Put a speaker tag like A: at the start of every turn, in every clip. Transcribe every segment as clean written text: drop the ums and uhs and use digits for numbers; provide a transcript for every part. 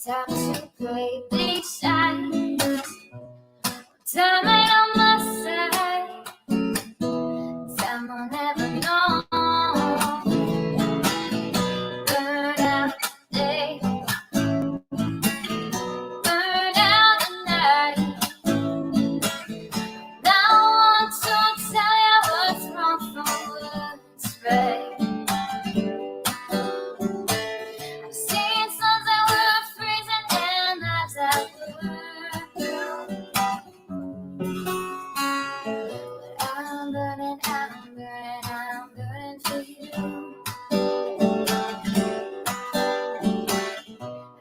A: Time to play big sides. Time ain't on my side. Time will never know. Burn out the day. Burn out the night. Now I want to tell you what's wrong from what's right. I've seen suns that were freezing and nights that were but I'm burning for you.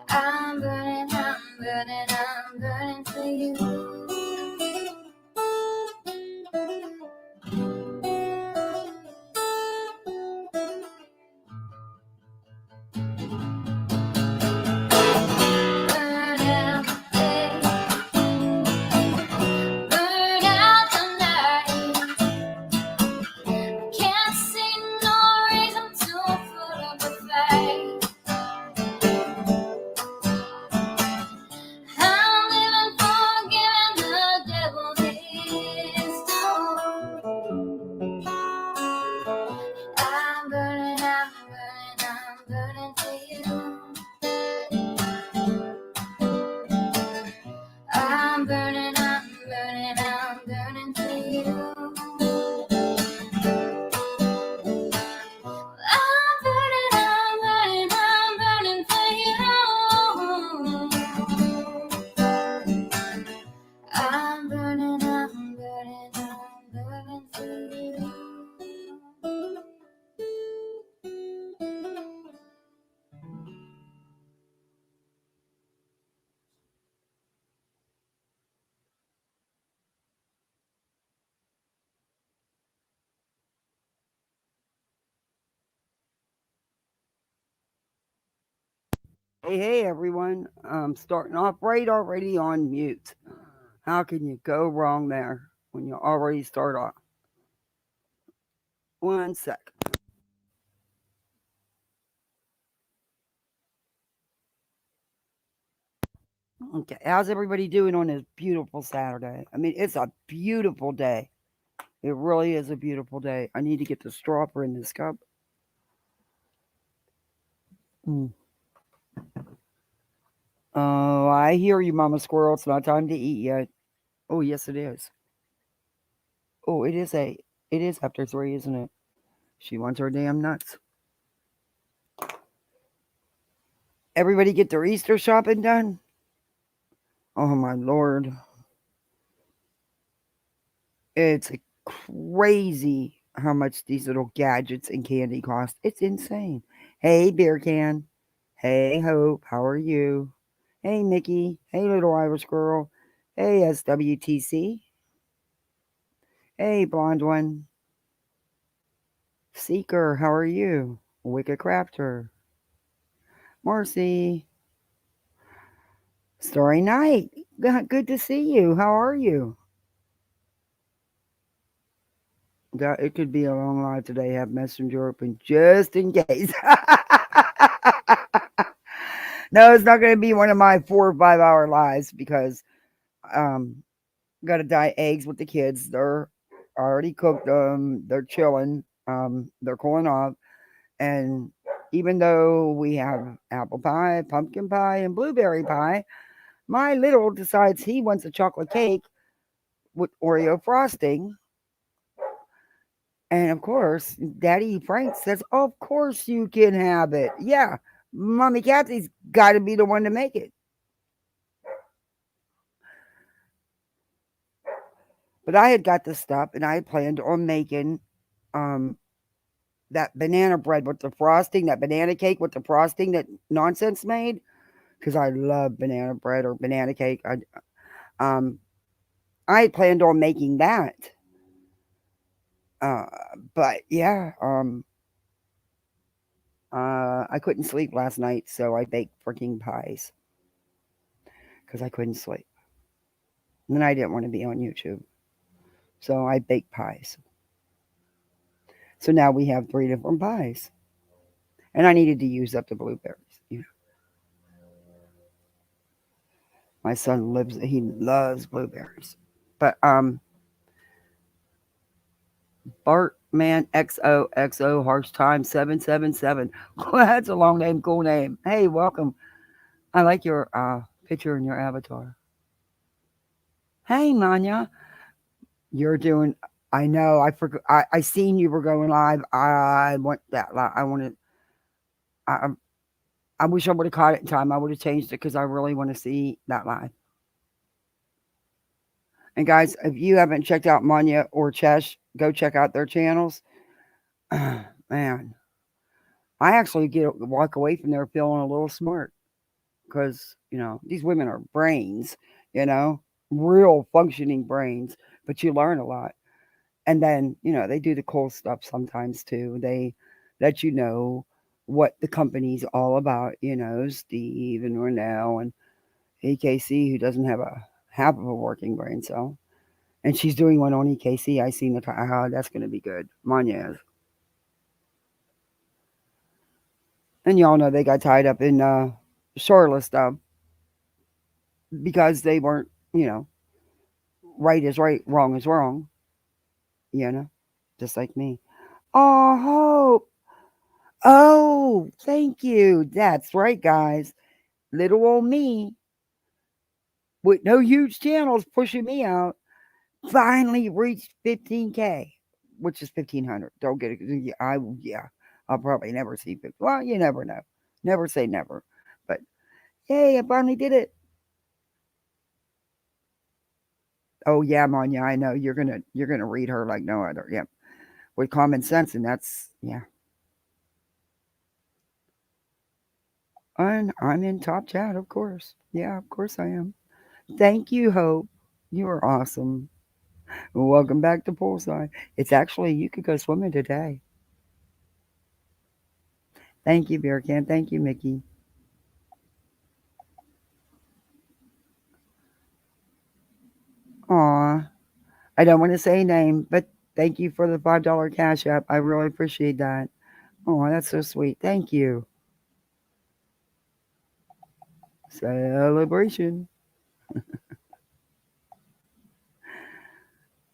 A: I'm burning for you. Burn out the day. Burn out the night. Can't see no reason to put up a fight. I'm living for giving the devil his due. I'm burning for you. I'm burning for you. I'm burning for you. I'm burning for you.
B: Hey, everyone. I'm starting off right already on mute. How can you go wrong there when you already start off? One sec. Okay, how's everybody doing on this beautiful Saturday? I mean, it's a beautiful day. It really is a beautiful day. I need to get the strawberry in this cup. Mm. Oh, I hear you, Mama Squirrel. It's not time to eat yet. Oh, yes, it is. Oh, it is a. It is after 3, isn't it? She wants her damn nuts. Everybody get their Easter shopping done? Oh my lord. It's crazy how much these little gadgets and candy cost. It's insane. Hey, Beer Can. Hey, Hope. How are you? Hey, Mickey. Hey, little Irish girl. Hey, SWTC. Hey, blonde one. Seeker. How are you? Wicked Crafter. Marcy. Story Night. Good to see you. How are you? It could be a long live today. Have Messenger open just in case. No, it's not going to be one of my 4 or 5 hour lives because um got to dye eggs with the kids. They're already cooked them. They're chilling. They're cooling off. And even though we have apple pie, pumpkin pie, and blueberry pie, my little decides he wants a chocolate cake with Oreo frosting. And of course, Daddy Frank says, "Of course you can have it." Yeah, Mommy Kathy's got to be the one to make it. But I had got the stuff, and I had planned on making um that banana bread with the frosting, that banana cake with the frosting that Nonsense made, because I love banana bread or banana cake. Um I had planned on making that. Uh, but yeah, I couldn't sleep last night, so I baked freaking pies because I couldn't sleep. And then I didn't want to be on YouTube, so I baked pies. So now we have 3 different pies, and I needed to use up the blueberries. You know. My son lives. He loves blueberries. But Bartman XOXO Harsh Time 777. That's a long name, cool name. Hey, welcome. I like your picture and your avatar. Hey, Manya, you're doing. I know. I forgot. I seen you were going live. I want that. I wanted. I I wish I would have caught it in time. I would have changed it because I really want to see that live. And guys, if you haven't checked out Manya or Chesh, go check out their channels. Man, I actually get walk away from there feeling a little smart because these women are brains, you know, real functioning brains. But you learn a lot, and then they do the cool stuff sometimes too. They let you know what the company's all about. Steve and Renell and EKC, who doesn't have a half of a working brain cell. And she's doing one on EKC. I seen the that's going to be good. Manya is. And y'all know they got tied up in Charlotte stuff because they weren't, you know, right is right, wrong is wrong, you know, just like me. Oh, Hope. Oh, thank you. That's right, guys. Little old me with no huge channels pushing me out finally reached 15K, which is 1,500. Don't get it. Yeah, I'll probably never see 50. Well, you never know. Never say never. But yay, I finally did it. Oh yeah, Manya, I know you're gonna read her like no other. Yeah, with common sense, and that's yeah. And I'm in top chat, of course. Yeah, of course I am. Thank you, Hope. You are awesome. Welcome back to Poolside. It's actually you could go swimming today. Thank you, Beer Can. Thank you, Mickey. Aw, I don't want to say name, but thank you for the $5 cash app. I really appreciate that. Oh, that's so sweet. Thank you. Celebration.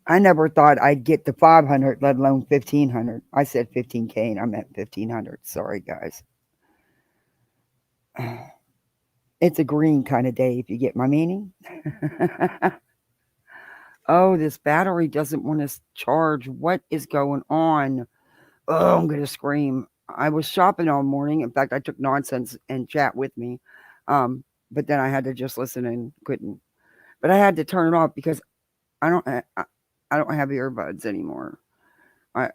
B: I never thought I'd get to 500, let alone 1,500. I said 15K and I meant 1,500. Sorry, guys. It's a green kind of day, if you get my meaning. Oh, this battery doesn't want to charge. What is going on? Oh, I'm going to scream. I was shopping all morning. In fact, I took nonsense and chat with me. But then I had to just listen and couldn't. But I had to turn it off because I don't I don't have earbuds anymore.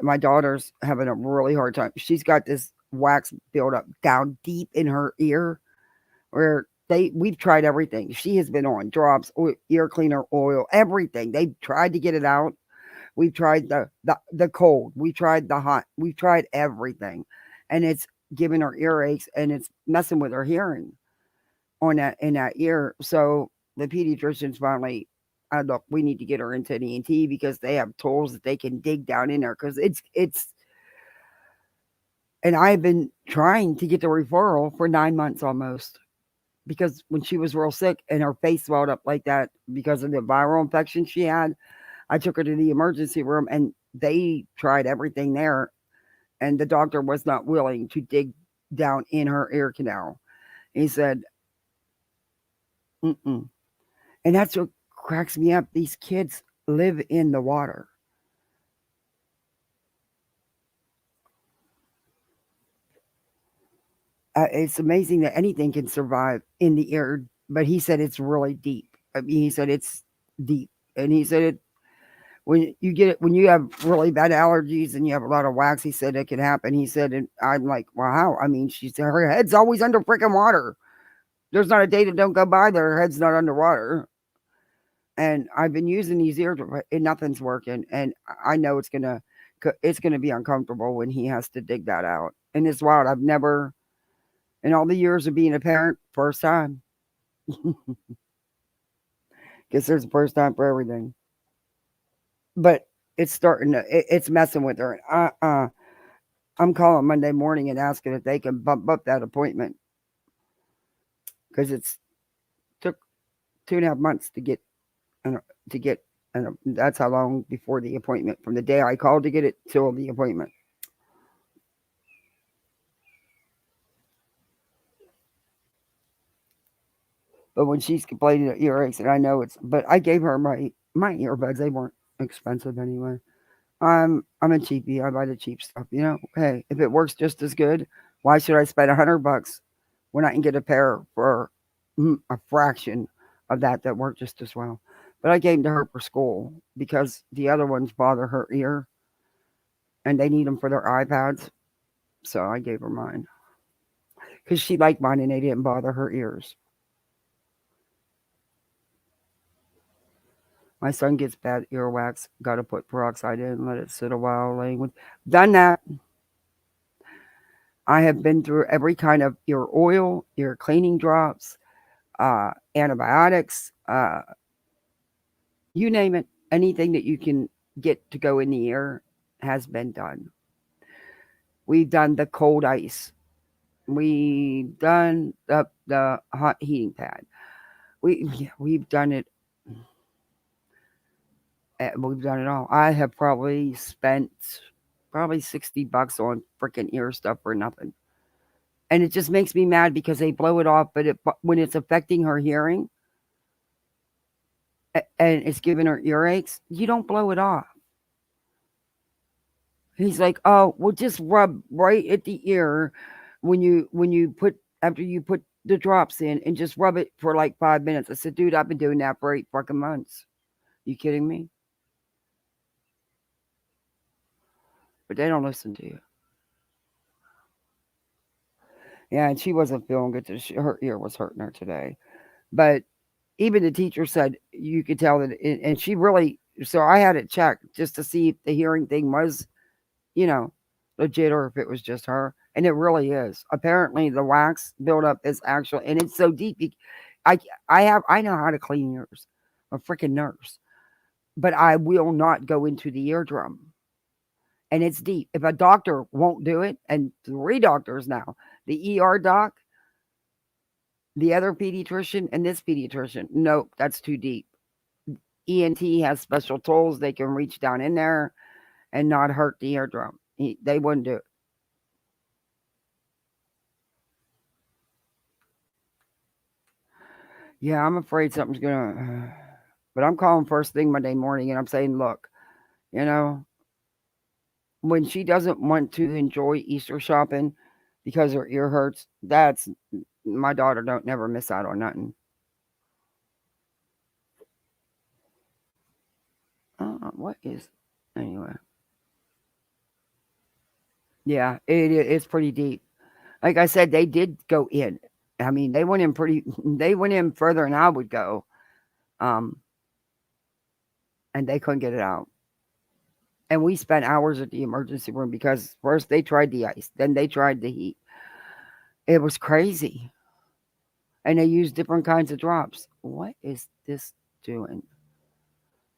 B: My daughter's having a really hard time. She's got this wax build up down deep in her ear where we've tried everything. She has been on drops, ear cleaner, oil, everything. They've tried to get it out. We've tried the cold. We tried the hot. We've tried everything, and it's giving her earaches and it's messing with her hearing on that in that ear. So the pediatricians finally, look, we need to get her into an ENT because they have tools that they can dig down in there because it's. And I've been trying to get the referral for 9 months almost because when she was real sick and her face swelled up like that because of the viral infection she had, I took her to the emergency room and they tried everything there, and the doctor was not willing to dig down in her ear canal. He said, mm-mm. And that's what cracks me up. These kids live in the water. It's amazing that anything can survive in the air, but he said it's really deep. I mean, he said it's deep. And he said it when you get it when you have really bad allergies and you have a lot of wax. He said it can happen. He said, and I'm like, wow. I mean, she said her head's always under freaking water. There's not a day that don't go by that her head's not underwater. And I've been using these ear and nothing's working. And I know it's gonna be uncomfortable when he has to dig that out. And it's wild. I've never in all the years of being a parent, first time. Guess there's a first time for everything. But it's starting to it's messing with her. I'm calling Monday morning and asking if they can bump up that appointment because it's 2.5 months an, to get, and that's how long before the appointment. From the day I called to get it till the appointment. But when she's complaining of earaches, and I know it's, but I gave her my earbuds. They weren't expensive anyway. I'm a cheapie. I buy the cheap stuff. Hey, if it works just as good, why should I spend $100 when I can get a pair for a fraction of that work just as well? But I gave them to her for school because the other ones bother her ear, and they need them for their iPads. So I gave her mine because she liked mine and they didn't bother her ears. My son gets bad earwax. Got to put peroxide in and let it sit a while laying with. Done that. I have been through every kind of ear oil, ear cleaning drops, antibiotics, you name it. Anything that you can get to go in the ear has been done. We've done the cold ice. We've done the hot heating pad. We've done it. We've done it all. I have probably spent probably $60 on freaking ear stuff for nothing. And it just makes me mad because they blow it off, but when it's affecting her hearing and it's giving her earaches, you don't blow it off. He's like, "Oh, well, just rub right at the ear when you put after you put the drops in, and just rub it for like 5 minutes." I said, "Dude, I've been doing that for 8 fucking months. You kidding me?" But they don't listen to you. Yeah, and she wasn't feeling good. Her ear was hurting her today. But even the teacher said you could tell that, and she really. So I had it checked just to see if the hearing thing was, you know, legit or if it was just her. And it really is. Apparently, the wax buildup is actual, and it's so deep. I I know how to clean ears. I'm a freaking nurse, but I will not go into the eardrum, and it's deep. If a doctor won't do it, and 3 doctors now, the ER doc, the other pediatrician, and this pediatrician, nope, that's too deep. ENT has special tools; they can reach down in there and not hurt the eardrum. They wouldn't do it. Yeah, I'm afraid something's gonna. But I'm calling first thing Monday morning, and I'm saying, look, you know, when she doesn't want to enjoy Easter shopping because her ear hurts, that's my daughter. Don't never miss out on nothing. What is anyway? Yeah, it's pretty deep. Like I said, they did go in. I mean, they went in pretty. They went in further than I would go, um, and they couldn't get it out. And we spent hours at the emergency room because first they tried the ice, then they tried the heat. It was crazy. And they used different kinds of drops. What is this doing?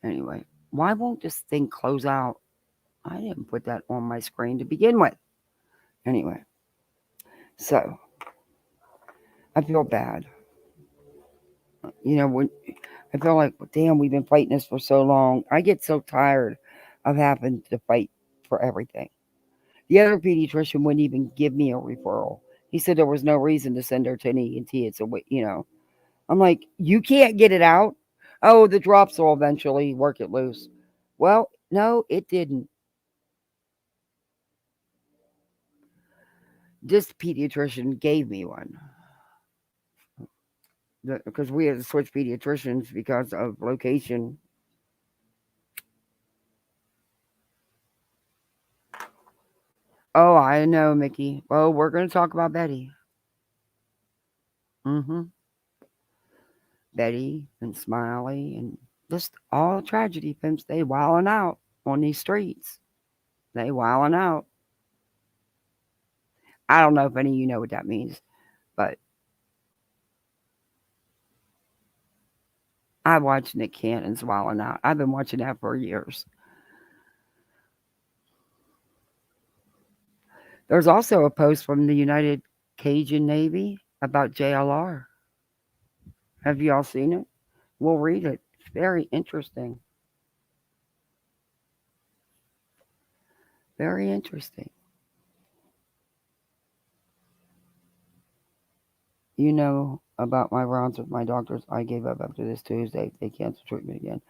B: Anyway, why won't this thing close out? I didn't put that on my screen to begin with. Anyway, so I feel bad. When I feel like, well, damn, we've been fighting this for so long. I get so tired of having to fight for everything. The other pediatrician wouldn't even give me a referral. He said there was no reason to send her to an ENT. It's a. I'm like, you can't get it out. Oh, the drops will eventually work it loose. Well, no, it didn't. This pediatrician gave me one because we had to switch pediatricians because of location. Oh, I know, Mickey. Well, we're going to talk about Betty. Mm-hmm. Betty and Smiley and just all tragedy pimps. They wilding out on these streets. They wilding out. I don't know if any of you know what that means, but I watched Nick Cannon's wilding out. I've been watching that for years. There's also a post from the United Cajun Navy about JLR. Have you all seen it? We'll read it. It's very interesting. Very interesting. You know about my rounds with my doctors. I gave up after this Tuesday. They cancel treatment again.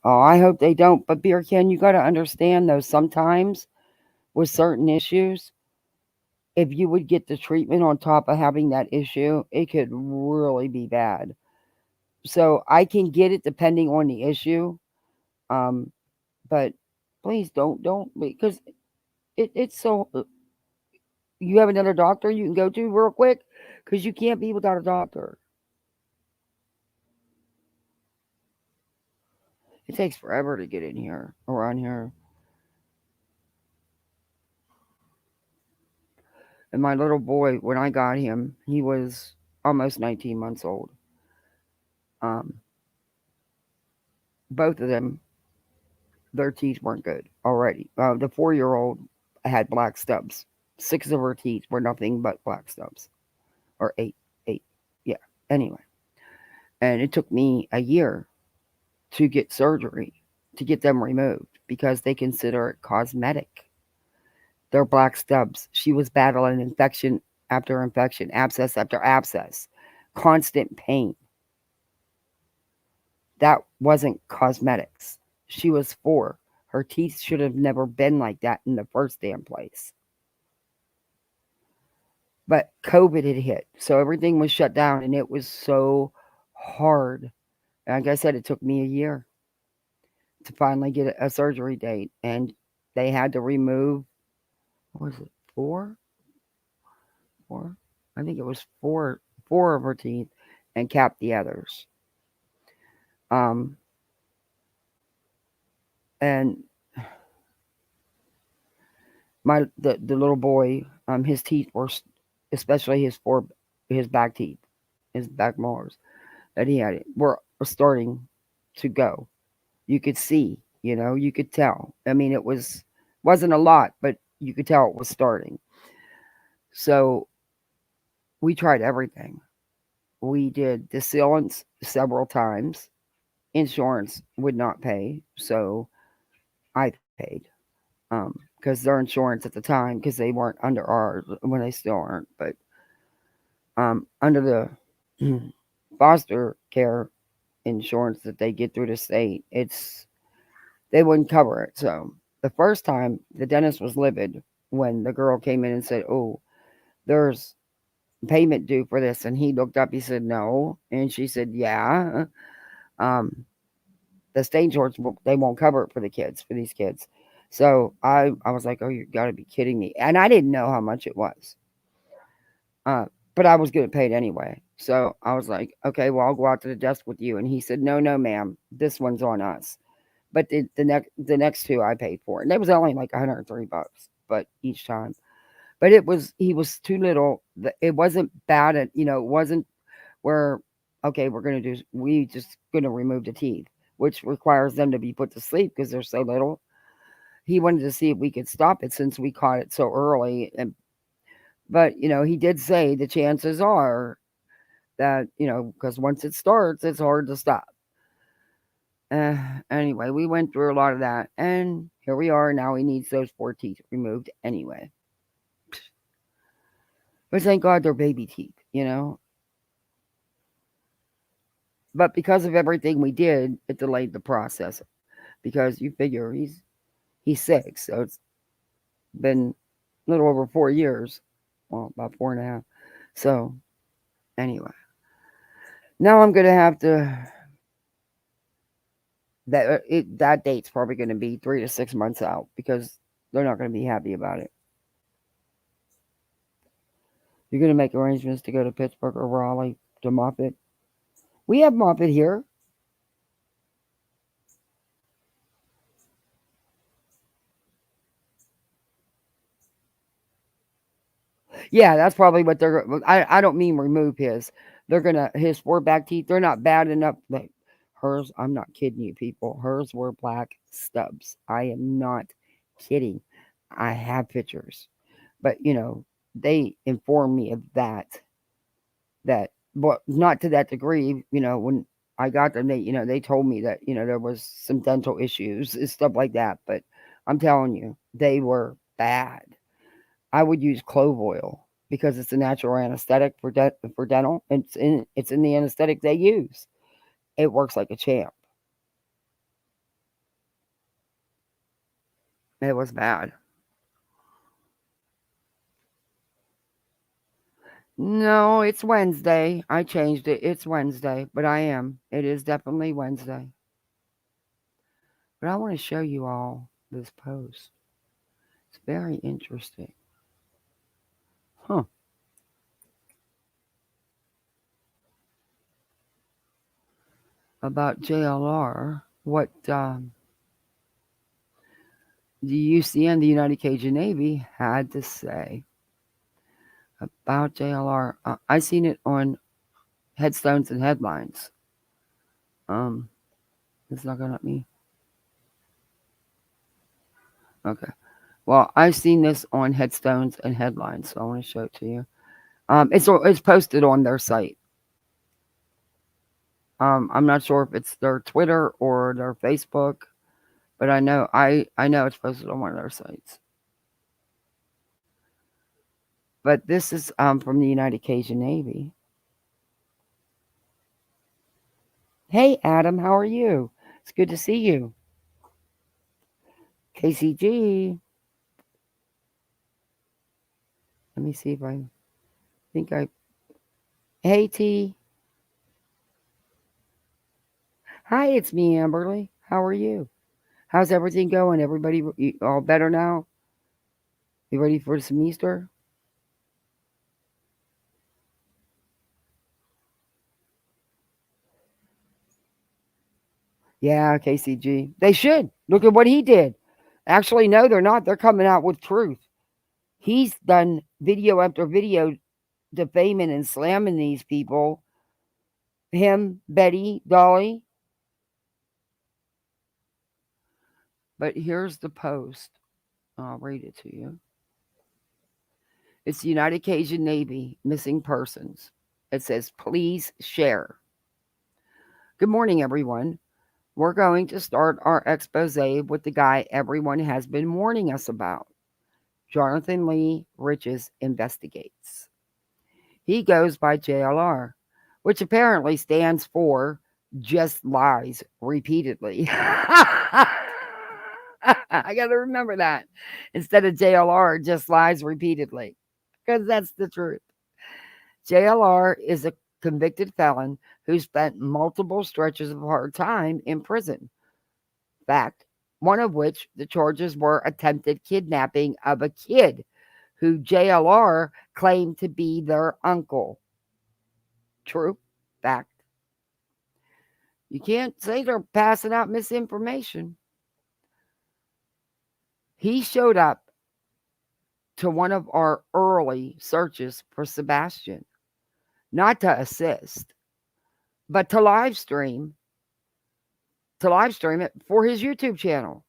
B: Oh, I hope they don't. But Beer Ken, you got to understand though. Sometimes with certain issues, if you would get the treatment on top of having that issue, it could really be bad. So I can get it depending on the issue. Um, but please don't because it's so you have another doctor you can go to real quick because you can't be without a doctor. It takes forever to get in here around here. And my little boy, when I got him, he was almost 19 months old. Um, both of them, their teeth weren't good already. The 4-year old had black stubs. 6 of her teeth were nothing but black stubs, or eight, yeah. Anyway, and it took me a year to get surgery to get them removed because they consider it cosmetic. They're black stubs. She was battling infection after infection, abscess after abscess, constant pain. That wasn't cosmetics. She was 4. Her teeth should have never been like that in the first damn place. But COVID had hit, so everything was shut down, and it was so hard. Like I said, it took me a year to finally get a surgery date, and they had to remove, what was it, four? I think it was four of her teeth, and cap the others. Um, and the little boy, his teeth were, especially his back teeth, his back molars that he had were starting to go. You could see, you could tell. I mean, wasn't a lot, but you could tell it was starting. So we tried everything. We did the sealants several times. Insurance would not pay, so I paid. Because their insurance at the time, because they weren't under ours when they still aren't, but under the foster care insurance that they get through the state, they wouldn't cover it. So the first time, the dentist was livid when the girl came in and said, "Oh, there's payment due for this," and he looked up. He said, "No," and she said, "Yeah." Um, the state insurance they won't cover it for these kids. So I was like, "Oh, you got to be kidding me!" And I didn't know how much it was, uh, but I was getting paid anyway. So I was like, "Okay, well, I'll go out to the desk with you." And he said, "No, no, ma'am, this one's on us." But the next two I paid for, and it was only like $103, but each time. But he was too little. It wasn't bad. It wasn't where, okay, we just gonna remove the teeth, which requires them to be put to sleep because they're so little. He wanted to see if we could stop it since we caught it so early, but he did say the chances are that because once it starts, it's hard to stop. Uh, anyway, we went through a lot of that, and here we are now. He needs those 4 teeth removed anyway. But thank God they're baby teeth. But because of everything we did, it delayed the process. Because you figure he's 6, so it's been a little over 4 years. Well, about 4.5. So anyway, now I'm gonna have to that date's probably gonna be 3 to 6 months out because they're not gonna be happy about it. You're gonna make arrangements to go to Pittsburgh or Raleigh to Moffat. We have Moffat here. Yeah, that's probably what they're. I don't mean remove his. They're gonna his 4 back teeth. They're not bad enough. Like hers, I'm not kidding you, people. Hers were black stubs. I am not kidding. I have pictures, but they informed me of that. That, but not to that degree. When I got them. They told me that there was some dental issues and stuff like that. But I'm telling you, they were bad. I would use clove oil because it's a natural anesthetic for dental. It's in the anesthetic they use. It works like a champ. It was bad. No, it's Wednesday. I changed it. It's Wednesday, but I am. It is definitely Wednesday. But I want to show you all this post. It's very interesting. Huh. About JLR. What the UCN, the United Cajun Navy, had to say about JLR. I seen it on headstones and headlines. It's not gonna let me. Okay. Well, I've seen this on headstones and headlines, so I want to show it to you. It's posted on their site. I'm not sure if it's their Twitter or their Facebook, but I know it's posted on one of their sites. But this is from the United Cajun Navy. Hey Adam, how are you? It's good to see you. KCG. Let me see if I think I. Hey T. Hi, it's me, Amberly. How are you? How's everything going? Everybody all better now? You ready for some Easter? Yeah, KCG. They should. Look at what he did. Actually, no, they're not. They're coming out with truth. He's done video after video defaming and slamming these people. Him, Betty, Dolly. But here's the post. I'll read it to you. It's the United Cajun Navy missing persons. It says, please share. Good morning, everyone. We're going to start our expose with the guy everyone has been warning us about. Jonathan Lee Riches investigates. He goes by JLR, which apparently stands for just lies repeatedly. I got to remember that. Instead of JLR, just lies repeatedly. Because that's the truth. JLR is a convicted felon who spent multiple stretches of hard time in prison. Fact, one of which the charges were attempted kidnapping of a kid who JLR claimed to be their uncle. True. Fact. You can't say they're passing out misinformation. He showed up to one of our early searches for Sebastian, not to assist, but to live stream it for his YouTube channel.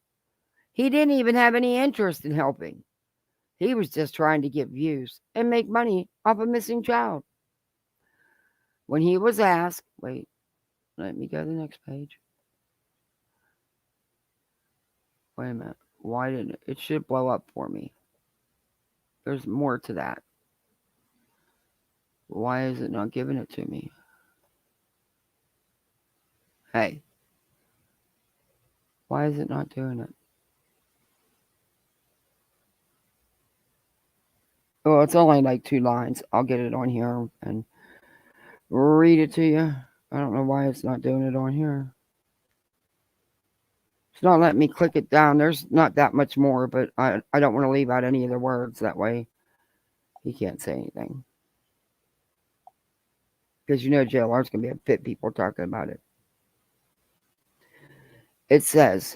B: He didn't even have any interest in helping. He was just trying to get views and make money off a missing child. When he was asked, wait, let me go to the next page. Wait a minute. Why didn't it should blow up for me? There's more to that. Why is it not giving it to me? Hey. Why is it not doing it? Well, it's only like 2 lines. I'll get it on here and read it to you. I don't know why it's not doing it on here. It's not letting me click it down. There's not that much more, but I don't want to leave out any of the words. That way he can't say anything. Because JLR's going to be fit people talking about it. It says,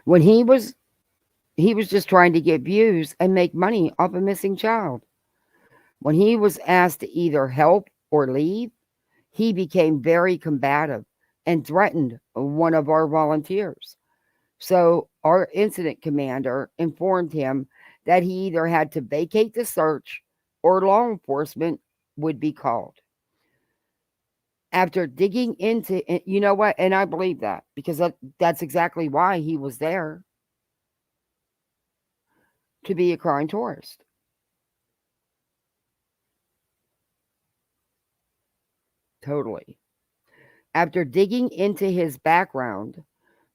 B: when he was just trying to get views and make money off a missing child. When he was asked to either help or leave, he became very combative and threatened one of our volunteers. So our incident commander informed him that he either had to vacate the search or law enforcement would be called. After digging into it, you know what? And I believe that because that's exactly why he was there, to be a crying tourist. Totally. After digging into his background,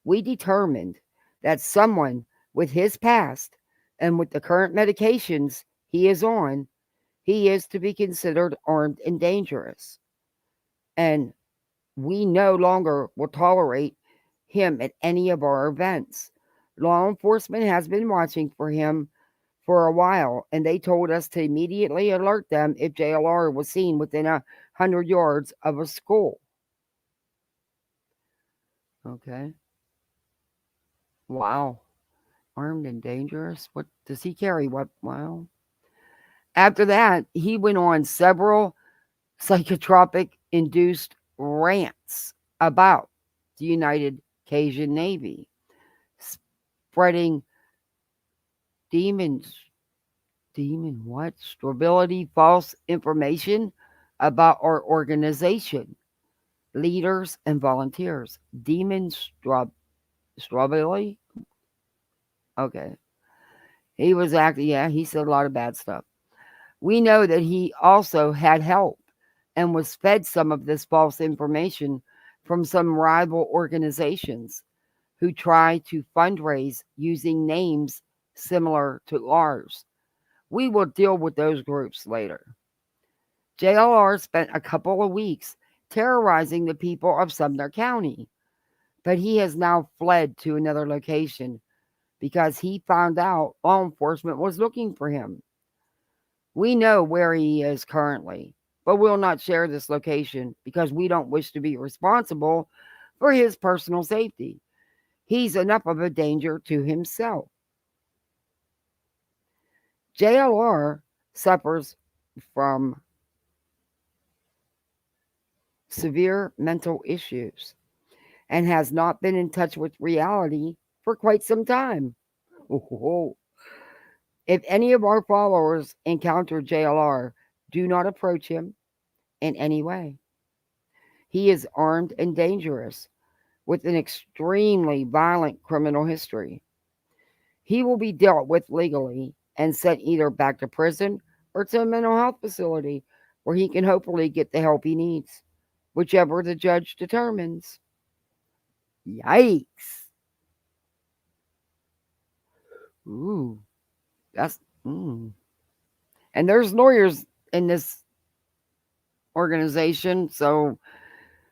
B: we determined that someone with his past and with the current medications he is on, he is to be considered armed and dangerous. And we no longer will tolerate him at any of our events. Law enforcement has been watching for him for a while, and they told us to immediately alert them if JLR was seen within 100 yards of a school. Okay. Wow. Armed and dangerous? What does he carry? What? Wow. After that, he went on several psychotropic induced rants about the United Cajun Navy, spreading demons, demon what? Stability, false information about our organization, leaders, and volunteers. Demon strawberry? Okay. He was acting, yeah, he said a lot of bad stuff. We know that he also had help and was fed some of this false information from some rival organizations who try to fundraise using names similar to ours. We will deal with those groups later. JLR spent a couple of weeks terrorizing the people of Sumner County, but he has now fled to another location because he found out law enforcement was looking for him. We know where he is currently, but will not share this location because we don't wish to be responsible for his personal safety. He's enough of a danger to himself. JLR suffers from severe mental issues and has not been in touch with reality for quite some time. Oh. If any of our followers encounter JLR, do not approach him in any way. He is armed and dangerous with an extremely violent criminal history. He will be dealt with legally and sent either back to prison or to a mental health facility where he can hopefully get the help he needs, whichever the judge determines. Yikes. Ooh, that's. Mm. And there's lawyers in this organization, so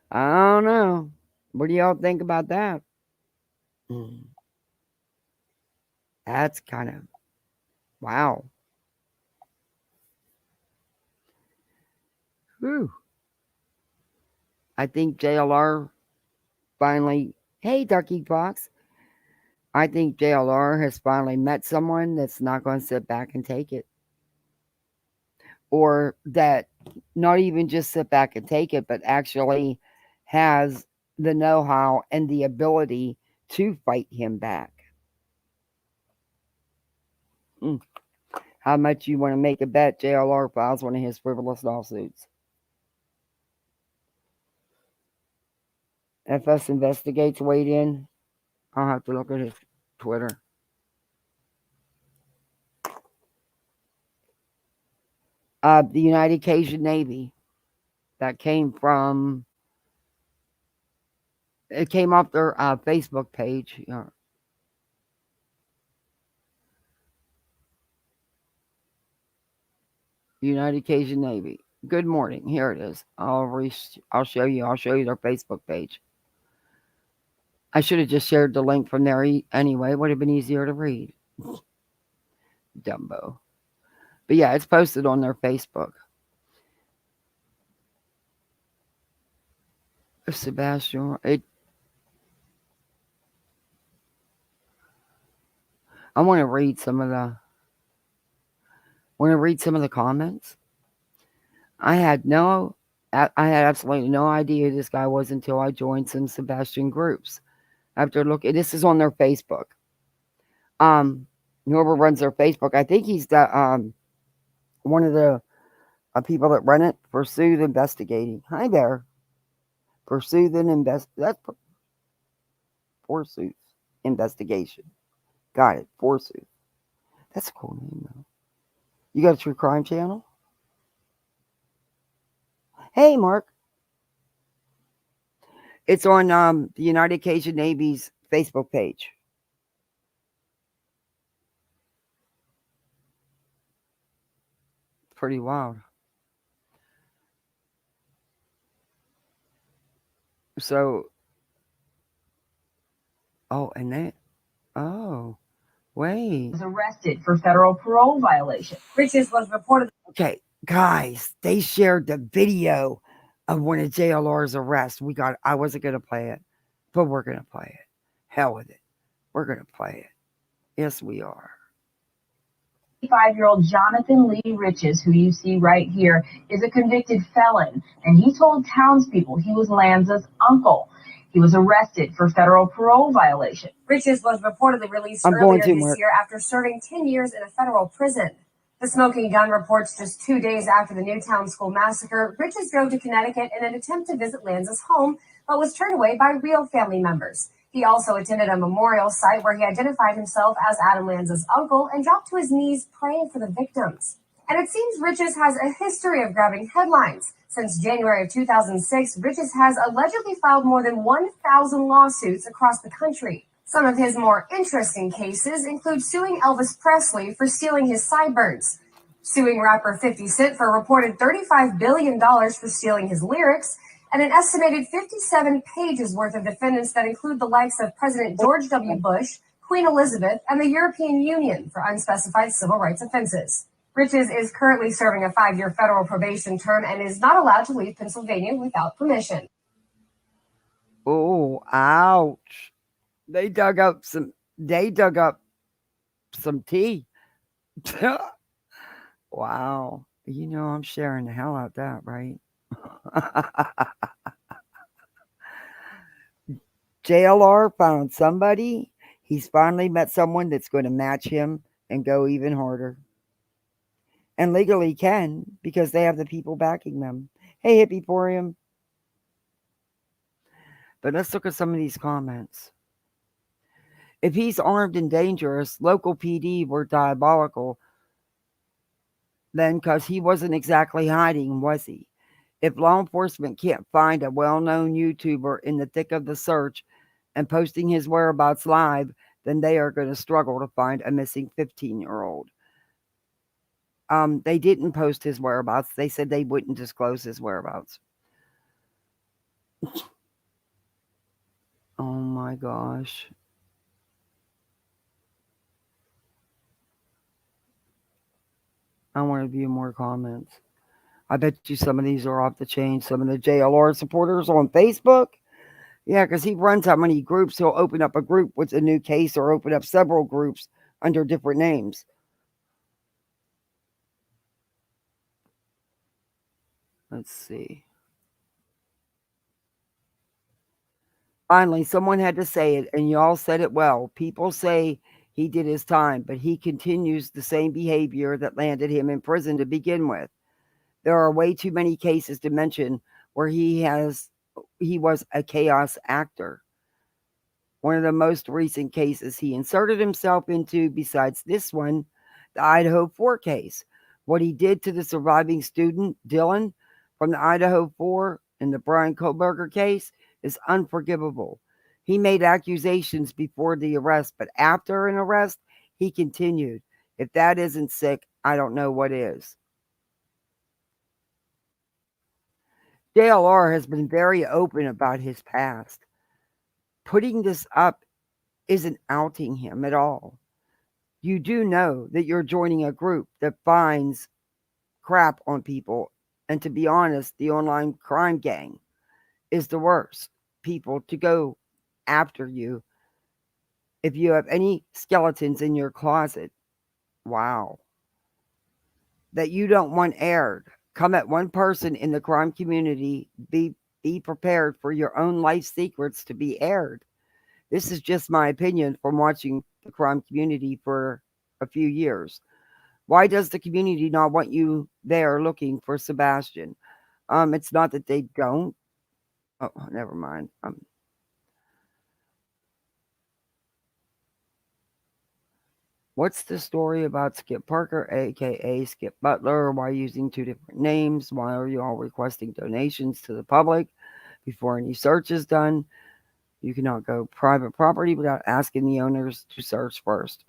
B: I don't know. What do y'all think about that? Mm, that's kind of wow. Whew. I think JLR finally, hey, Ducky Fox, I think JLR has finally met someone that's not going to sit back and take it. Or that not even just sit back and take it, but actually has the know how and the ability to fight him back. Mm. How much you want to make a bet JLR files one of his frivolous lawsuits? FS Investigates weighed in. I'll have to look at his Twitter. The United Cajun Navy. That came from. It came off their Facebook page. United Cajun Navy. Good morning. Here it is. I'll show you. I'll show you their Facebook page. I should have just shared the link from there anyway. It would have been easier to read. Dumbo. But yeah, it's posted on their Facebook. Sebastian. I want to read some of the. Want to read some of the comments? I had absolutely no idea who this guy was until I joined some Sebastian groups. After looking, this is on their Facebook. Whoever runs their Facebook, I think he's the one of the People that run it pursued investigating. Hi there. Pursued and that's Forsooth investigation. Got it. Forsooth. That's a cool name though. You got a true crime channel? Hey, Mark. It's on the United Cajun Navy's Facebook page. Pretty wild. So, and they, oh, wait.
C: Was arrested for federal parole violation. Riches was reported.
B: Okay, guys, they shared the video of one of JLR's arrests. I wasn't gonna play it, but we're gonna play it. Hell with it. We're gonna play it. Yes, we are.
C: 5-year-old Jonathan Lee Riches, who you see right here, is a convicted felon, and he told townspeople he was Lanza's uncle. He was arrested for federal parole violation. Riches was reportedly released earlier this year after serving 10 years in a federal prison. The smoking gun reports just 2 days after the Newtown school massacre, Riches drove to Connecticut in an attempt to visit Lanza's home, but was turned away by real family members. He also attended a memorial site where he identified himself as Adam Lanza's uncle and dropped to his knees praying for the victims. And it seems Riches has a history of grabbing headlines. Since January of 2006, Riches has allegedly filed more than 1,000 lawsuits across the country. Some of his more interesting cases include suing Elvis Presley for stealing his sideburns, suing rapper 50 Cent for a reported $35 billion for stealing his lyrics, and an estimated 57 pages worth of defendants that include the likes of President George W. Bush, Queen Elizabeth, and the European Union for unspecified civil rights offenses. Riches is currently serving a 5-year federal probation term and is not allowed to leave Pennsylvania without permission.
B: Oh, ouch. They dug up some tea. Wow. I'm sharing the hell out of that, right? JLR found somebody. He's finally met someone that's going to match him and go even harder. And legally can because they have the people backing them. Hey, Hippieporium. But let's look at some of these comments. If he's armed and dangerous, local PD were diabolical then because he wasn't exactly hiding, was he? If law enforcement can't find a well-known YouTuber in the thick of the search and posting his whereabouts live, then they are going to struggle to find a missing 15-year-old. They didn't post his whereabouts. They said they wouldn't disclose his whereabouts. Oh my gosh. I want to view more comments. I bet you some of these are off the chain. Some of the JLR supporters on Facebook. Yeah, because he runs how many groups. He'll open up a group with a new case or open up several groups under different names. Let's see. Finally, someone had to say it, and y'all said it well. People say he did his time, but he continues the same behavior that landed him in prison to begin with. There are way too many cases to mention where he was a chaos actor. One of the most recent cases he inserted himself into, besides this one, the Idaho 4 case. What he did to the surviving student, Dylan, from the Idaho 4 in the Brian Kohlberger case is unforgivable. He made accusations before the arrest, but after an arrest, he continued. If that isn't sick, I don't know what is. JLR has been very open about his past. Putting this up isn't outing him at all. You do know that you're joining a group that finds crap on people. And to be honest, the online crime gang is the worst people to go after you. If you have any skeletons in your closet, wow, that you don't want aired, come at one person in the crime community, be prepared for your own life secrets to be aired. This is just my opinion from watching the crime community for a few years. Why does the community not want you there looking for Sebastian? It's not that they don't. Oh, never mind. What's the story about Skip Parker, aka Skip Butler? Why using two different names? Why are you all requesting donations to the public before any search is done? You cannot go private property without asking the owners to search first.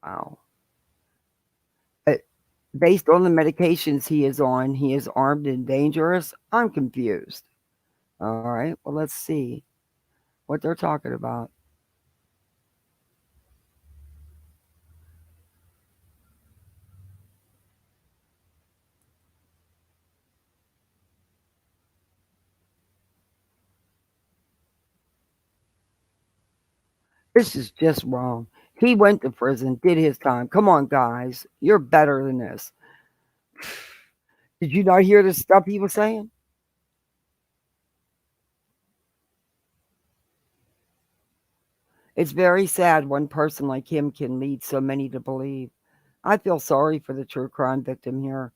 B: Wow. Based on the medications he is on, he is armed and dangerous. I'm confused. All right, well, let's see what they're talking about. This is just wrong. He went to prison, did his time. Come on, guys. You're better than this. Did you not hear the stuff he was saying? It's very sad one person like him can lead so many to believe. I feel sorry for the true crime victim here,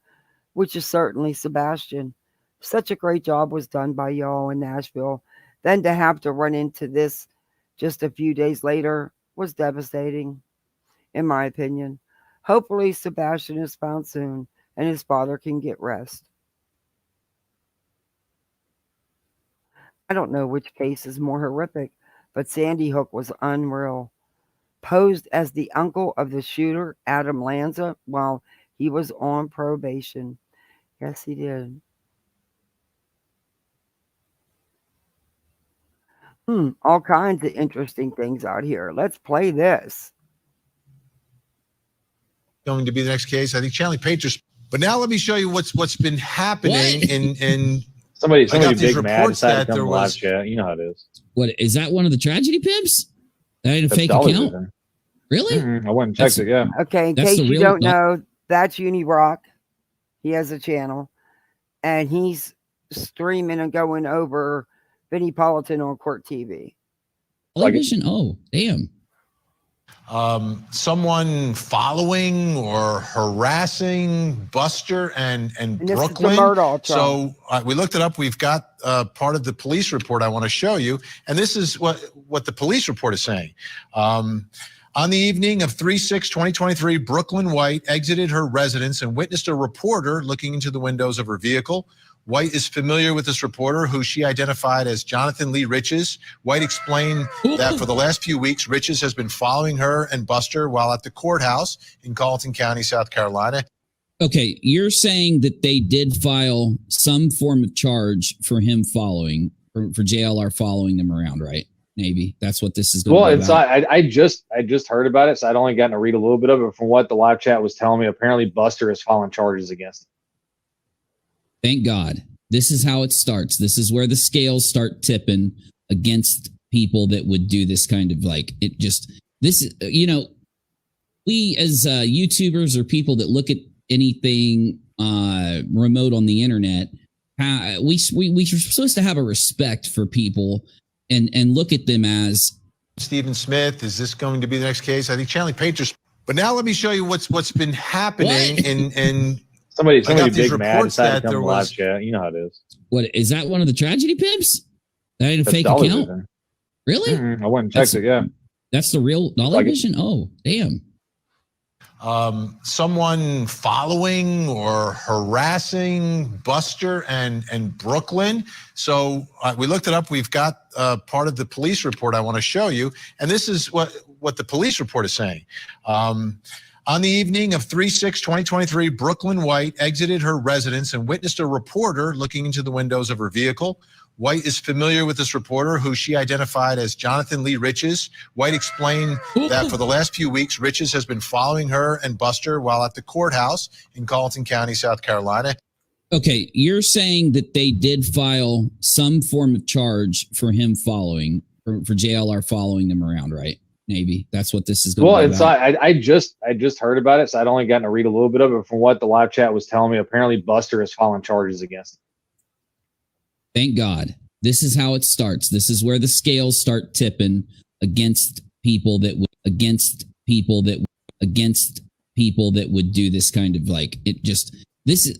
B: which is certainly Sebastian. Such a great job was done by y'all in Nashville. Then to have to run into this just a few days later was devastating, in my opinion. Hopefully, Sebastian is found soon and his father can get rest. I don't know which case is more horrific, but Sandy Hook was unreal. Posed as the uncle of the shooter, Adam Lanza, while he was on probation. Yes, he did. All kinds of interesting things out here. Let's play this.
D: Going to be the next case. I think Chanley Patriots. But now let me show you what's been happening in
E: somebody
D: got these
E: big mad
D: reports
E: decided
D: that
E: to come
D: there
E: live
D: was
E: chat. You know how it is.
F: What is that? One of the Tragedy Pimps? That ain't a
E: That's
F: fake
E: Dolly's
F: account.
E: vision.
F: Really?
E: I went and checked it. Yeah.
B: Okay, in
F: That's
B: case
F: the
B: you
F: real
B: don't know, that's Uni Rock. He has a channel, and he's streaming and going over Vinnie Politan on Court TV.
F: Television? Oh, damn.
D: someone following or harassing Buster and
B: And this is the
D: Brooklyn.
B: Murdaugh trial.
D: So we looked it up. We've got part of the police report I want to show you. And this is what the police report is saying. On the evening of 3/6/2023, Brooklyn White exited her residence and witnessed a reporter looking into the windows of her vehicle. White is familiar with this reporter, who she identified as Jonathan Lee Riches. White explained that for the last few weeks, Riches has been following her and Buster while at the courthouse in Carleton County, South Carolina.
F: Okay, you're saying that they did file some form of charge for him following, for JLR following them around, right? Maybe that's what this is going
E: Well,
F: to be
E: it's
F: about.
E: I just heard about it, so I'd only gotten to read a little bit of it. From what the live chat was telling me, apparently Buster is filing charges against him.
F: Thank God. This is how it starts. This is where the scales start tipping against people that would do this kind of we as YouTubers or people that look at anything remote on the internet, we're supposed to have a respect for people and look at them as
D: Stephen Smith, is this going to be the next case? I think Chanley Patriots. But now let me show you what's been happening in
E: Somebody
D: got these
E: big mad
D: reports
E: decided
D: that
E: to come
D: there
E: live
D: was
E: chat. You know how it is.
F: what is that? One of the Tragedy Pimps? That ain't a
E: That's
F: fake
E: Dolly's
F: account.
E: vision.
F: Really?
E: I went and checked it. Yeah.
F: That's the real Dolly Vision? Oh, damn.
D: someone following or harassing Buster and Brooklyn. So we looked it up. We've got part of the police report I want to show you. And this is what the police report is saying. On the evening of 3/6/2023, Brooklyn White exited her residence and witnessed a reporter looking into the windows of her vehicle. White is familiar with this reporter, who she identified as Jonathan Lee Riches. White explained that for the last few weeks, Riches has been following her and Buster while at the courthouse in Carleton County, South Carolina.
F: Okay, you're saying that they did file some form of charge for him following, for JLR following them around, right? Maybe that's what this is going to be about.
E: I just heard about it, so I'd only gotten to read a little bit of it. From what the live chat was telling me, apparently Buster is filing charges against him.
F: Thank God. This is how it starts. This is where the scales start tipping against people that people that against people that would do this kind of like it just this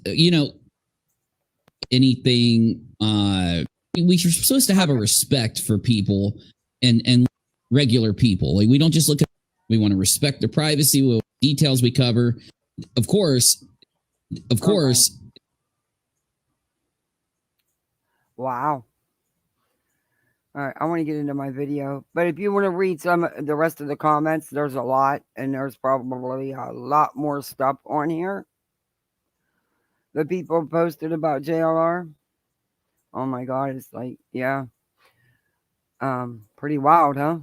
F: anything we're supposed to have a respect for people and regular people. Like we don't just look at we want to respect their privacy, details we cover. Of course.
B: Wow. All right, I want to get into my video, but if you want to read the rest of the comments, there's a lot, and there's probably a lot more stuff on here that people posted about JLR. Oh my God, it's like, yeah, pretty wild, huh?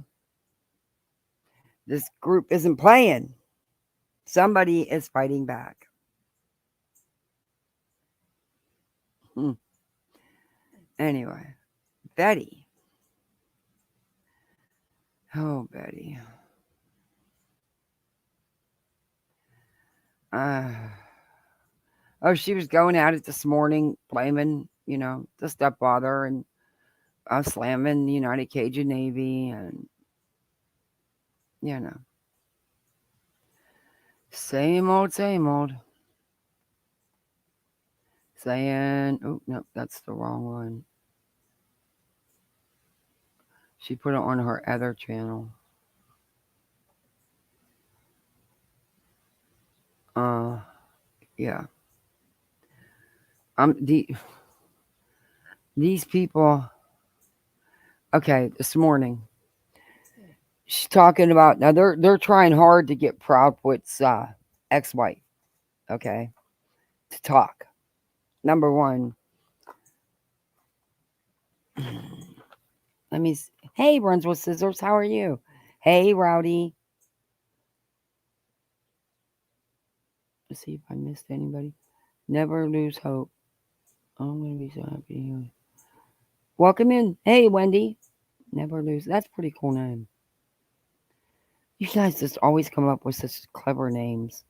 B: This group isn't playing. Somebody is fighting back. Anyway, Betty. Oh, Betty. She was going at it this morning, blaming, the stepfather and slamming the United Cajun Navy and, same old. Saying, oh, no, that's the wrong one. She put it on her other channel. Yeah. These people. Okay, this morning, she's talking about now. They're trying hard to get Proudfoot's ex-wife. Okay, to talk. Number one. Let me. Hey, Runs with Scissors, how are you? Hey, Rowdy. Let's see if I missed anybody. Never lose hope. I'm gonna be so happy. Welcome in. Hey, Wendy. Never lose. That's a pretty cool name. You guys just always come up with such clever names.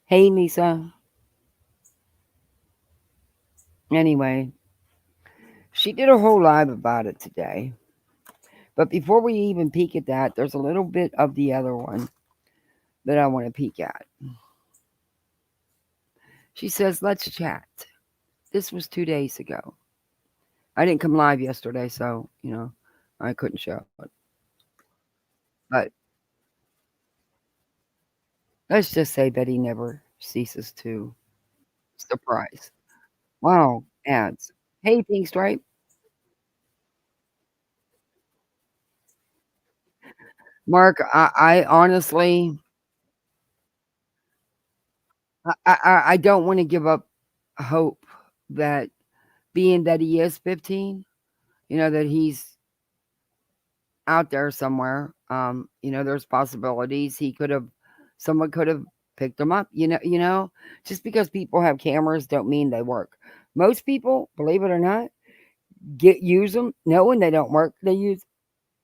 B: Hey, Lisa. Anyway, she did a whole live about it today. But before we even peek at that, there's a little bit of the other one that I want to peek at. She says, let's chat. This was 2 days ago. I didn't come live yesterday, so, I couldn't show it. But let's just say Betty never ceases to surprise. Wow, ads. Hey, Pink Stripe. Mark, I honestly, I don't want to give up hope that being that he is 15, that he's out there somewhere. There's possibilities someone could have picked him up. Just because people have cameras don't mean they work. Most people, believe it or not, use them knowing they don't work. They use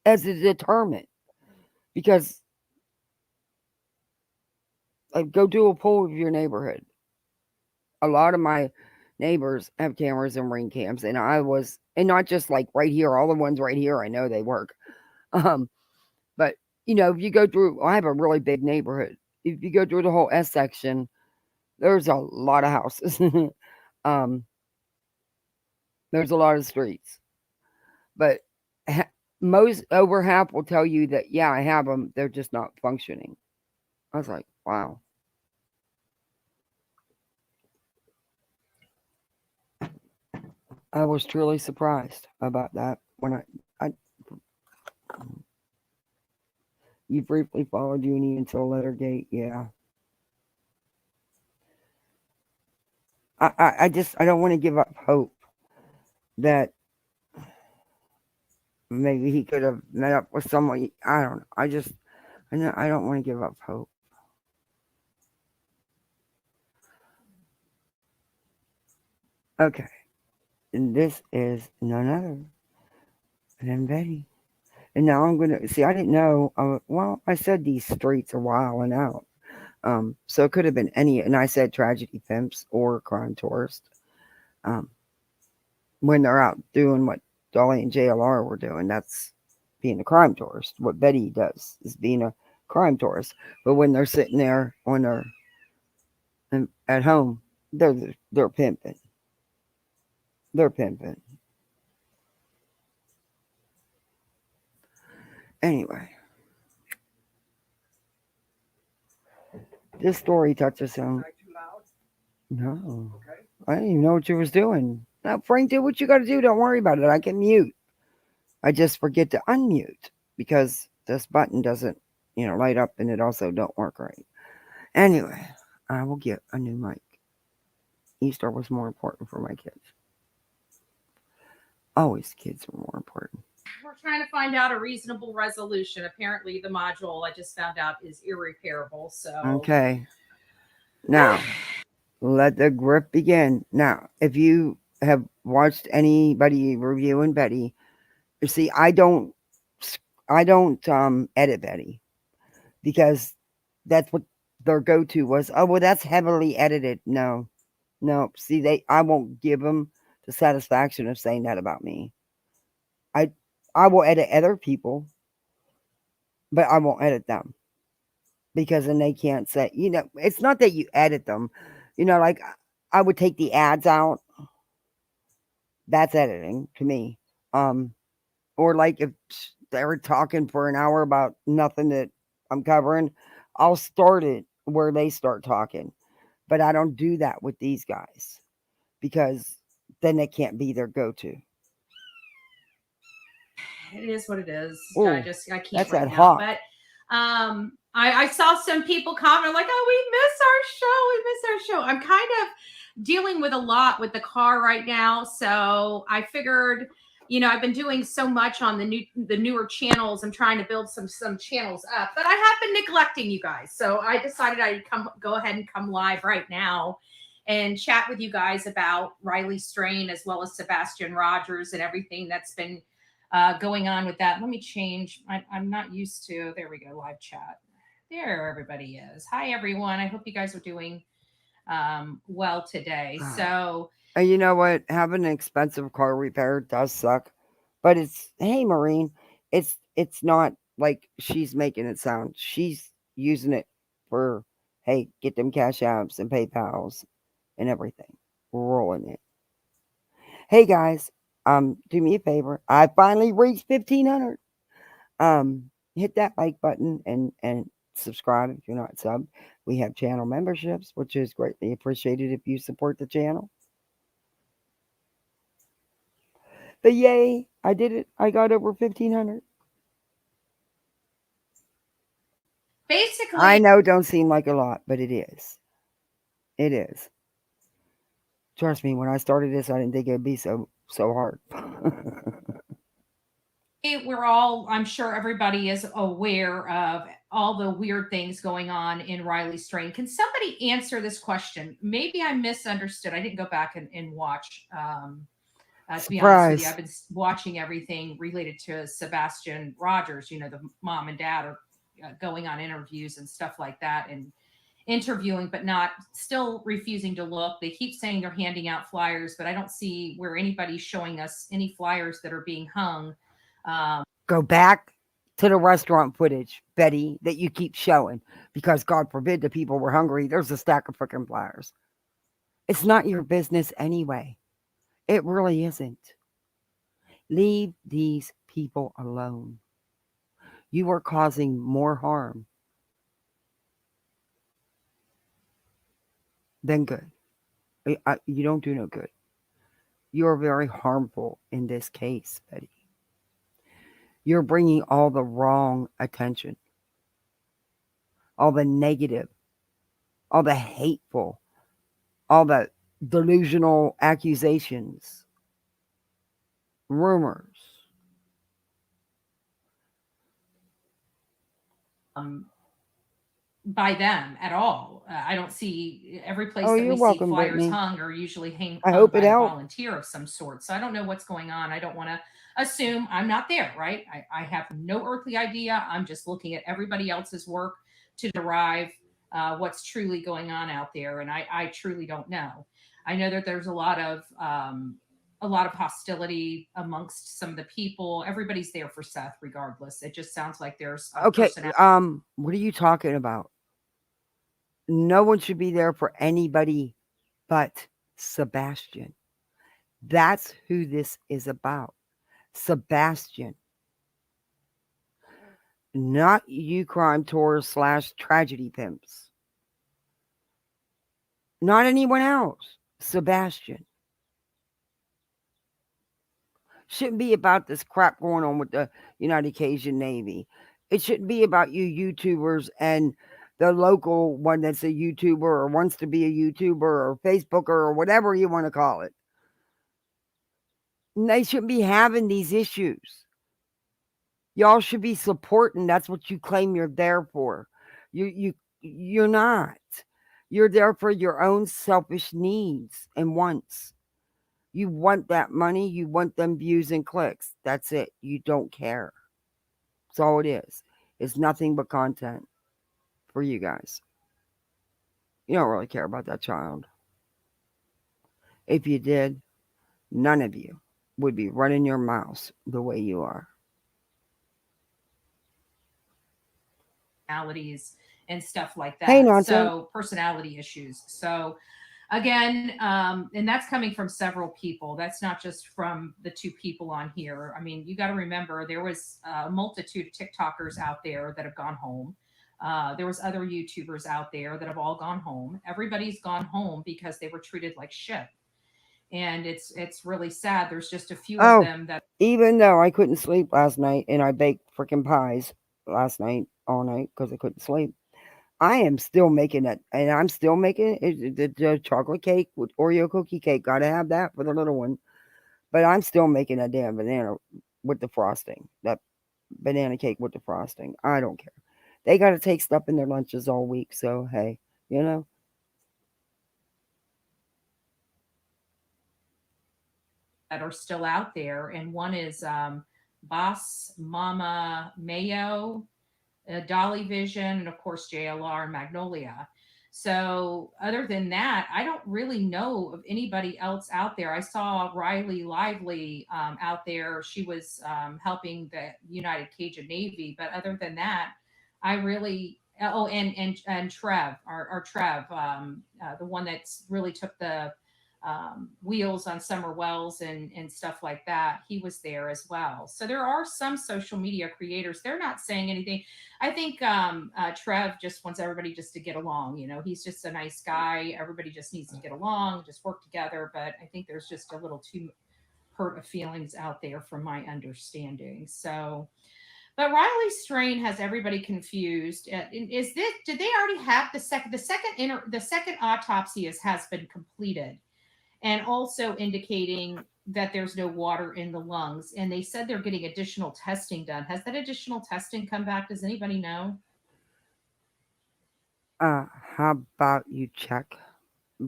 B: as a deterrent because go do a poll of your neighborhood. A lot of my neighbors have cameras and ring cams, and not just like right here, all the ones right here, I know they work. But if you go through, I have a really big neighborhood. If you go through the whole S section, there's a lot of houses. There's a lot of streets, but most over half will tell you that, yeah, I have them. They're just not functioning. I was like, wow. I was truly surprised about that when I you briefly followed Uni until Lettergate, yeah. I don't want to give up hope that maybe he could have met up with someone. I don't know. I don't want to give up hope. Okay. And this is none other than Betty. And now I'm going to see, I didn't know. I said these streets are wilding out. So it could have been any, and I said Tragedy Pimps or Crime Tourist. When they're out doing what Dolly and JLR were doing, that's being a crime tourist. What Betty does is being a crime tourist. But when they're sitting there on their at home, they're pimping. They're pimping. Anyway, this story touches on. No, I didn't even know what you was doing. Now, Frank, do what you got to do. Don't worry about it. I can mute. I just forget to unmute because this button doesn't, light up, and it also don't work right. Anyway, I will get a new mic. Easter was more important for my kids. Always kids are more important.
G: We're trying to find out a reasonable resolution. Apparently, the module I just found out is irreparable. So
B: okay. Now, let the grip begin. Now, if you have watched anybody reviewing Betty, you see, I don't edit Betty because that's what their go-to was. Oh, well, that's heavily edited. No. See, I won't give them the satisfaction of saying that about me. I will edit other people, but I won't edit them because then they can't say, it's not that you edit them, like I would take the ads out. That's editing to me. Or like if they were talking for an hour about nothing that I'm covering, I'll start it where they start talking. But I don't do that with these guys because then they can't be their go-to.
G: it is what it is.
B: Ooh,
G: I can't
B: that's
G: right
B: that
G: now.
B: hawk.
G: But I saw some people comment like, "Oh, we miss our show. I'm kind of dealing with a lot with the car right now, so I figured, I've been doing so much on the newer channels. I'm trying to build some channels up, but I have been neglecting you guys. So I decided I'd go ahead and come live right now and chat with you guys about Riley Strain as well as Sebastian Rogers and everything that's been going on with that. Let me change. I'm not used to. There we go. Live chat. There, everybody is. Hi, everyone. I hope you guys are doing well today. So,
B: and you know what? Having an expensive car repair does suck, but hey, Maureen, it's not like she's making it sound. She's using it for, hey, get them cash apps and PayPals and everything. Rolling it. Hey guys, do me a favor. I finally reached 1,500. Hit that like button and subscribe if you're not subbed. We have channel memberships, which is greatly appreciated if you support the channel. But yay, I did it. I got over 1,500.
G: basically,
B: I know it don't seem like a lot, but it is. It is. Trust me, when I started this, I didn't think it'd be so hard.
G: we're all, I'm sure everybody is aware of all the weird things going on in Riley Strain. Can somebody answer this question? Maybe I misunderstood. I didn't go back and watch. To be honest with you, I've been watching everything related to Sebastian Rogers. The mom and dad are going on interviews and stuff like that and interviewing, but still refusing to look. They keep saying they're handing out flyers, but I don't see where anybody's showing us any flyers that are being hung.
B: Go back to the restaurant footage, Betty, that you keep showing, because God forbid the people were hungry. There's a stack of freaking flyers. It's not your business anyway. It really isn't. Leave these people alone. You are causing more harm than good. You don't do no good. You are very harmful in this case, Betty. You're bringing all the wrong attention, all the negative, all the hateful, all the delusional accusations, rumors.
G: By them at all. I don't see every place that
B: you're
G: we
B: welcome,
G: see flyers
B: Brittany.
G: hung or usually hung
B: I hope
G: by
B: it
G: a
B: helped.
G: volunteer of some sort. So I don't know what's going on. I don't want to assume. I'm not there, right? I have no earthly idea. I'm just looking at everybody else's work to derive what's truly going on out there. And I truly don't know. I know that there's a lot of a lot of hostility amongst some of the people. Everybody's there for Seth, regardless. It just sounds like there's a
B: Okay,
G: personality.
B: what are you talking about? No one should be there for anybody but Sebastian. That's who this is about. Sebastian. Not you crime tours / tragedy pimps. Not anyone else. Sebastian. Shouldn't be about this crap going on with the United Cajun Navy. It shouldn't be about you YouTubers and the local one that's a YouTuber or wants to be a YouTuber or Facebooker or whatever you want to call it. And they shouldn't be having these issues. Y'all should be supporting. That's what you claim you're there for. You're not. You're there for your own selfish needs and wants. You want that money. You want them views and clicks. That's it. You don't care. That's all it is. It's nothing but content for you guys. You don't really care about that child. If you did, none of you would be running your mouths the way you are.
G: Personalities and stuff like that.
B: Hey, nonsense.
G: So personality issues. So again, and that's coming from several people. That's not just from the two people on here. I mean, you got to remember there was a multitude of TikTokers out there that have gone home. There was other YouTubers out there that have all gone home. Everybody's gone home because they were treated like shit. And it's really sad. There's just a few of them that,
B: even though I couldn't sleep last night and I baked freaking pies last night all night because I couldn't sleep, I am still making it, and I'm still making it. The chocolate cake with Oreo cookie cake. Gotta have that for the little one. But I'm still making that damn banana with the frosting. That banana cake with the frosting. I don't care. They got to take stuff in their lunches all week. So, hey, you know.
G: that are still out there. And one is Boss Mama Mayo, Dolly Vision, and of course JLR and Magnolia. So other than that, I don't really know of anybody else out there. I saw Riley Lively out there. She was helping the United Cajun Navy, but other than that, I really and Trev, our Trev, the one that's really took the wheels on Summer Wells and stuff like that. He was there as well. So there are some social media creators. They're not saying anything. I think Trev just wants everybody just to get along. You know, he's just a nice guy. Everybody just needs to get along, just work together. But I think there's just a little too hurt of feelings out there from my understanding. So, but Riley Strain has everybody confused. Is this? Did they already have the second autopsy has been completed, and also indicating that there's no water in the lungs. And they said they're getting additional testing done. Has that additional testing come back? Does anybody know?
B: How about you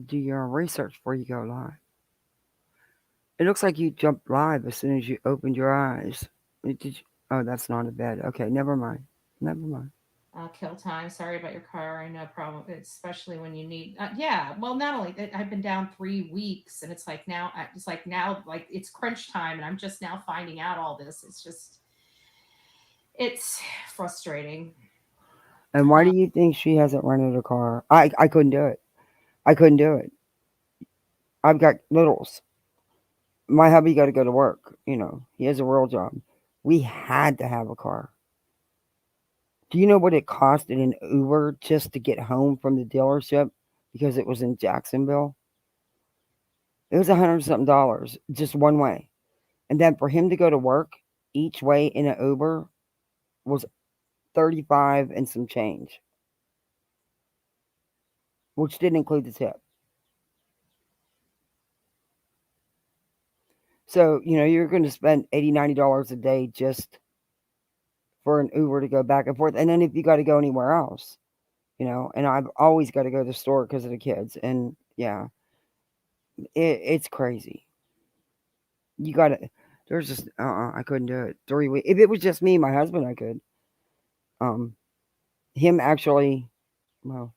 B: do your research before you go live? It looks like you jumped live as soon as you opened your eyes. Did you? Oh, that's not a bed. Okay, never mind. Never mind.
G: Kill time. Sorry about your car. I know, problem, especially when you need. Yeah. Well, not only that, I've been down 3 weeks, and it's like now, like it's crunch time, and I'm just now finding out all this. It's frustrating.
B: And why do you think she hasn't rented a car? I couldn't do it. I couldn't do it. I've got littles. My hubby got to go to work. You know, he has a real job. We had to have a car. Do you know what it cost in an Uber just to get home from the dealership because it was in Jacksonville? It was $100-something just one way. And then for him to go to work each way in an Uber was 35 and some change, which didn't include the tip. So, you know, you're going to spend $80, $90 a day just for an Uber to go back and forth. And then if you got to go anywhere else, you know, and I've always got to go to the store because of the kids. And yeah, it's crazy. You got to, there's just, I couldn't do it. 3 weeks. If it was just me, my husband, I could. Him actually, well,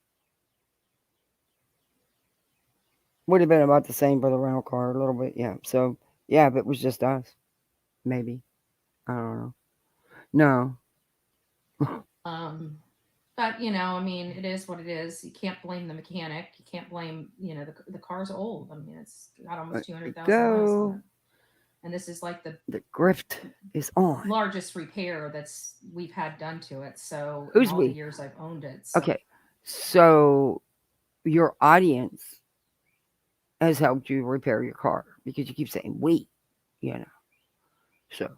B: would have been about the same for the rental car, a little bit. Yeah. So Yeah, if it was just us, maybe. I don't know. No.
G: But I mean, it is what it is. You can't blame the mechanic. You can't blame, the car's old. I mean, it's got almost
B: Let it
G: 200,000 miles on
B: go.
G: it, and this is like the
B: The grift is on.
G: largest repair we've had done to it. So in
B: Who's
G: all the
B: we?
G: years I've owned it. So.
B: Okay. So your audience has helped you repair your car because you keep saying we, So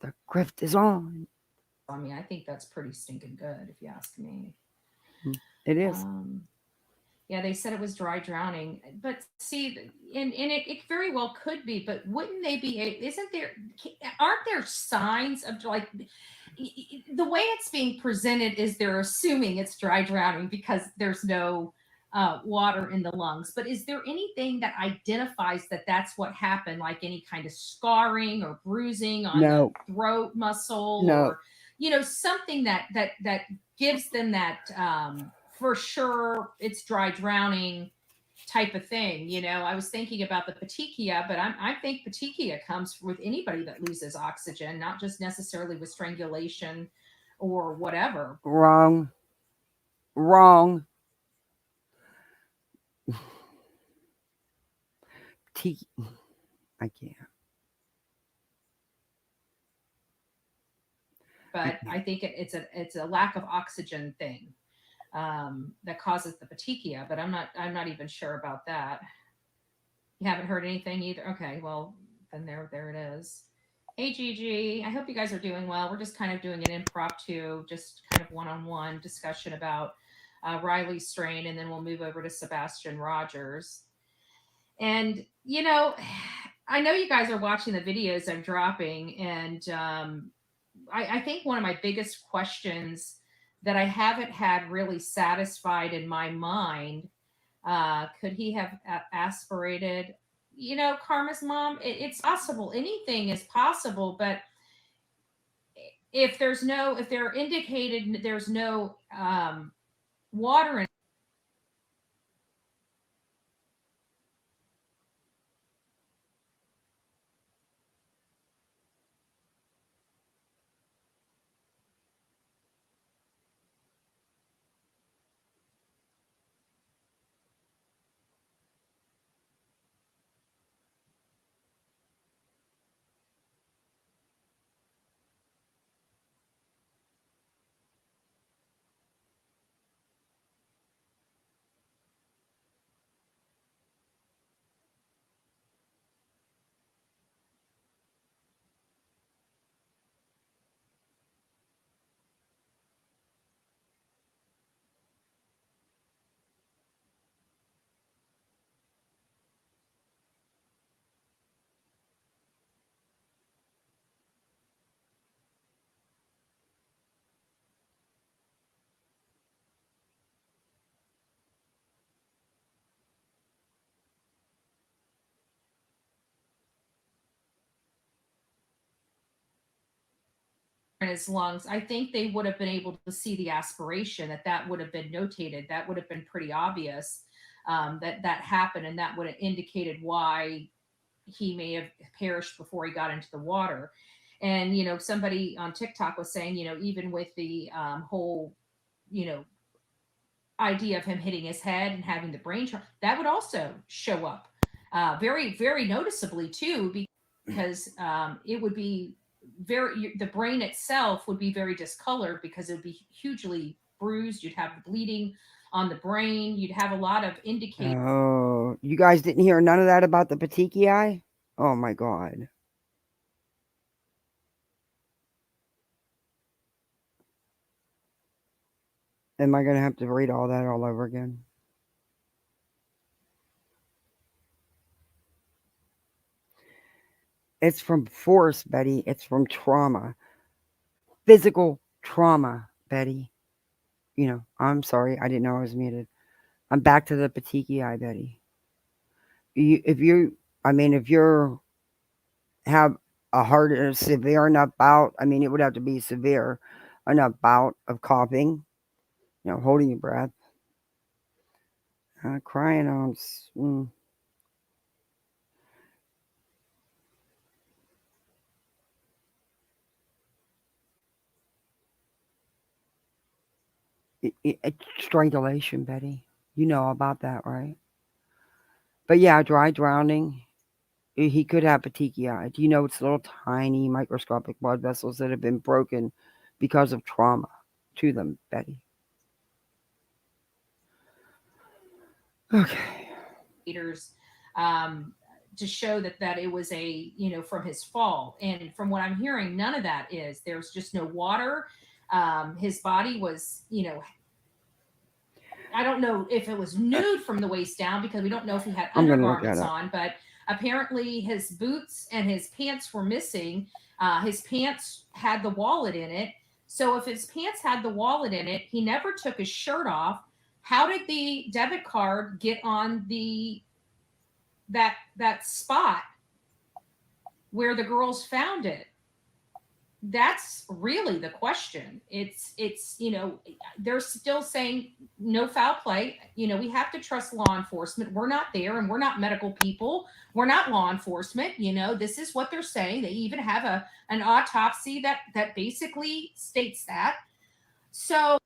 B: the grift is on.
G: I mean, I think that's pretty stinking good, if you ask me.
B: It is.
G: Yeah, they said it was dry drowning, but see, and it very well could be. But wouldn't they be? Aren't there signs of like the way it's being presented is they're assuming it's dry drowning because there's no water in the lungs. But is there anything that identifies that that's what happened, like any kind of scarring or bruising on
B: No.
G: the throat muscle,
B: No.
G: or something that gives them that for sure it's dry drowning type of thing. I was thinking about the petechia, but I think petechia comes with anybody that loses oxygen, not just necessarily with strangulation or whatever.
B: Wrong. I can't.
G: But I think it's a lack of oxygen thing that causes the petechia. But I'm not even sure about that. You haven't heard anything either? Okay, well then there it is. Hey Gigi, I hope you guys are doing well. We're just kind of doing an impromptu, just kind of one-on-one discussion about Riley Strain, and then we'll move over to Sebastian Rogers. And I know you guys are watching the videos I'm dropping, and I think one of my biggest questions that I haven't had really satisfied in my mind, could he have aspirated? Karma's mom, it's possible. Anything is possible, but if they're indicated there's no water in. In his lungs, I think they would have been able to see the aspiration, that would have been notated. That would have been pretty obvious that happened, and that would have indicated why he may have perished before he got into the water. And somebody on TikTok was saying, even with the whole, idea of him hitting his head and having the brain that would also show up very, very noticeably too, because it would be the brain itself would be very discolored because it would be hugely bruised. You'd have bleeding on the brain. You'd have a lot of indicators.
B: Oh, you guys didn't hear none of that about the petechii? Oh my God. Am I going to have to read all that all over again? It's from force, Betty. It's from trauma. Physical trauma, Betty. I'm sorry. I didn't know I was muted. I'm back to the petechii, Betty. If you have a severe enough bout, it would have to be severe enough bout of coughing, holding your breath, crying on. Strangulation, Betty. You know about that, right? But yeah, dry drowning. He could have petechiae. Do you know it's little tiny microscopic blood vessels that have been broken because of trauma to them, Betty? Okay.
G: To show that it was from his fall, and from what I'm hearing, none of that is. There's just no water. His body was, I don't know if it was nude from the waist down, because we don't know if he had undergarments on, but apparently his boots and his pants were missing. His pants had the wallet in it. So if his pants had the wallet in it, he never took his shirt off. How did the debit card get on that spot where the girls found it? That's really the question. It's they're still saying no foul play. We have to trust law enforcement. We're not there, and we're not medical people. We're not law enforcement. This is what they're saying. They even have an autopsy that basically states that. So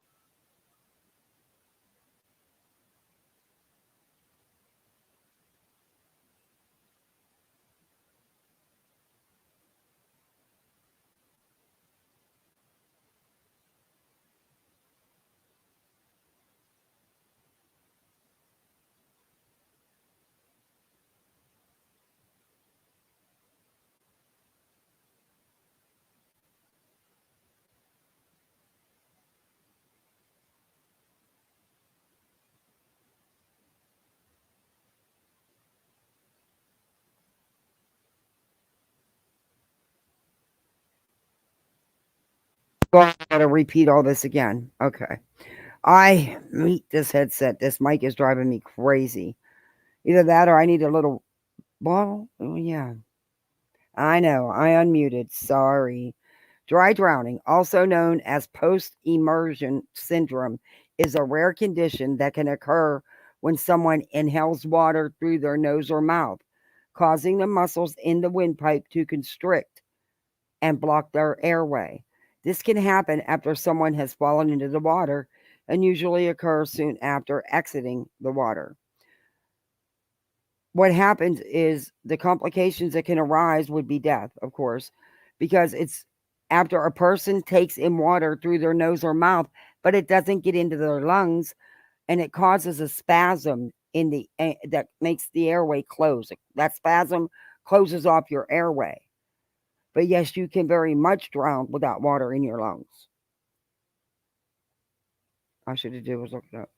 B: Well, I gotta repeat all this again. Okay. I meet this headset. This mic is driving me crazy. Either that or I need a little bottle. Oh, yeah. I know. I unmuted. Sorry. Dry drowning, also known as post immersion syndrome, is a rare condition that can occur when someone inhales water through their nose or mouth, causing the muscles in the windpipe to constrict and block their airway. This can happen after someone has fallen into the water and usually occurs soon after exiting the water. What happens is the complications that can arise would be death, of course, because it's after a person takes in water through their nose or mouth, but it doesn't get into their lungs, and it causes a spasm in that makes the airway close. That spasm closes off your airway. But yes, you can very much drown without water in your lungs. All I should have did was look it up.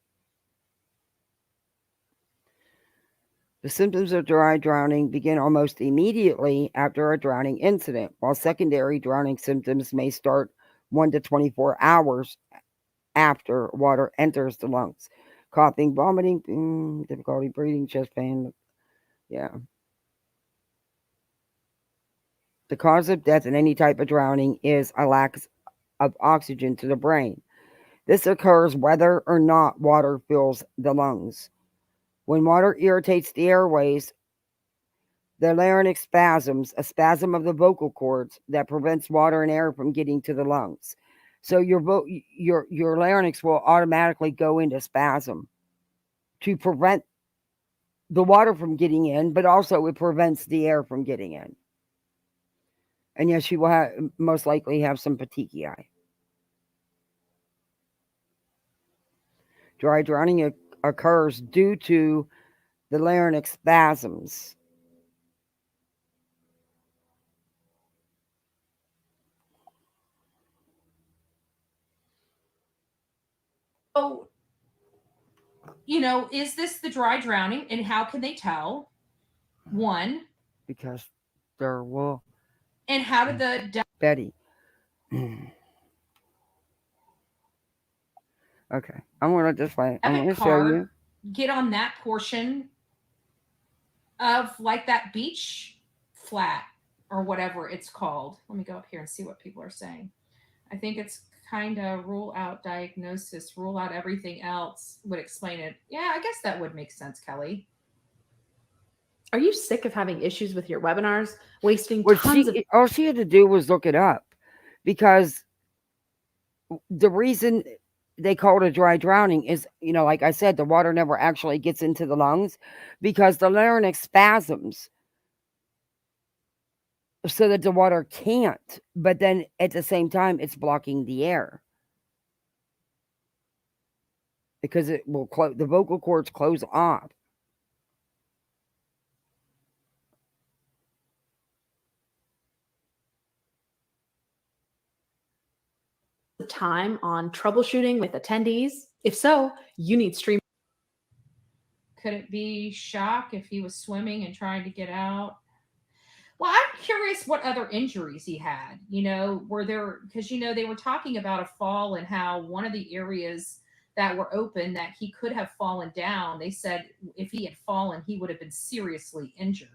B: The symptoms of dry drowning begin almost immediately after a drowning incident, while secondary drowning symptoms may start 1 to 24 hours after water enters the lungs. Coughing, vomiting, difficulty breathing, chest pain. Yeah. The cause of death in any type of drowning is a lack of oxygen to the brain. This occurs whether or not water fills the lungs. When water irritates the airways, the larynx spasms, a spasm of the vocal cords that prevents water and air from getting to the lungs. So your larynx will automatically go into spasm to prevent the water from getting in, but also it prevents the air from getting in. And yes, you will most likely have some petechiae. Dry drowning occurs due to the larynx spasms.
G: So, is this the dry drowning, and how can they tell? One,
B: because there will.
G: And how did the
B: Betty? Okay, I'm gonna this way. I'm gonna show you.
G: Get on that portion of like that beach flat or whatever it's called. Let me go up here and see what people are saying. I think it's kind of rule out diagnosis, rule out everything else would explain it. Yeah, I guess that would make sense, Kelly.
H: Are you sick of having issues with your webinars, wasting
B: tons of... All she had to do was look it up, because the reason they call it a dry drowning is, like I said, the water never actually gets into the lungs because the larynx spasms so that the water can't. But then at the same time, it's blocking the air because it will close. The vocal cords close off.
H: Time on troubleshooting with attendees? If so, you need Stream.
G: Could it be shock if he was swimming and trying to get out? Well, I'm curious what other injuries he had. Were there, because they were talking about a fall and how one of the areas that were open that he could have fallen down. They said if he had fallen, he would have been seriously injured.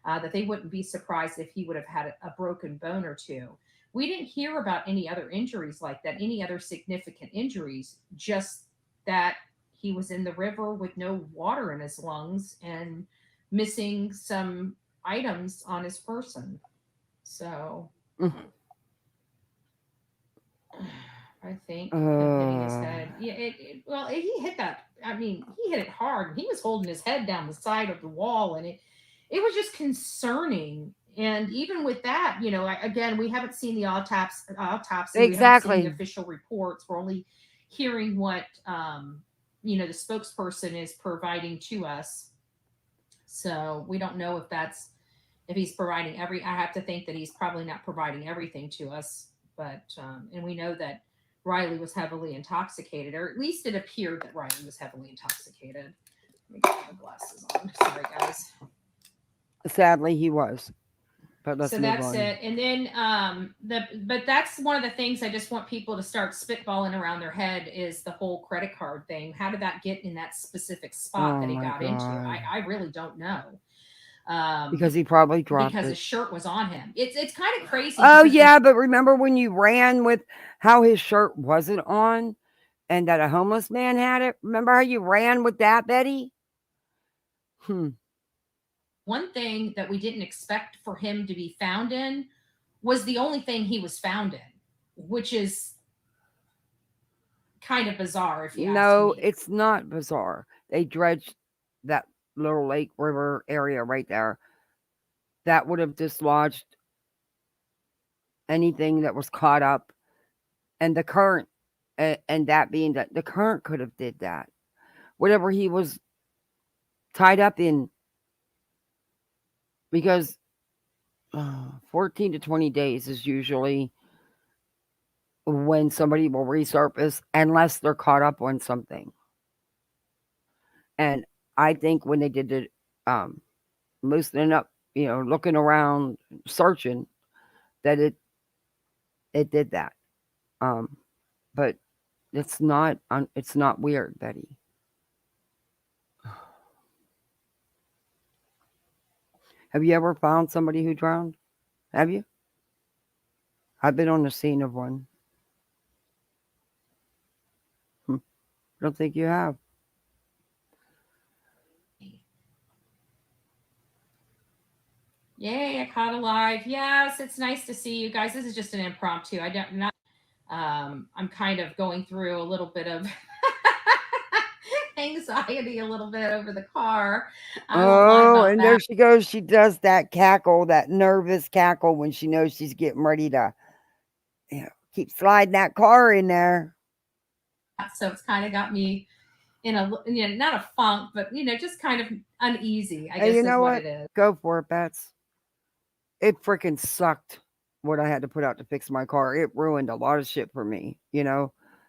G: That they wouldn't be surprised if he would have had a broken bone or two. We didn't hear about any other injuries like that, any other significant injuries, just that he was in the river with no water in his lungs and missing some items on his person. So I think him hitting his head. Yeah, he hit that. I mean, he hit it hard. He was holding his head down the side of the wall, and it was just concerning. And even with that, again, we haven't seen the autopsy.
B: Exactly.
G: We haven't seen the official reports. We're only hearing what the spokesperson is providing to us. So we don't know if he's providing I have to think that he's probably not providing everything to us. But and we know that Riley was heavily intoxicated, or at least it appeared that Riley was heavily intoxicated. Let me get my glasses on. Sorry, guys.
B: Sadly, he was. But let's
G: so
B: move
G: that's
B: on.
G: it. And then but that's one of the things I just want people to start spitballing around their head is the whole credit card thing. How did that get in that specific spot that he got into? I really don't know.
B: Because he probably dropped
G: because
B: it.
G: his shirt was on him. It's kind of crazy.
B: Oh yeah, but remember when you ran with how his shirt wasn't on and that a homeless man had it? Remember how you ran with that, Betty?
G: One thing that we didn't expect for him to be found in was the only thing he was found in, which is kind of bizarre if you ask me.
B: No, it's not bizarre. They dredged that little lake river area right there. That would have dislodged anything that was caught up. And the current, and that being that the current could have did that. Whatever he was tied up in, because 14 to 20 days is usually when somebody will resurface unless they're caught up on something. And I think when they did the loosening up, looking around, searching, that it did that. But it's not weird, Betty. Have you ever found somebody who drowned? Have you? I've been on the scene of one. I don't think you have.
G: Yay, I caught alive. Yes, it's nice to see you guys. This is just an impromptu. I'm kind of going through a little bit of anxiety a little bit over the car.
B: And there she goes. She does that cackle, that nervous cackle when she knows she's getting ready to keep sliding that car in there.
G: So it's kind of got me in a, not a funk, but, just kind of uneasy, I guess is what it is.
B: Go for it, Bets. It freaking sucked what I had to put out to fix my car. It ruined a lot of shit for me,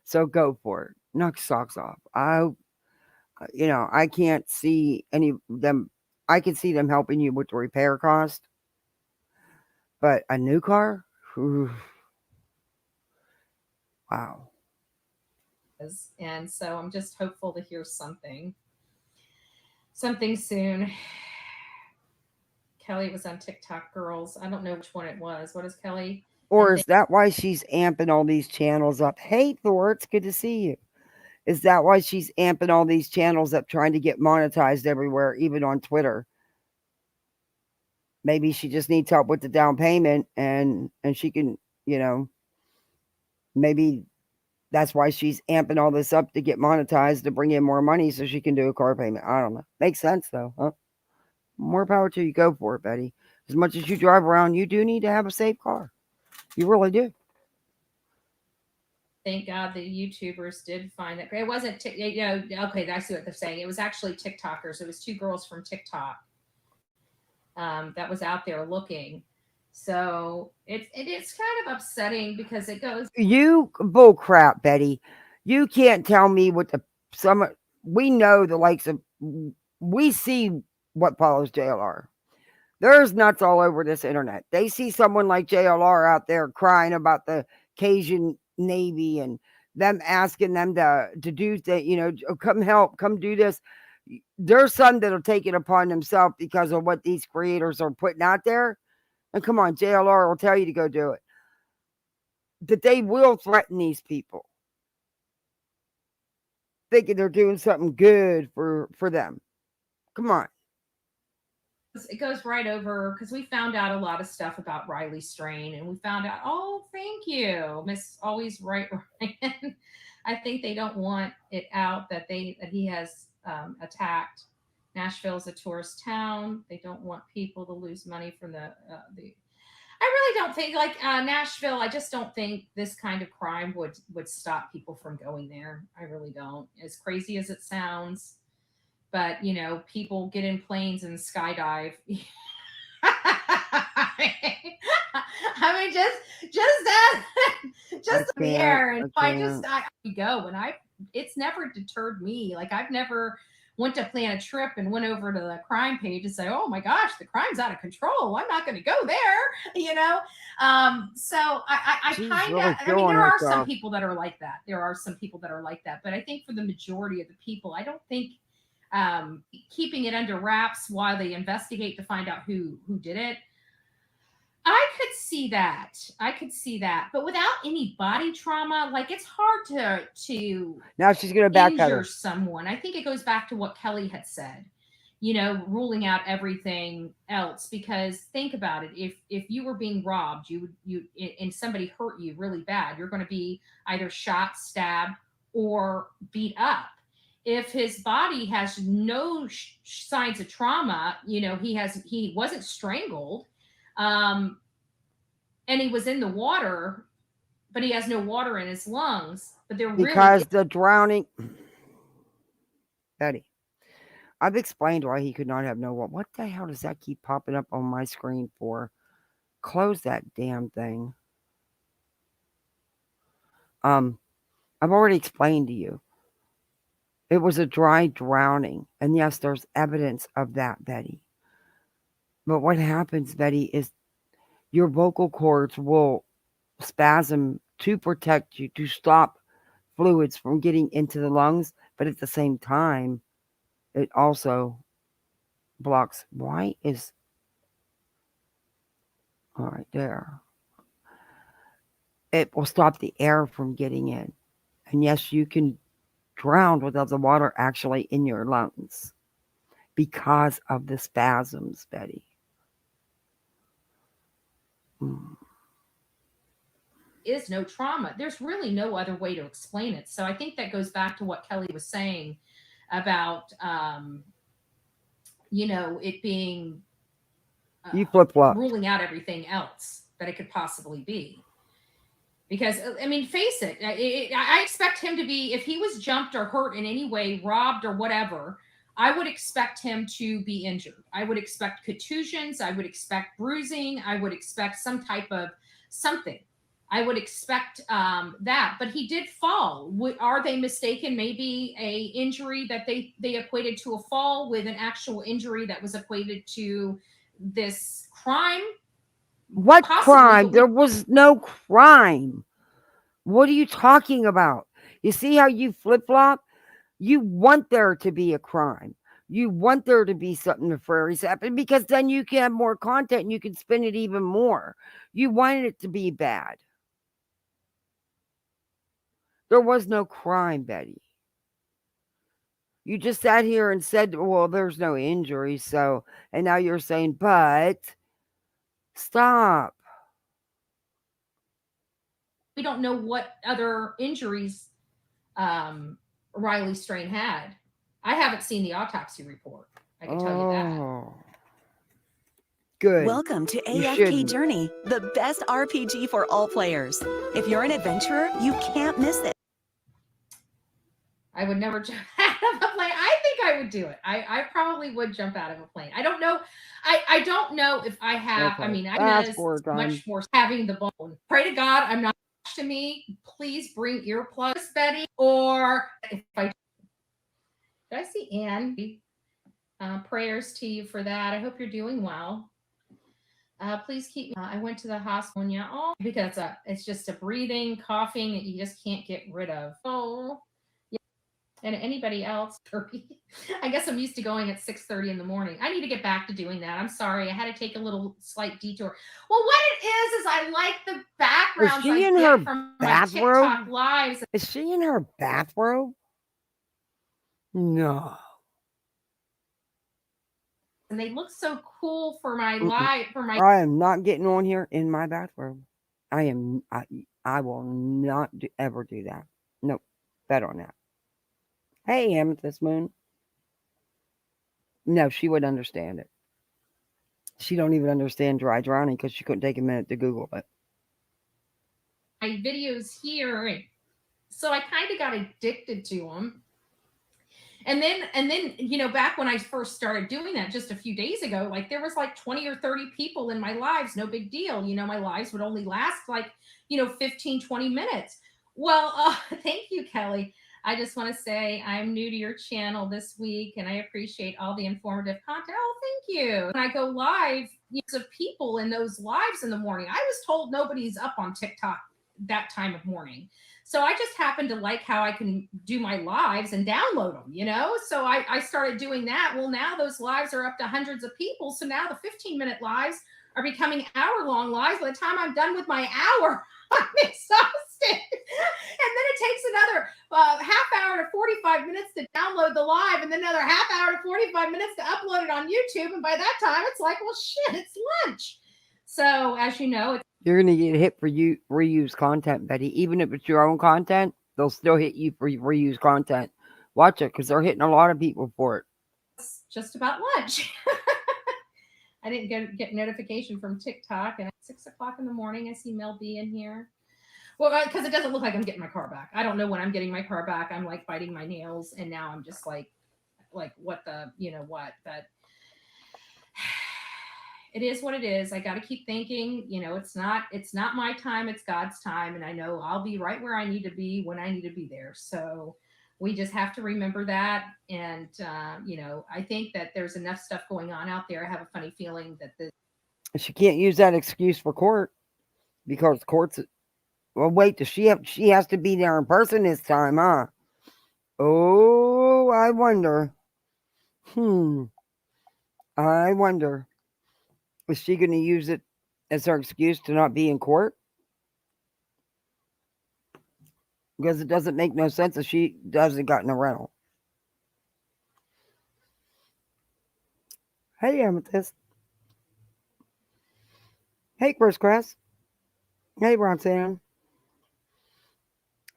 B: So go for it. Knock socks off. I can't see any of them. I can see them helping you with the repair cost. But a new car? Ooh. Wow.
G: And so I'm just hopeful to hear something soon. Kelly was on TikTok, girls. I don't know which one it was. What is Kelly?
B: Or is that why she's amping all these channels up? Hey, Thor, it's good to see you. Is that why she's amping all these channels up, trying to get monetized everywhere, even on Twitter? Maybe she just needs help with the down payment, and she can, maybe That's why she's amping all this up to get monetized to bring in more money so she can do a car payment. I don't know. Makes sense though, huh? More power to you. Go for it, Betty. As much as you drive around, you do need to have a safe car. You really do.
G: Thank God the YouTubers did find that. It wasn't, okay, I see what they're saying. It was actually TikTokers. It was 2 girls from TikTok that was out there looking. So it's kind of upsetting because it goes.
B: You bull crap, Betty. You can't tell me what we know the likes of, we see what follows JLR. There's nuts all over this internet. They see someone like JLR out there crying about the Cajun Navy and them asking them to do that, come help, come do this. There's some that'll take it upon themselves because of what these creators are putting out there. And come on, JLR will tell you to go do it. That they will threaten these people, thinking they're doing something good for them. Come on.
G: It goes right over because we found out a lot of stuff about Riley Strain, and we found out, oh, thank you, Miss Always Right Ryan. I think they don't want it out that he has attacked. Nashville's a tourist town. They don't want people to lose money from the. I really don't think Nashville. I just don't think this kind of crime would stop people from going there. I really don't. As crazy as it sounds. But people get in planes and skydive. I mean, just that, just in the air, and I go, and it's never deterred me. Like I've never went to plan a trip and went over to the crime page and say, "Oh my gosh, the crime's out of control. I'm not going to go there." So I kind of. I mean, there are some people that are like that. But I think for the majority of the people, I don't think. Keeping it under wraps while they investigate to find out who did it. I could see that, but without any body trauma, like it's hard to
B: now she's going to back
G: injure someone. I think it goes back to what Kelly had said, ruling out everything else. Because think about it, if you were being robbed, and somebody hurt you really bad, you're going to be either shot, stabbed, or beat up. If his body has no signs of trauma, he wasn't strangled, and he was in the water, but he has no water in his lungs. But they're
B: because the drowning. Betty, I've explained why he could not have no water. What the hell does that keep popping up on my screen for? Close that damn thing. I've already explained to you. It was a dry drowning. And yes, there's evidence of that, Betty. But what happens, Betty, is your vocal cords will spasm to protect you, to stop fluids from getting into the lungs. But at the same time, it also blocks. Why is... All right, there. It will stop the air from getting in. And yes, you can drowned without the water actually in your lungs because of the spasms, Betty.
G: Is no trauma. There's really no other way to explain it. So I think that goes back to what Kelly was saying about, it being
B: you flip-flop,
G: ruling out everything else that it could possibly be. Because, I mean, face it, I expect him to be, if he was jumped or hurt in any way, robbed or whatever, I would expect him to be injured. I would expect contusions. I would expect bruising. I would expect some type of something. I would expect that. But he did fall. Are they mistaken? Maybe a injury that they equated to a fall with an actual injury that was equated to this crime?
B: What crime? There was no crime. What are you talking about? You see how you flip-flop? You want there to be a crime. You want there to be something nefarious happen because then you can have more content and you can spin it even more. You wanted it to be bad. There was no crime, Betty. You just sat here and said, well, there's no injury, so, and now you're saying, but... Stop.
G: We don't know what other injuries Riley Strain had. I haven't seen the autopsy report. I can tell you that.
B: Good.
I: Welcome to
B: You
I: AFK
B: shouldn't.
I: Journey, the best RPG for all players. If you're an adventurer, you can't miss it.
G: I would never jump out of a plane. I think I would do it. I probably would jump out of a plane. I don't know. I don't know if I have.
B: Okay.
G: I mean, I
B: Fast
G: know
B: forward time.
G: much more having the bone. Pray to God, I'm not to me. Please bring earplugs, Betty. Or if I did I see Ann? Prayers to you for that. I hope you're doing well. Please keep me. I went to the hospital. Yeah, because it's just a breathing, coughing that you just can't get rid of. Oh. And anybody else, I guess I'm used to going at 6:30 in the morning. I need to get back to doing that. I'm sorry. I had to take a little slight detour. Well, what it is I like the backgrounds
B: Is she
G: I
B: in
G: get
B: her
G: from my
B: bathrobe?
G: TikTok lives.
B: Is she in her bathrobe? No.
G: And they look so cool for my live, for my.
B: I am not getting on here in my bathrobe. I will not ever do that. Nope. Bet on that. Hey, Amethyst Moon. No, she would understand it. She don't even understand dry drowning because she couldn't take a minute to Google it.
G: My videos here, and so I kind of got addicted to them. And then, you know, back when I first started doing that just a few days ago, like there was like 20 or 30 people in my lives, no big deal. You know, my lives would only last like, 15, 20 minutes. Well, thank you, Kelly. I just want to say I'm new to your channel this week and I appreciate all the informative content. Oh, thank you. When I go live, of people in those lives in the morning, I was told nobody's up on TikTok that time of morning. So I just happened to like how I can do my lives and download them, So I started doing that. Well, now those lives are up to hundreds of people. So now the 15-minute lives are becoming hour-long lives. By the time I'm done with my hour, I'm exhausted. And then it takes another half hour to 45 minutes to download the live and then another half hour to 45 minutes to upload it on YouTube. And by that time, it's like, well, shit, it's lunch. So as you know,
B: you're going to get hit for reuse content, Betty. Even if it's your own content, they'll still hit you for reuse content. Watch it because they're hitting a lot of people for it.
G: It's just about lunch. I didn't get notification from TikTok. And at 6 o'clock in the morning, I see Mel B in here. Well, because it doesn't look like I'm getting my car back. I don't know when I'm getting my car back. I'm like biting my nails. And now I'm just like what the, what? But it is what it is. I got to keep thinking, it's not my time. It's God's time. And I know I'll be right where I need to be when I need to be there. So we just have to remember that. And, I think that there's enough stuff going on out there. I have a funny feeling that
B: she can't use that excuse for court because court's, well, wait, she has to be there in person this time, huh? Oh, I wonder. I wonder. Is she going to use it as her excuse to not be in court? Because it doesn't make no sense if she doesn't got in a rental. Hey, Amethyst. Hey, Chris Crest. Hey, Roxanne.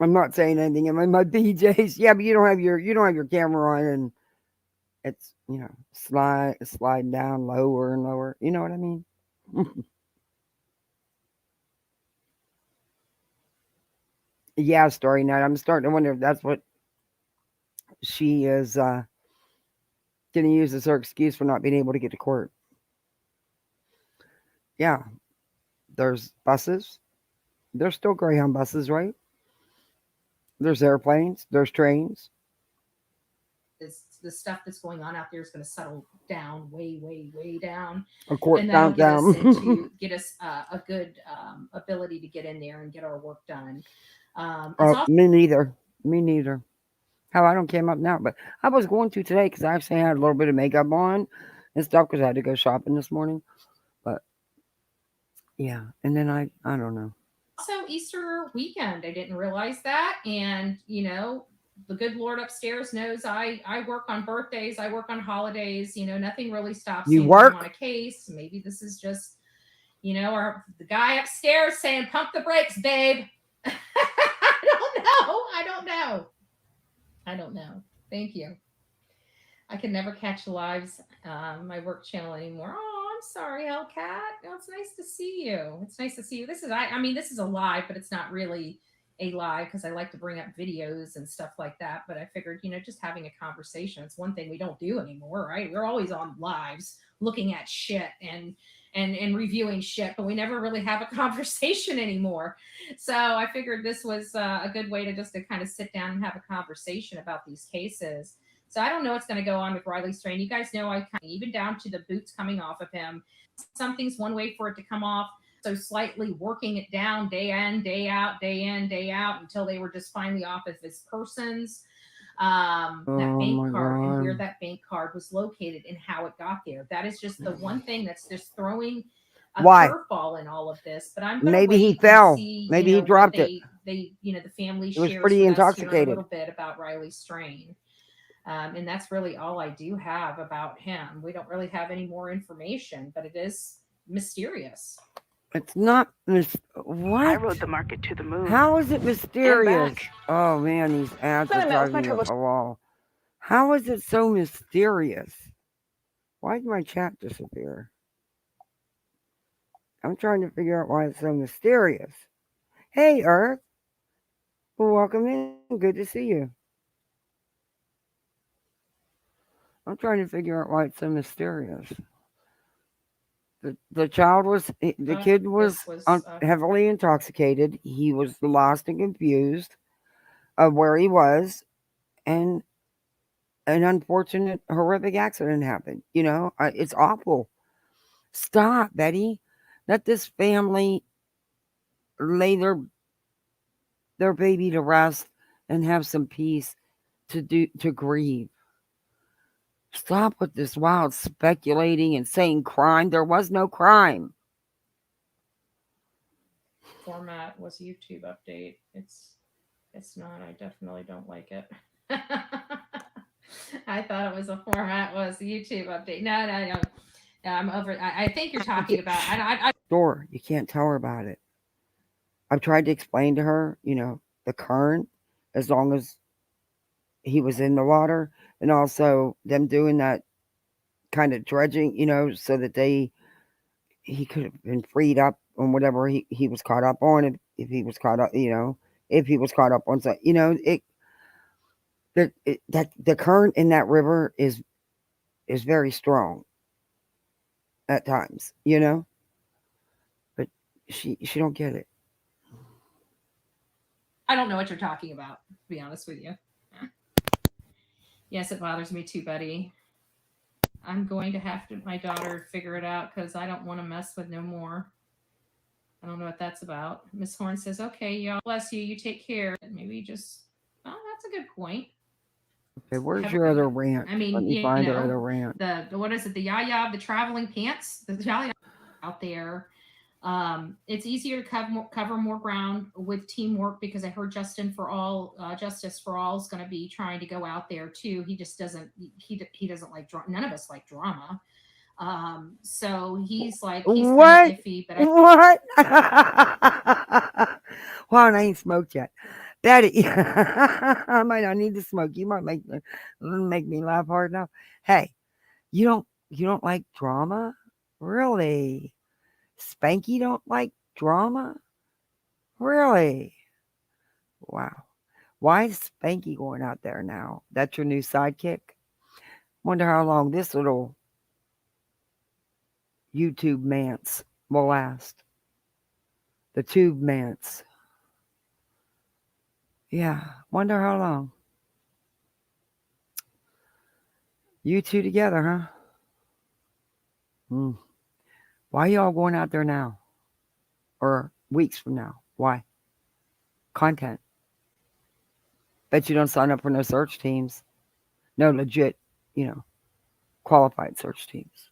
B: I'm not saying anything. I'm in my BJs. Yeah, but you don't have your camera on, and it's sliding down lower and lower. You know what I mean? Yeah, Story Night. I'm starting to wonder if that's what she is going to use as her excuse for not being able to get to court. Yeah, there's buses. There's still Greyhound buses, right? There's airplanes. There's trains.
G: The stuff that's going on out there is going to settle down way, way, way down.
B: Of course,
G: and that'll
B: down.
G: get us a good ability to get in there and get our work done.
B: Me neither. How I don't came up now, but I was going to today because I actually had a little bit of makeup on and stuff because I had to go shopping this morning. But yeah, and then I don't know.
G: Also, Easter weekend, I didn't realize that, and the good Lord upstairs knows I work on birthdays, I work on holidays. Nothing really stops
B: you
G: me
B: work
G: on a case. Maybe this is just, the guy upstairs saying, "Pump the brakes, babe." I don't know. I don't know. Thank you. I can never catch lives my work channel anymore. Oh, I'm sorry, Hellcat. No, it's nice to see you. It's nice to see you. This is I mean, this is a live, but it's not really a live because I like to bring up videos and stuff like that. But I figured, just having a conversation. It's one thing we don't do anymore, right? We're always on lives looking at shit and reviewing shit, but we never really have a conversation anymore. So I figured this was a good way to kind of sit down and have a conversation about these cases. So I don't know what's going to go on with Riley Strain. You guys know even down to the boots coming off of him. Something's one way for it to come off. So slightly working it down day in, day out, day in, day out until they were just finally off of his persons. That bank card and where that bank card was located and how it got there. That is just the one thing that's just throwing a curveball in all of this. But I'm
B: maybe he fell. Maybe he dropped it.
G: The family
B: he was
G: shares
B: pretty
G: with
B: intoxicated.
G: us here a little bit about Riley Strain. And that's really all I do have about him. We don't really have any more information, but it is mysterious.
B: It's not what?
J: I rode the market to the moon.
B: How is it mysterious? Oh man, these ads are driving me up a wall. How is it so mysterious? Why did my chat disappear? I'm trying to figure out why it's so mysterious. Hey, Earth. Well, welcome in. Good to see you. I'm trying to figure out why it's so mysterious. The kid was heavily intoxicated. He was lost and confused of where he was, and an unfortunate, horrific accident happened. It's awful. Stop, Betty. Let this family lay their baby to rest and have some peace to grieve. Stop with this wild speculating and saying crime. There was no crime.
G: Format was YouTube update. It's not. I definitely don't like it. I thought it was a format was YouTube update. No, I'm over. I think you're talking about.
B: Sure, you can't tell her about it. I've tried to explain to her, the current, as long as he was in the water, and also them doing that kind of dredging, so that he could have been freed up on whatever he was caught up on, if he was caught up, if he was caught up on something, the current in that river is very strong at times, but she don't get it.
G: I don't know what you're talking about, to be honest with you. Yes, it bothers me too, Betty. I'm going to have my daughter figure it out because I don't want to mess with no more. I don't know what that's about. Miss Horn says, okay, y'all, bless you. You take care. Maybe just, that's a good point.
B: Okay, where's your other rant?
G: I mean,
B: let me find your other rant.
G: The what is it? The Yaya, the traveling pants, the Yaya out there. It's easier to cover more ground with teamwork because I heard Justice for All is going to be trying to go out there too. He just doesn't. He doesn't like drama. None of us like drama. So he's kind of iffy. But
B: what? Well, I ain't smoked yet. Betty, I might not need to smoke. You might make me laugh hard enough. Hey, you don't like drama? Really? Spanky don't like drama? Really? Wow. Why is Spanky going out there now? That's your new sidekick? Wonder how long this little YouTube manse will last. The tube manse. Yeah, wonder how long. You two together, huh? Why y'all going out there now? Or weeks from now? Why? Content. Bet you don't sign up for no search teams. No legit, qualified search teams.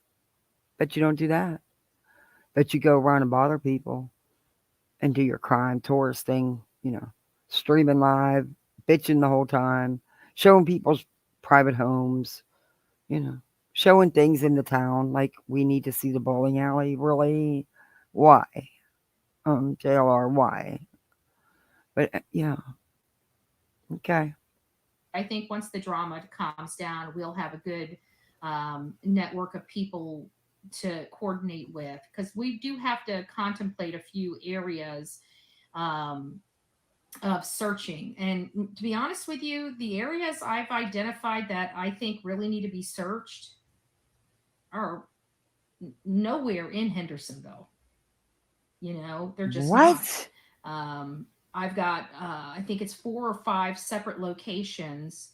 B: Bet you don't do that. Bet you go around and bother people and do your crime tourist thing, streaming live, bitching the whole time, showing people's private homes, showing things in the town like we need to see the bowling alley. Really? Why? JLR, why? But yeah, Okay.
G: I think once the drama calms down, we'll have a good network of people to coordinate with, because we do have to contemplate a few areas um, of searching. And to be honest with you, the areas I've identified that I think really need to be searched are nowhere in Hendersonville. They're just not.
B: What?
G: I've got, I think it's 4 or 5 separate locations,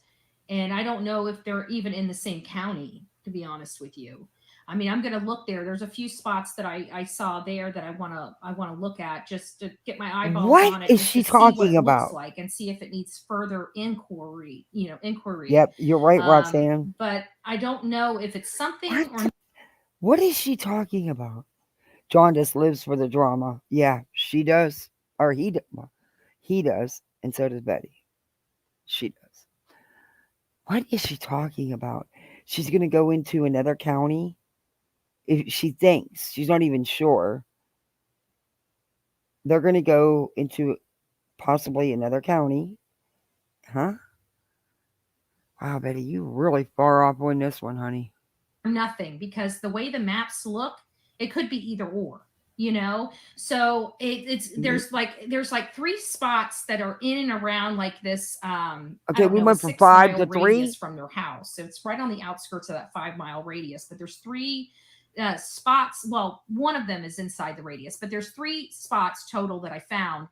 G: and I don't know if they're even in the same county, to be honest with you. I mean, I'm going to look there. There's a few spots that I saw there that I want to look at just to get my eyeballs
B: What
G: on it,
B: is
G: just
B: she
G: to see what
B: talking
G: it looks
B: about?
G: like and see if it needs further inquiry.
B: Yep, you're right, Roxanne.
G: But I don't know if it's something or
B: What is she talking about? Jaundice lives for the drama. Yeah, she does. Or he does. And so does Betty. She does. What is she talking about? She's going to go into another county? If she thinks, she's not even sure. They're going to go into possibly another county. Huh? Wow, Betty, you really far off on this one, honey.
G: nothing, because the way the maps look, it could be either or. So there's like 3 spots that are in and around like this
B: Okay, we
G: a
B: went from
G: 6
B: 5
G: mile
B: to 3.
G: radius from their house. So it's right on the outskirts of that 5-mile radius, but there's 3 spots. Well, one of them is inside the radius, but there's 3 spots total that I found,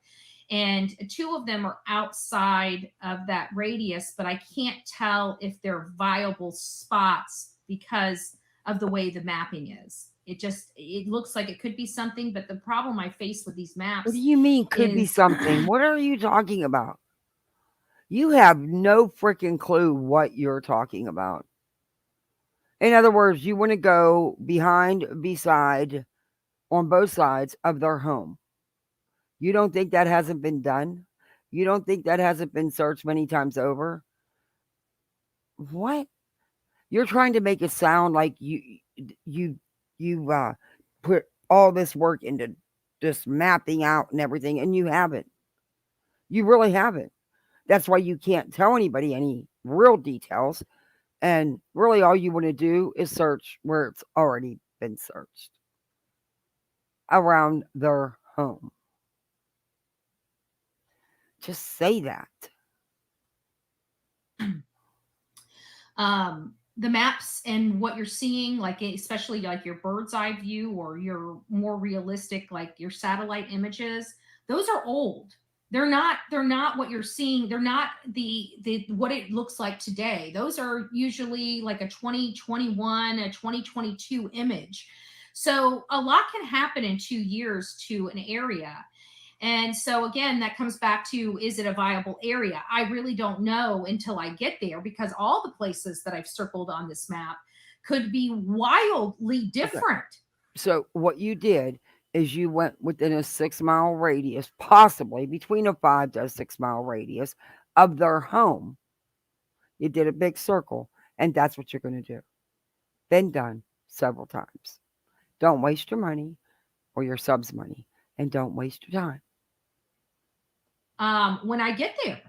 G: and 2 of them are outside of that radius, but I can't tell if they're viable spots because of the way the mapping is. It looks like it could be something, but the problem I face with these maps.
B: What do you mean could be something? What are you talking about? You have no freaking clue what you're talking about. In other words, you want to go beside, on both sides of their home. You don't think that hasn't been done? You don't think that hasn't been searched many times over? What? You're trying to make it sound like you put all this work into just mapping out and everything, and you haven't. You really haven't. That's why you can't tell anybody any real details. And really, all you want to do is search where it's already been searched around their home. Just say that.
G: The maps and what you're seeing, like especially like your bird's eye view or your more realistic, like your satellite images, those are old. They're not what you're seeing. They're not the what it looks like today. Those are usually like a 2021, a 2022 image. So a lot can happen in 2 years to an area. And so again, that comes back to, is it a viable area? I really don't know until I get there, because all the places that I've circled on this map could be wildly different.
B: Okay. So what you did is you went within a 6-mile radius, possibly between a 5 to a 6-mile radius of their home. You did a big circle, and that's what you're going to do. Been done several times. Don't waste your money or your subs' money, and don't waste your time.
G: When I get there.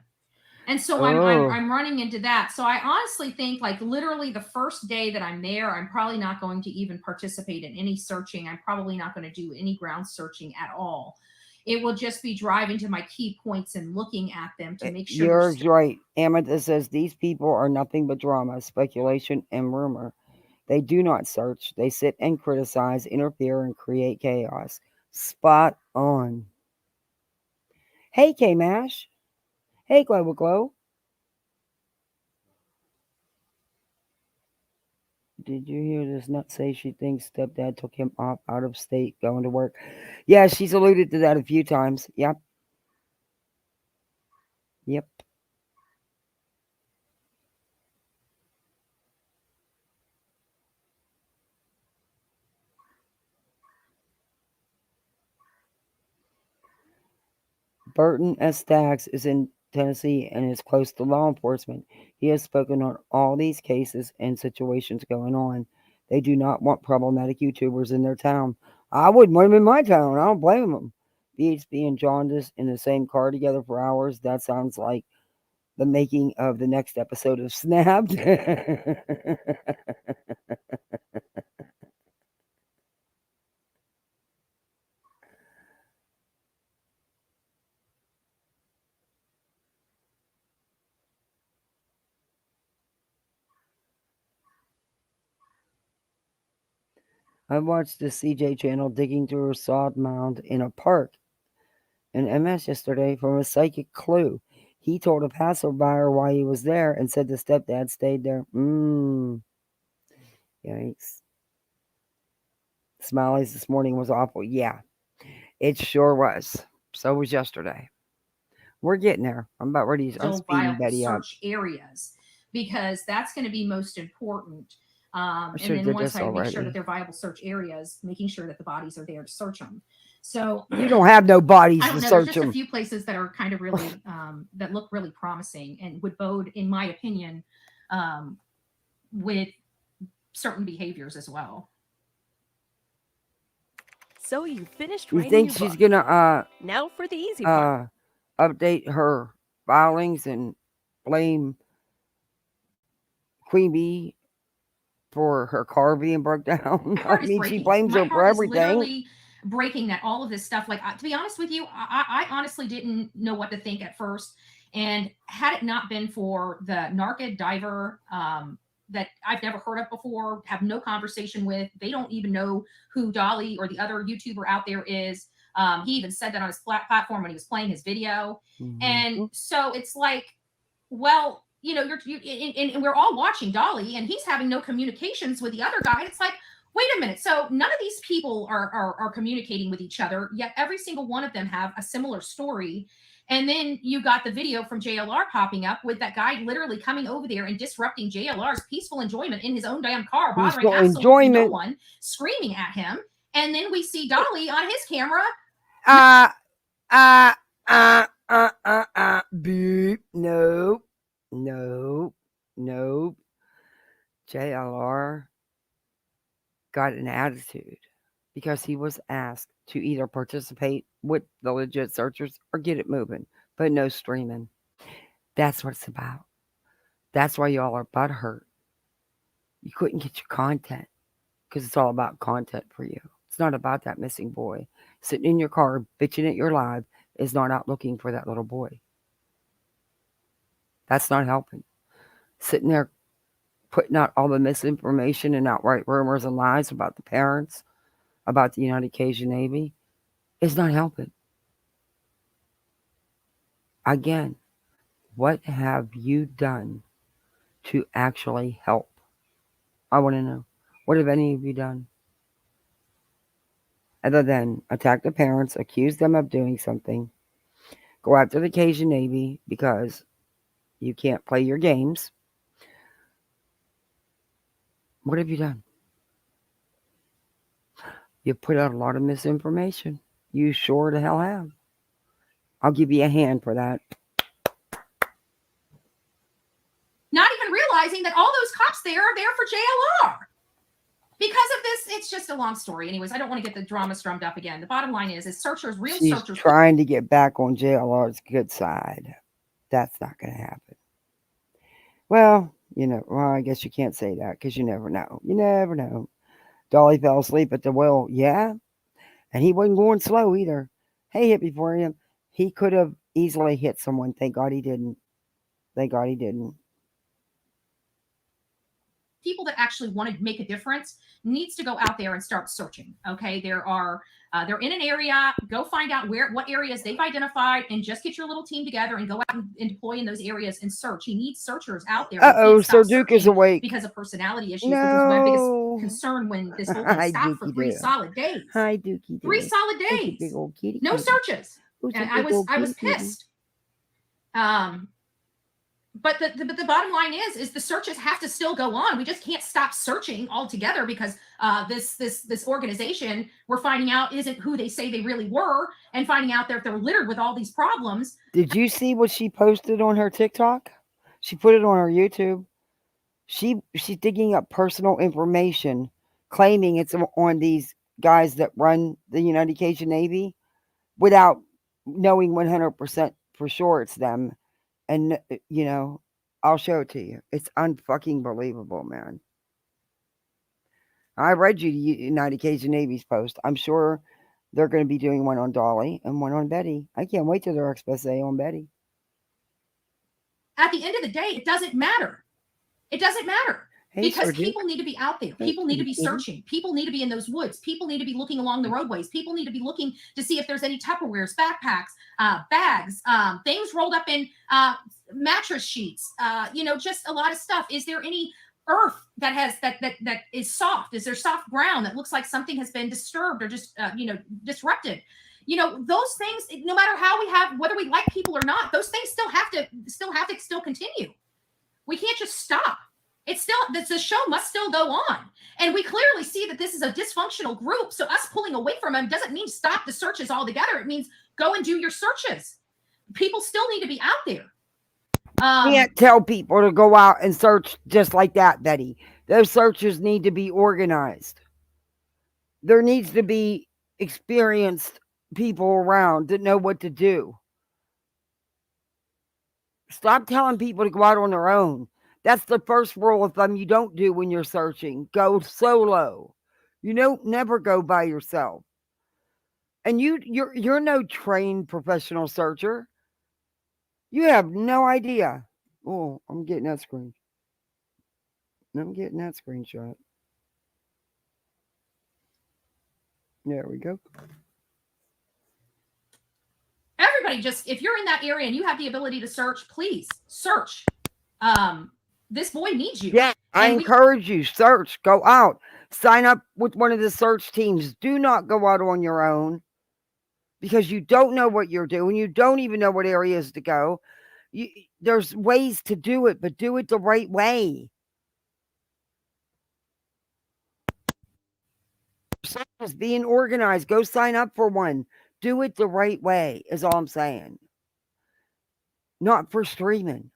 G: And so I'm running into that. So I honestly think, like, literally the first day that I'm there, I'm probably not going to even participate in any searching. I'm probably not going to do any ground searching at all. It will just be driving to my key points and looking at them to make sure.
B: You're right. Amethyst says these people are nothing but drama, speculation, and rumor. They do not search. They sit and criticize, interfere, and create chaos. Spot on. Hey, K-Mash. Hey, Global Glow. Did you hear this nut say she thinks stepdad took him off out of state going to work? Yeah, she's alluded to that a few times. Yep. Yep. Burton S. Staggs is in Tennessee and is close to law enforcement. He has spoken on all these cases and situations going on. They do not want problematic YouTubers in their town. I wouldn't want them in my town. I don't blame them. BHB and Jaundice in the same car together for hours. That sounds like the making of the next episode of Snapped. I watched the CJ channel digging through a sod mound in a park in MS yesterday from a psychic clue. He told a passerby why he was there and said the stepdad stayed there. Yikes. Smiley's this morning was awful. Yeah, it sure was. So was yesterday. We're getting there. I'm about ready. I'm speeding Betty up.
G: Search areas because that's going to be most important. And
B: should've
G: then
B: did
G: once
B: this
G: I make sure
B: already.
G: that they're viable search areas, making sure that the bodies are there to search them. So
B: You don't have no bodies
G: I don't
B: to
G: know.
B: search
G: There's just
B: them.
G: a few places that are kind of really that look really promising and would bode, in my opinion, with certain behaviors as well.
I: So you finished
B: You
I: writing
B: think
I: your
B: she's
I: book.
B: gonna
I: Now for the easy part.
B: update her filings and blame Queen Bee for her car being broke down? I mean, she blames her for everything.
G: Literally breaking that all of this stuff. Like, to be honest with you, I honestly didn't know what to think at first. And had it not been for the narked diver that I've never heard of before, have no conversation with, they don't even know who Dolly or the other YouTuber out there is. He even said that on his platform when he was playing his video.
B: Mm-hmm.
G: And so it's like, well, you know, and we're all watching Dolly, and he's having no communications with the other guy. It's like, wait a minute. So none of these people are communicating with each other, yet every single one of them have a similar story. And then you got the video from JLR popping up with that guy literally coming over there and disrupting JLR's peaceful enjoyment in his own damn car, bothering absolutely no one, screaming at him. And then we see Dolly on his camera.
B: Beep. Nope. JLR got an attitude because he was asked to either participate with the legit searchers or get it moving, but no streaming. That's what it's about. That's why y'all are butthurt. You couldn't get your content because it's all about content for you. It's not about that missing boy. Sitting in your car, bitching at your live is not out looking for that little boy. That's not helping. Sitting there putting out all the misinformation and outright rumors and lies about the parents, about the United Cajun Navy, is not helping. Again, what have you done to actually help? I want to know. What have any of you done? Other than attack the parents, accuse them of doing something, go after the Cajun Navy because you can't play your games. What have you done? You put out a lot of misinformation. You sure the hell have. I'll give you a hand for that.
G: Not even realizing that all those cops there are there for JLR. Because of this, it's just a long story. Anyways, I don't want to get the drama strummed up again. The bottom line is searchers, real
B: She's
G: searchers.
B: trying to get back on JLR's good side. That's not going to happen. Well, I guess you can't say that because you never know. You never know. Dolly fell asleep at the wheel. Yeah. And he wasn't going slow either. Hey, hit before him. He could have easily hit someone. Thank God he didn't.
G: People that actually want to make a difference needs to go out there and start searching. Okay, they're in an area. Go find out what areas they've identified, and just get your little team together and go out and deploy in those areas and search. You need searchers out there.
B: Sir Duke is awake
G: because of personality issues.
B: No.
G: Which is my biggest concern when this whole thing
B: Hi,
G: stopped for
B: Dookie
G: 3
B: Doo.
G: solid days.
B: Hi, Dookie.
G: 3 solid days.
B: Big old kitty.
G: No searches. And I was
B: kitty?
G: pissed. But the bottom line is the searches have to still go on. We just can't stop searching altogether because this organization we're finding out isn't who they say they really were, and finding out that they're littered with all these problems.
B: Did you see what she posted on her TikTok? She put it on her YouTube. She's digging up personal information, claiming it's on these guys that run the United Cajun Navy, without knowing 100% for sure it's them. And, you know, I'll show it to you. It's unfucking believable, man. I read you the United Cajun Navy's post. I'm sure they're going to be doing one on Dolly and one on Betty. I can't wait till their expose on Betty.
G: At the end of the day, it doesn't matter. It doesn't matter.
B: Hey,
G: Because
B: Sergeant.
G: people need to be out there. People need to be searching. People need to be in those woods. People need to be looking along the roadways. People need to be looking to see if there's any Tupperwares, backpacks, bags, things rolled up in mattress sheets. You know, just a lot of stuff. Is there any earth that has that is soft? Is there soft ground that looks like something has been disturbed or just you know, disrupted? You know, those things. No matter how we have, whether we like people or not, those things still have to continue. We can't just stop. It's still, the show must still go on. And we clearly see that this is a dysfunctional group. So us pulling away from them doesn't mean stop the searches altogether. It means go and do your searches. People still need to be out there.
B: Can't tell people to go out and search just like that, Betty. Those searches need to be organized. There needs to be experienced people around that know what to do. Stop telling people to go out on their own. That's the first rule of thumb you don't do when you're searching. Go solo. You don't never go by yourself. And you're no trained professional searcher. You have no idea. Oh, I'm getting that screen. I'm getting that screenshot. There we go.
G: Everybody just, if you're in that area and you have the ability to search, please search. This boy needs you.
B: Yeah, I encourage you. Search. Go out. Sign up with one of the search teams. Do not go out on your own because you don't know what you're doing. You don't even know what areas to go. There's ways to do it, but do it the right way. Search being organized. Go sign up for one. Do it the right way is all I'm saying. Not for streaming.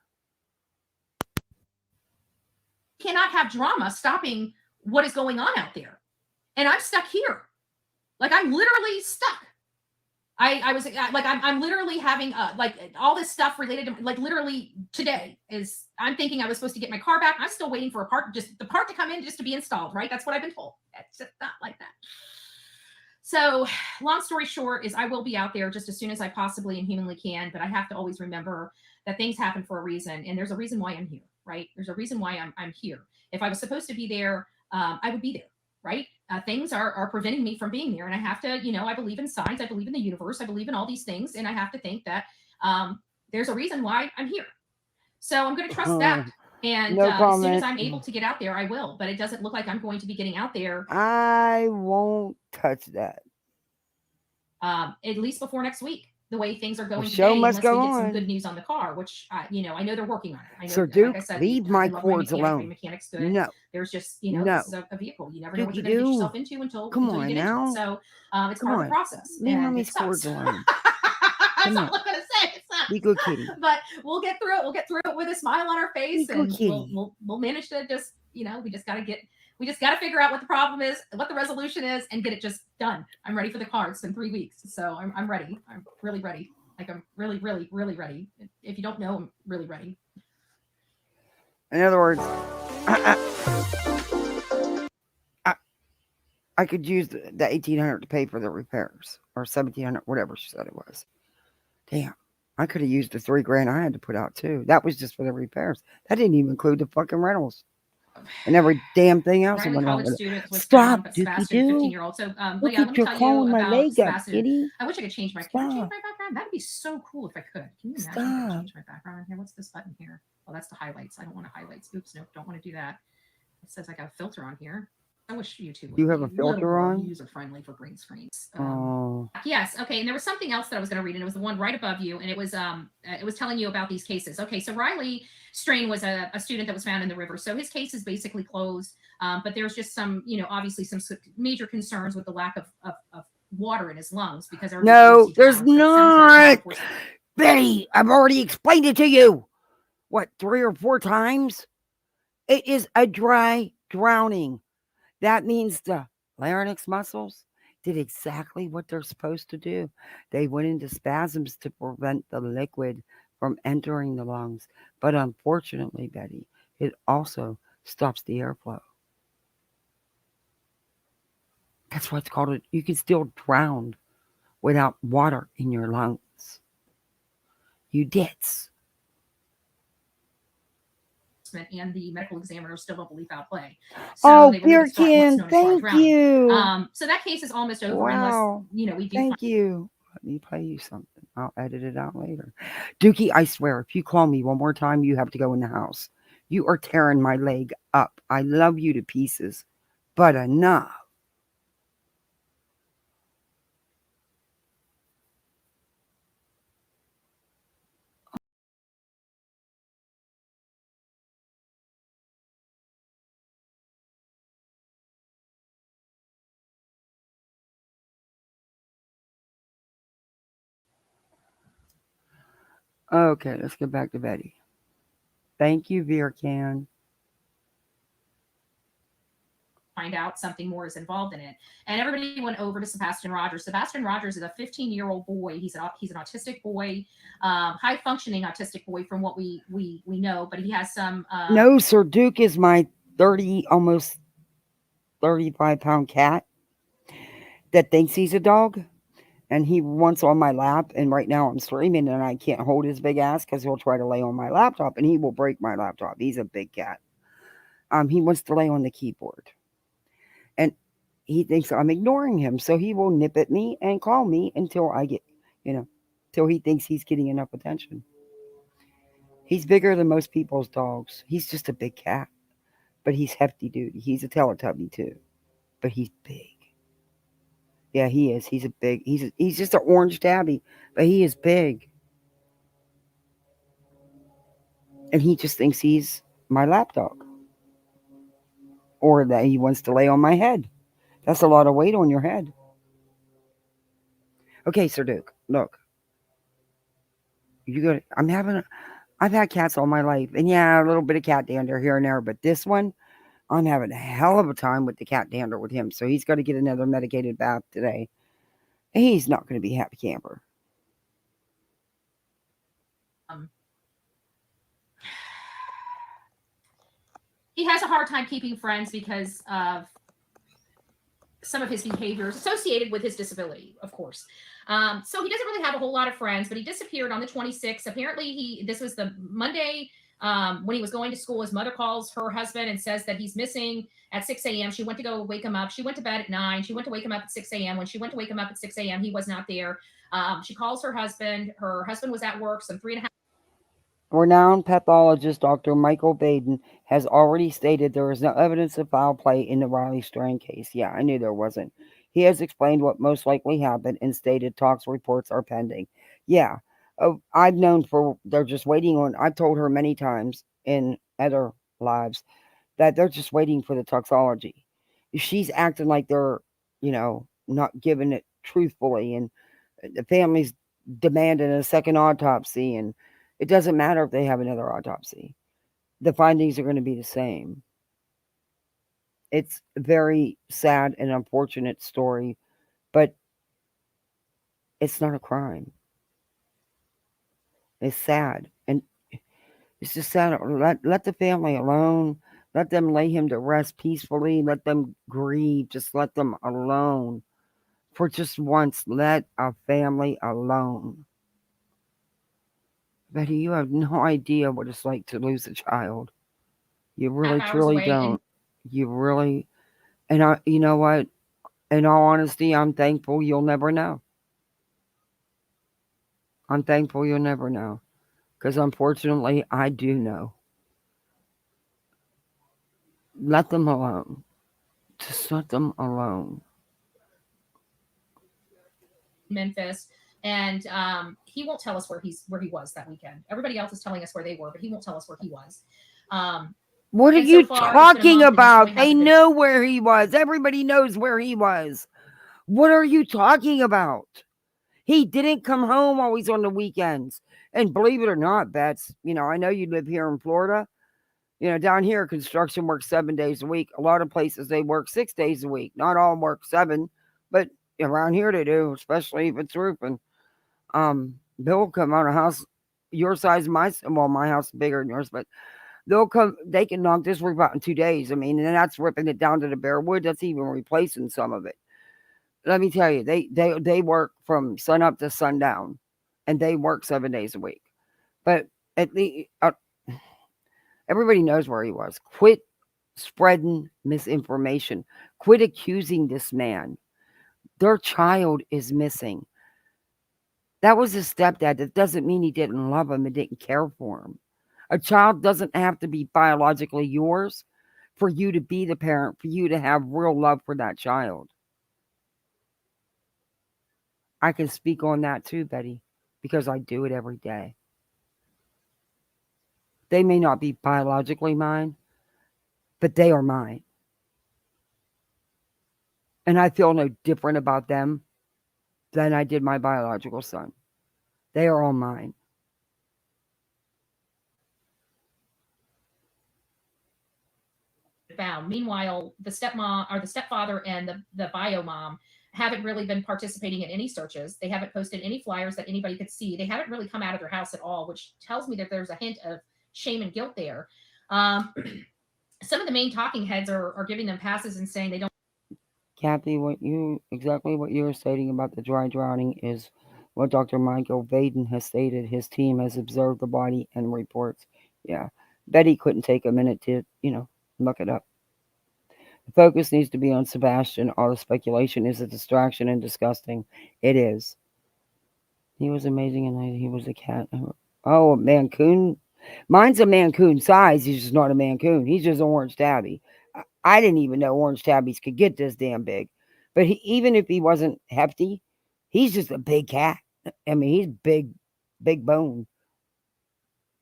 G: Cannot have drama stopping what is going on out there. And I'm stuck here. Like I'm literally stuck. I was like, I'm literally having like all this stuff related to, like literally today is, I'm thinking I was supposed to get my car back. I'm still waiting for a part, just the part to come in just to be installed, right? That's what I've been told. It's just not like that. So long story short is I will be out there just as soon as I possibly and humanly can, but I have to always remember that things happen for a reason. And there's a reason why I'm here, right? There's a reason why I'm here. If I was supposed to be there, I would be there, right? Things are preventing me from being there. And I have to, you know, I believe in science. I believe in the universe. I believe in all these things. And I have to think that there's a reason why I'm here. So I'm going to trust that. And as soon as I'm able to get out there, I will. But it doesn't look like I'm going to be getting out there.
B: I won't touch that.
G: At least before next week, the way things are going
B: The show
G: today,
B: must
G: unless
B: go
G: we get some
B: on.
G: good news on the car, which, you know, I know they're working on it. I know,
B: So, Duke,
G: like I said,
B: leave
G: I
B: my
G: love
B: cords
G: mechanic.
B: alone.
G: My mechanic's good.
B: No.
G: There's just, you know,
B: No.
G: this is a vehicle. You never know
B: Duke,
G: what
B: you
G: you're going to get
B: do.
G: yourself into until
B: Come
G: you
B: on
G: get
B: now.
G: into it. So it's
B: Come
G: part of
B: on.
G: the process.
B: Leave
G: and
B: mommy's
G: it sucks.
B: cords alone.
G: That's all I'm going to say. It sucks.
B: Be good, kitty.
G: But we'll get through it. We'll get through it with a smile on our face,
B: Be good,
G: and
B: kitty.
G: we'll manage to just, you know, we just got to figure out what the problem is, what the resolution is, and get it just done. I'm ready for the car. It's been 3 weeks, so I'm ready. I'm really ready. Like I'm really, really, really ready. If you don't know, I'm really ready.
B: In other words, I could use the $1,800 to pay for the repairs, or $1,700, whatever she said it was. Damn, I could have used the $3,000 I had to put out too. That was just for the repairs. That didn't even include the fucking rentals and every damn thing else.
G: Right, college students with
B: Stop,
G: Sebastian,
B: Dookie
G: 15-year-old. So,
B: Look
G: Lydia,
B: at
G: let me
B: your
G: tell
B: calling
G: you
B: my
G: about
B: leg up,
G: Sebastian.
B: kitty.
G: I wish I could change my. Can I change my background? That'd be so cool if I could. Can you imagine if I could change my background here? What's this button here? Oh, that's the highlights. I don't want to highlights. Oops, nope, don't want to do that. It says I got a filter on here. I wish YouTube would
B: You have
G: be
B: a filter on?
G: user friendly for green screens.
B: Oh,
G: Yes. Okay. And there was something else that I was going to read, and it was the one right above you, and it was telling you about these cases. Okay. So Riley Strain was a student that was found in the river. So his case is basically closed. But there's just some, you know, obviously some major concerns with the lack of water in his lungs because
B: no, there's not. Betty, I've already explained it to you. What, 3 or 4 times? It is a dry drowning. That means the larynx muscles did exactly what they're supposed to do. They went into spasms to prevent the liquid from entering the lungs. But unfortunately, Betty, it also stops the airflow. That's what's called it. You can still drown without water in your lungs. You dits.
G: And the medical examiner still don't believe foul play.
B: So
G: they believe it's what's
B: Beerkin,
G: known as fraud
B: thank
G: drowning.
B: you.
G: So that case is almost over
B: Wow.
G: unless, we do.
B: Thank you. Let me play you something. I'll edit it out later. Dookie, I swear, if you call me one more time, you have to go in the house. You are tearing my leg up. I love you to pieces, but enough. Okay, let's get back to Betty. Thank you, Beercan.
G: Find out something more is involved in it. And everybody went over to Sebastian Rogers. Sebastian Rogers is a 15-year-old boy. He's an autistic boy, high functioning autistic boy from what we know, but he has some
B: No, Sir Duke is my 30, almost 35-pound cat that thinks he's a dog. And he wants on my lap, and right now I'm streaming and I can't hold his big ass because he'll try to lay on my laptop and he will break my laptop. He's a big cat. He wants to lay on the keyboard. And he thinks I'm ignoring him. So he will nip at me and call me until I get, till he thinks he's getting enough attention. He's bigger than most people's dogs. He's just a big cat. But he's hefty duty. He's a Teletubby too. But he's big. Yeah, he is. He's just an orange tabby, but he is big. And he just thinks he's my lapdog. Or that he wants to lay on my head. That's a lot of weight on your head. Okay, Sir Duke, look. I've had cats all my life. And yeah, a little bit of cat dander here and there, but this one, I'm having a hell of a time with the cat dander with him. So he's got to get another medicated bath today. He's not going to be a happy camper.
G: He has a hard time keeping friends because of some of his behaviors associated with his disability, of course. So he doesn't really have a whole lot of friends, but he disappeared on the 26th. Apparently, this was the Monday when he was going to school. His mother calls her husband and says that he's missing at 6 a.m. She went to go wake him up. She went to bed at 9. She went to wake him up at 6 a.m. When she went to wake him up at 6 a.m., he was not there. She calls her husband. Her husband was at work some 3.5.
B: Renowned pathologist Dr. Michael Baden has already stated there is no evidence of foul play in the Riley Strang case. Yeah, I knew there wasn't. He has explained what most likely happened and stated talks reports are pending. Yeah, I've known they're just waiting on. I've told her many times in other lives that they're just waiting for the toxology. She's acting like they're, not giving it truthfully, and the family's demanding a second autopsy, and it doesn't matter if they have another autopsy. The findings are going to be the same. It's a very sad and unfortunate story, but it's not a crime. It's sad. And it's just sad. Let the family alone. Let them lay him to rest peacefully. Let them grieve. Just let them alone. For just once, let a family alone. Betty, you have no idea what it's like to lose a child. You really, truly don't. You really, and you know what? In all honesty, I'm thankful you'll never know. I'm thankful you'll never know. Because unfortunately, I do know. Let them alone. Just let them alone.
G: Memphis, and he won't tell us where he was that weekend. Everybody else is telling us where they were, but he won't tell us where he was.
B: What are you talking about? They know where he was. Everybody knows where he was. What are you talking about? He didn't come home always on the weekends. And believe it or not, Bets, I know you live here in Florida. Down here, construction works 7 days a week. A lot of places, they work 6 days a week. Not all work 7, but around here they do, especially if it's roofing. Bill will come out of house. your size, my house is bigger than yours, but they can knock this roof out in 2 days. I mean, and that's ripping it down to the bare wood. That's even replacing some of it. Let me tell you, they work from sun up to sundown, and they work 7 days a week. But at least everybody knows where he was. Quit spreading misinformation. Quit accusing this man. Their child is missing. That was his stepdad. That doesn't mean he didn't love him and didn't care for him. A child doesn't have to be biologically yours for you to be the parent, for you to have real love for that child. I can speak on that too, Betty, because I do it every day. They may not be biologically mine, but they are mine. And I feel no different about them than I did my biological son. They are all mine.
J: Found. Meanwhile, the stepmom or the stepfather and the bio mom haven't really been participating in any searches. They haven't posted any flyers that anybody could see. They haven't really come out of their house at all, which tells me that there's a hint of shame and guilt there. Some of the main talking heads are giving them passes and saying they don't.
B: Kathy, exactly what you were stating about the dry drowning is what Dr. Michael Vaden has stated. His team has observed the body and reports. Yeah. Betty couldn't take a minute to, look it up. The focus needs to be on Sebastian. All the speculation is a distraction and disgusting. It is. He was amazing and he was a cat. Oh, a Mancoon. Mine's a Mancoon size. He's just not a Mancoon. He's just an orange tabby. I didn't even know orange tabbies could get this damn big. But even if he wasn't hefty, he's just a big cat. I mean, he's big bone.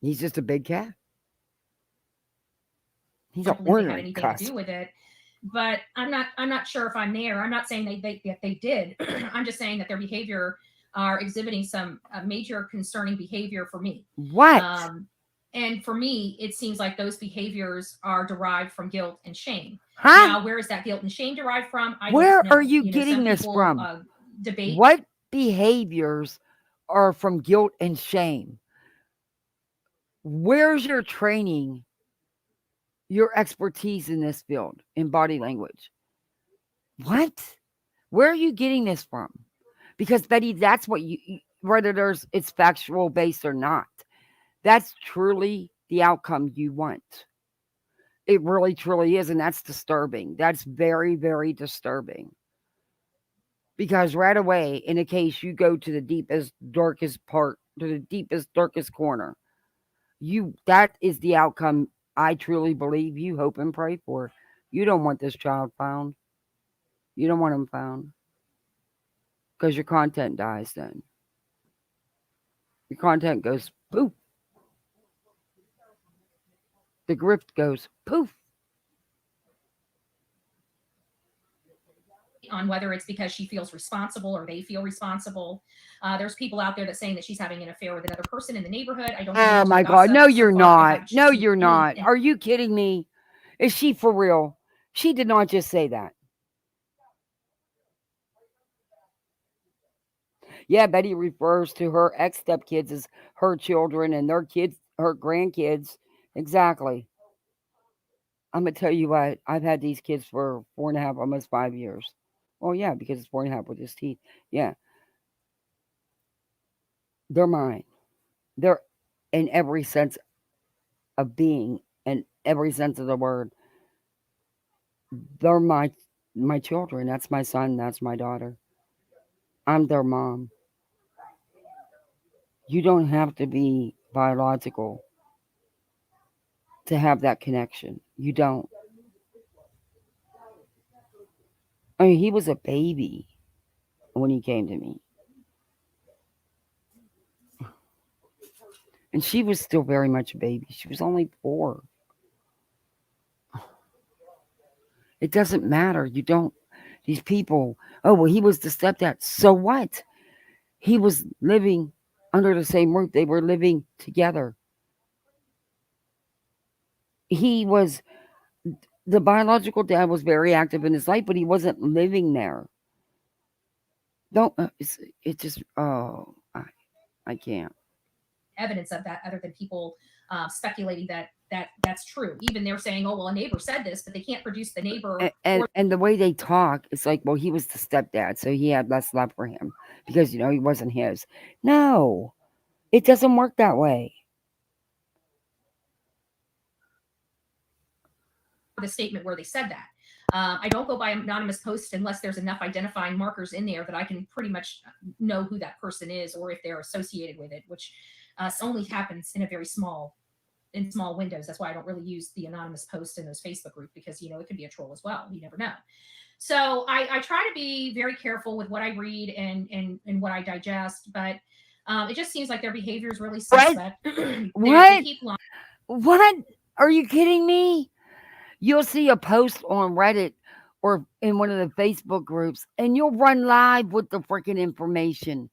B: He's just a big cat. He's an ornery cuss.
J: To do with it, but I'm not sure if I'm there. I'm not saying they did. I'm just saying that their behavior are exhibiting some major concerning behavior for me.
B: What?
J: And for me, it seems like those behaviors are derived from guilt and shame.
B: Huh?
J: Now, where is that guilt and shame derived from?
B: Where are you getting this from?
J: Debate.
B: What behaviors are from guilt and shame? Where's your training, your expertise in this field, in body language? What? Where are you getting this from? Because, Betty, that's what whether it's factual based or not, that's truly the outcome you want. It really, truly is. And that's disturbing. That's very, very disturbing. Because right away, in a case, you go to the deepest, darkest part, to the deepest, darkest corner. That is the outcome I truly believe you hope and pray for. You don't want this child found. You don't want him found. Because your content dies then. Your content goes poof. The grift goes poof.
J: On whether it's because she feels responsible or they feel responsible. There's people out there that saying that she's having an affair with another person in the neighborhood. I don't.
B: Oh my God! No, you're not. No, you're not. Are you kidding me? Is she for real? She did not just say that. Yeah, Betty refers to her ex-stepkids as her children and their kids, her grandkids. Exactly. I'm going to tell you what, I've had these kids for 4.5, almost 5 years. Well, yeah, because it's 4.5 with his teeth. Yeah. They're mine. They're in every sense of being, and every sense of the word. They're my children. That's my son. That's my daughter. I'm their mom. You don't have to be biological to have that connection. You don't. I mean, he was a baby when he came to me. And she was still very much a baby. She was only 4. It doesn't matter. You don't. These people, oh, well, he was the stepdad. So what? He was living under the same roof. They were living together. The biological dad was very active in his life, but he wasn't living there. I can't.
J: evidence of that other than people speculating that's true. Even they're saying, oh well, a neighbor said this, but they can't produce the neighbor.
B: And the way they talk, it's like, well, he was the stepdad, so he had less love for him because he wasn't his. No, it doesn't work that way.
J: The statement where they said that. I don't go by anonymous posts unless there's enough identifying markers in there that I can pretty much know who that person is or if they're associated with it, which only happens in a very small windows. That's why I don't really use the anonymous post in those Facebook groups because, it could be a troll as well. You never know. So I try to be very careful with what I read and what I digest, but it just seems like their behavior is really suspect.
B: What? What? Are you kidding me? You'll see a post on Reddit or in one of the Facebook groups, and you'll run live with the freaking information.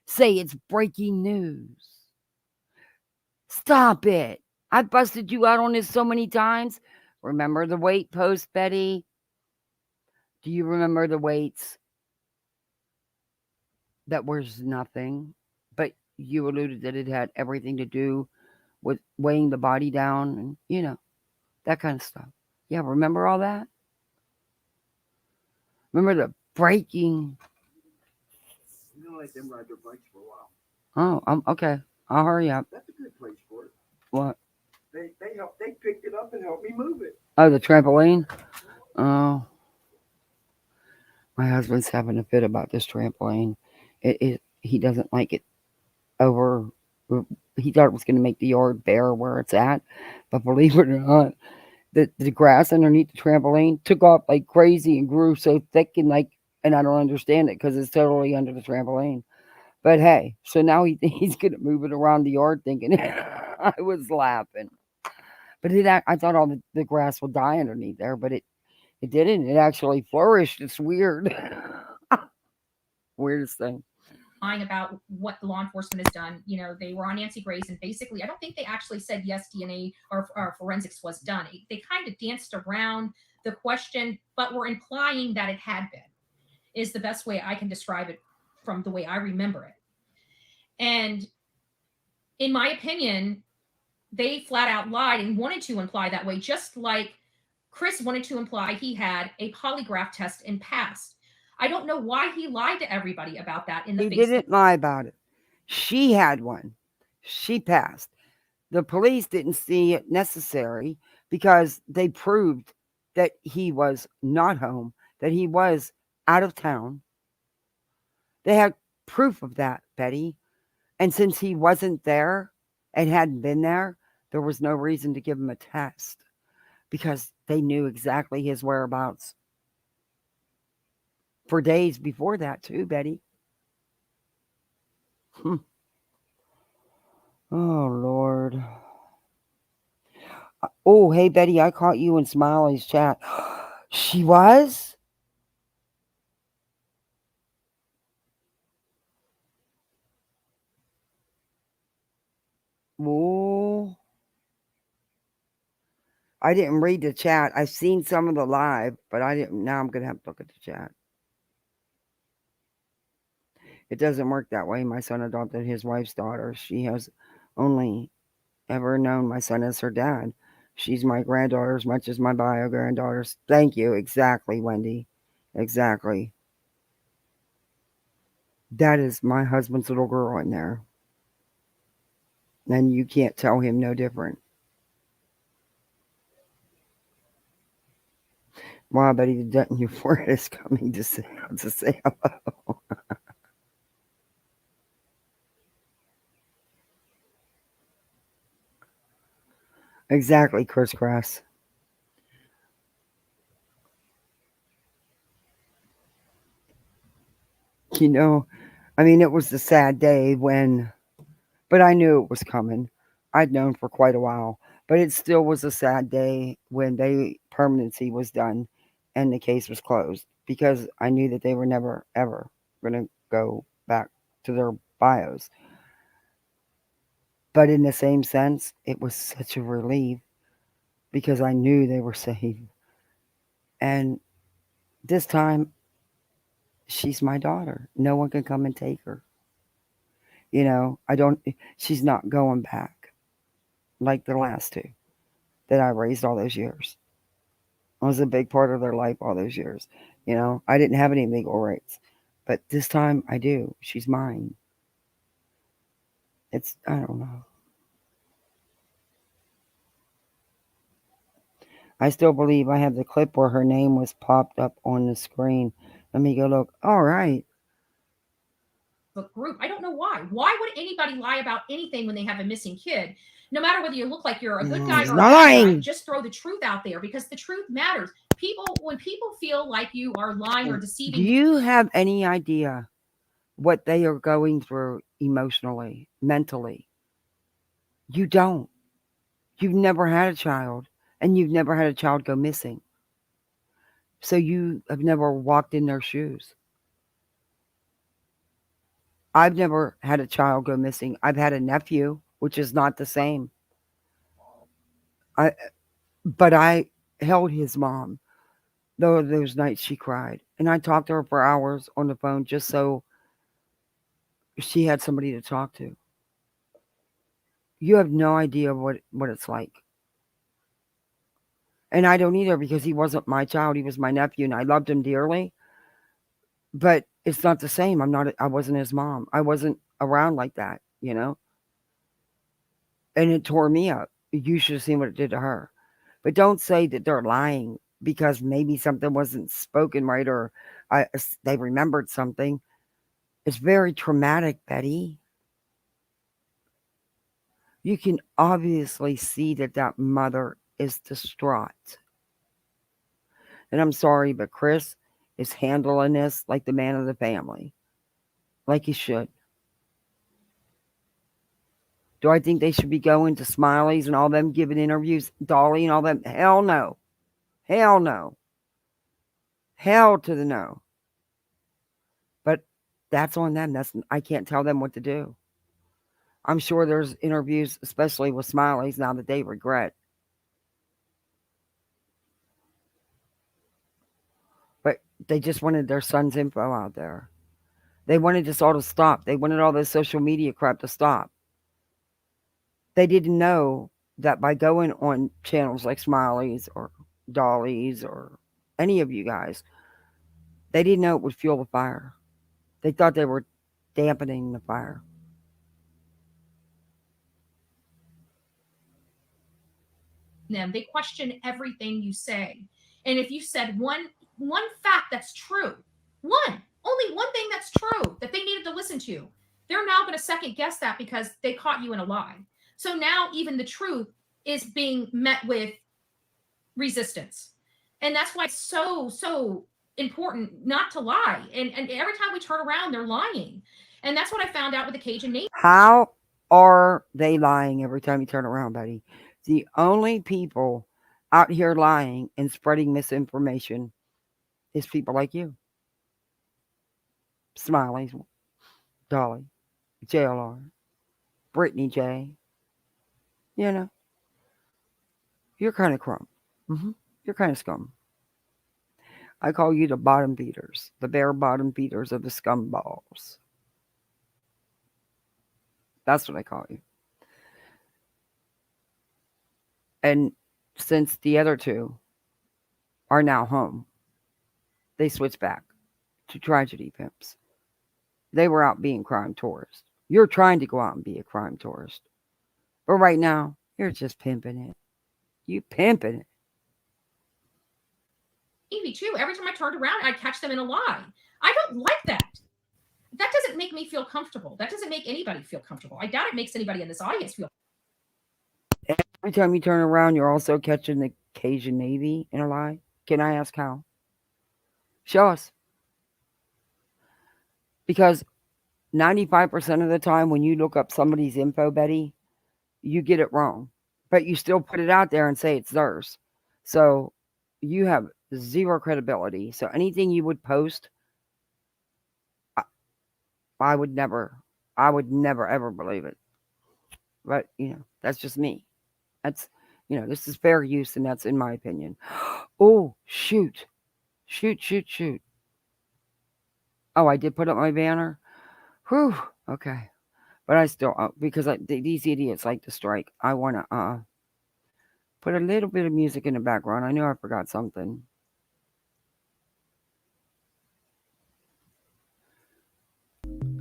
B: Say it's breaking news. Stop it. I've busted you out on this so many times. Remember the weight post, Betty? Do you remember the weights? That was nothing, but you alluded that it had everything to do with weighing the body down and, that kind of stuff. Yeah, remember all that? Remember the breaking?
K: I'm gonna let them ride their bikes for a while.
B: Oh, okay. I'll hurry up.
K: That's a good place for it.
B: What?
K: They picked it up and helped me move it.
B: Oh, the trampoline? Oh. My husband's having a fit about this trampoline. He doesn't like it over. He thought it was going to make the yard bare where it's at, but believe it or not, the grass underneath the trampoline took off like crazy and grew so thick and I don't understand it because it's totally under the trampoline. But hey, so now he's going to move it around the yard thinking I was laughing. But I thought all the grass would die underneath there, but it didn't. It actually flourished. It's weird. Weirdest thing.
J: Lying about what the law enforcement has done. They were on Nancy Grace, and basically, I don't think they actually said yes, DNA or forensics was done. They kind of danced around the question, but were implying that it had been, is the best way I can describe it from the way I remember it. And in my opinion, they flat out lied and wanted to imply that way, just like Chris wanted to imply he had a polygraph test and passed. I don't know why he lied to everybody about that in the
B: He
J: Facebook.
B: didn't lie about it. She had one. She passed. The police didn't see it necessary because they proved that he was not home, that he was out of town. They had proof of that, Betty. And since he wasn't there and hadn't been there was no reason to give him a test because they knew exactly his whereabouts. For days before that, too, Betty. Oh, Lord. Oh, hey, Betty, I caught you in Smiley's chat. She was? Oh. I didn't read the chat. I've seen some of the live, but I didn't. Now I'm going to have to look at the chat. It doesn't work that way. My son adopted his wife's daughter. She has only ever known my son as her dad. She's my granddaughter as much as my bio granddaughters. Thank you. Exactly, Wendy. Exactly. That is my husband's little girl in there. And you can't tell him no different. Wow, Betty, the dent in your forehead is coming to say hello. Exactly, Chris Grass. It was a sad day but I knew it was coming. I'd known for quite a while, but it still was a sad day when the permanency was done and the case was closed because I knew that they were never, ever going to go back to their bios. But in the same sense, it was such a relief because I knew they were safe. And this time, she's my daughter. No one can come and take her. You know, she's not going back like the last two that I raised all those years. I was a big part of their life all those years. You know, I didn't have any legal rights, but this time I do. She's mine. I don't know. I still believe I have the clip where her name was popped up on the screen. Let me go look. All right.
J: Group. I don't know why. Why would anybody lie about anything when they have a missing kid? No matter whether you look like you're a good guy or a bad guy, just throw the truth out there because the truth matters. When people feel like you are lying or deceiving.
B: Do you have any idea what they are going through emotionally, mentally? You don't. You've never had a child, and you've never had a child go missing. So you have never walked in their shoes. I've never had a child go missing. I've had a nephew, which is not the same. But I held his mom. Those nights she cried. And I talked to her for hours on the phone just so she had somebody to talk to. You have no idea what it's like. And I don't either because he wasn't my child. He was my nephew and I loved him dearly. But it's not the same. I wasn't his mom. I wasn't around like that, you know? And it tore me up. You should have seen what it did to her. But don't say that they're lying because maybe something wasn't spoken right or they remembered something. It's very traumatic, Betty. You can obviously see that mother is distraught. And I'm sorry, but Chris is handling this like the man of the family. Like he should. Do I think they should be going to Smiley's and all them giving interviews, Dolly and all them? Hell no. Hell no. Hell to the no. But that's on them. I can't tell them what to do. I'm sure there's interviews, especially with Smiley's now that they regret. But they just wanted their son's info out there. They wanted this all to stop. They wanted all this social media crap to stop. They didn't know that by going on channels like Smiley's or Dolly's or any of you guys, they didn't know it would fuel the fire. They thought they were dampening the fire.
J: Them, they question everything you say. And if you said one fact that's true, only one thing that's true that they needed to listen to, they're now going to second guess that because they caught you in a lie. So now even the truth is being met with resistance. And that's why it's so important not to lie. And every time we turn around, they're lying. And that's what I found out with the Cajun Nation.
B: How are they lying every time you turn around, buddy? The only people out here lying and spreading misinformation is people like you. Smiley, Dolly, JLR, Brittany J. You know, you're kind of crumb. You're kind of scum. I call you the bottom beaters, the bare bottom beaters of the scumballs. That's what I call you. And since the other two are now home, they switched back to Tradegy Pimps. They were out being crime tourists. You're trying to go out and be a crime tourist. But right now, you're just pimping it. You pimping it.
J: Evie, too. Every time I turned around, I'd catch them in a lie. I don't like that. That doesn't make me feel comfortable. That doesn't make anybody feel comfortable. I doubt it makes anybody in this audience feel.
B: Every time you turn around, you're also catching the Cajun Navy in a lie. Can I ask how? Show us. Because 95% of the time when you look up somebody's info, Betty, you get it wrong. But you still put it out there and say it's theirs. So you have zero credibility. So anything you would post, I would never ever believe it. But, that's just me. That's, this is fair use, and that's in my opinion. Oh, shoot. Oh, I did put up my banner? Whew, okay. But I still, because these idiots like to strike, I want to put a little bit of music in the background. I know I forgot something.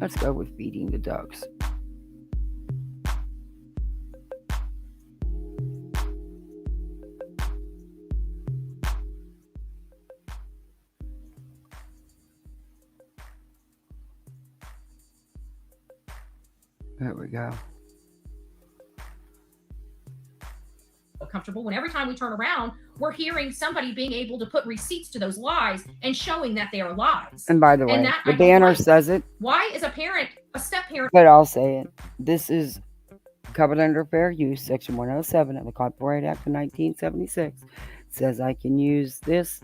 B: Let's go with feeding the ducks. There we go.
J: Comfortable when every time we turn around, we're hearing somebody being able to put receipts to those lies and showing that they are lies.
B: And by the way,
J: that,
B: the banner says it.
J: Why is a step parent?
B: But I'll say it. This is covered under fair use, Section 107 of the Copyright Act of 1976. It says I can use this,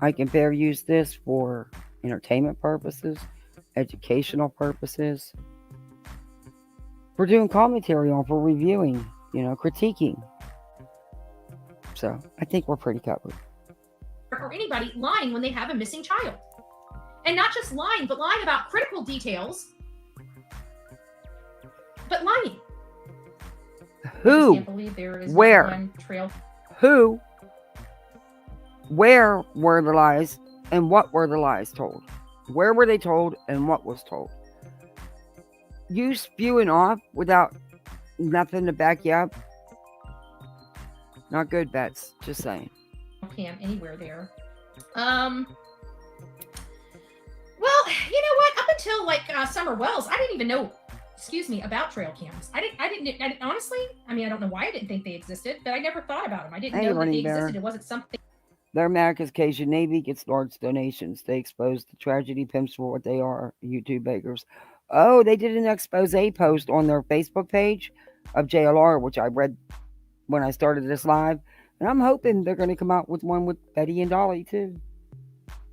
B: I can fair use this for entertainment purposes, educational purposes, for doing commentary on, for reviewing, critiquing. So I think we're pretty covered.
J: Or anybody lying when they have a missing child. And not just lying, but lying about critical details. But lying.
B: Who?
J: I can't believe there is
B: where?
J: One trail.
B: Who? Where were the lies and what were the lies told? Where were they told and what was told? You spewing off without nothing to back you up? Not good, Bets. Just saying.
J: Cam anywhere there. Well, you know what? Up until like Summer Wells, I didn't even know, about trail cams. I didn't honestly, I don't know why I didn't think they existed, but I never thought about them. I didn't know that they existed. It wasn't something.
B: They're America's Cajun Navy, gets large donations. They expose the Tradegy Pimps for what they are, YouTube beggars. Oh, they did an expose post on their Facebook page of JLR, which I read when I started this live. And I'm hoping they're going to come out with one with Betty and Dolly, too.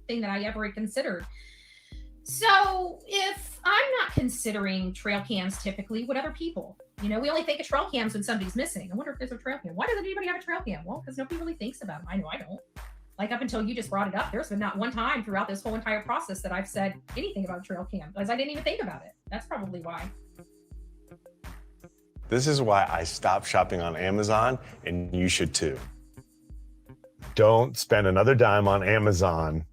J: Thing that I ever considered. So if I'm not considering trail cams typically, what other people? We only think of trail cams when somebody's missing. I wonder if there's a trail cam. Why doesn't anybody have a trail cam? Well, because nobody really thinks about them. I know I don't. Like up until you just brought it up, there's been not one time throughout this whole entire process that I've said anything about a trail cam because I didn't even think about it. That's probably why.
L: This is why I stopped shopping on Amazon, and you should too. Don't spend another dime on Amazon.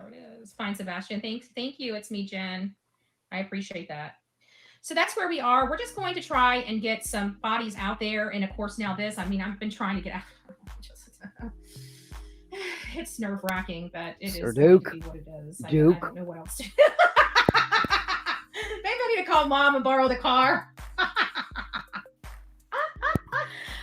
J: There it is. Fine, Sebastian. Thank you. It's me, Jen. I appreciate that. So that's where we are. We're just going to try and get some bodies out there. And of course, now this, I've been trying to get out. It's nerve-wracking, but it
B: Sir
J: is
B: Duke.
J: what it is.
B: Duke.
J: I don't know what else to do. Maybe I need to call Mom and borrow the car.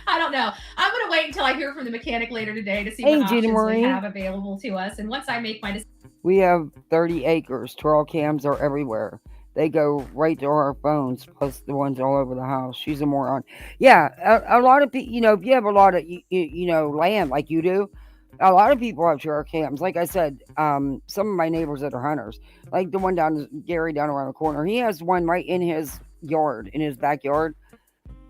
J: I don't know. I'm going to wait until I hear from the mechanic later today to see what options we have available to us. And once I make my decision.
B: We have 30 acres. Trail cams are everywhere. They go right to our phones, plus the ones all over the house. She's a moron. Yeah, a lot of people, if you have a lot of, land like you do, a lot of people have trail cams. Like I said, some of my neighbors that are hunters, like the one Gary down around the corner, he has one right in his yard, in his backyard.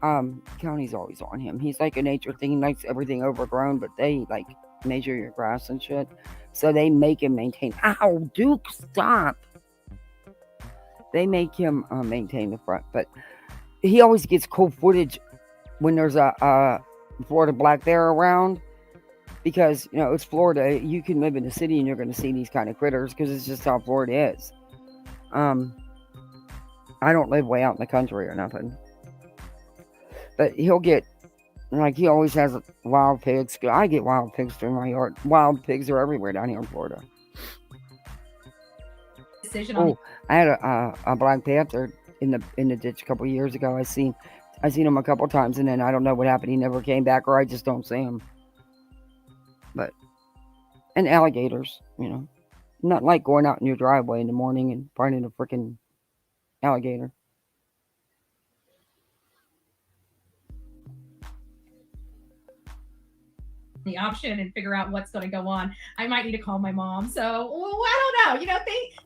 B: County's always on him. He's like a nature thing. He likes everything overgrown, but they like measure your grass and shit. So they make him maintain. Ow, Duke, stop. They make him maintain the front, but he always gets cool footage when there's a Florida black bear around, because it's Florida. You can live in the city and you're going to see these kind of critters because it's just how Florida is. I don't live way out in the country or nothing. But he'll get, like, he always has wild pigs. I get wild pigs through my yard. Wild pigs are everywhere down here in Florida. Oh, I had a black panther in the ditch a couple years ago. I seen him a couple times, and then I don't know what happened. He never came back, or I just don't see him. But, and alligators, you know. Not like going out in your driveway in the morning and finding a freaking alligator.
J: The option and figure out what's going to go on. I might need to call my mom. So I don't know. You know,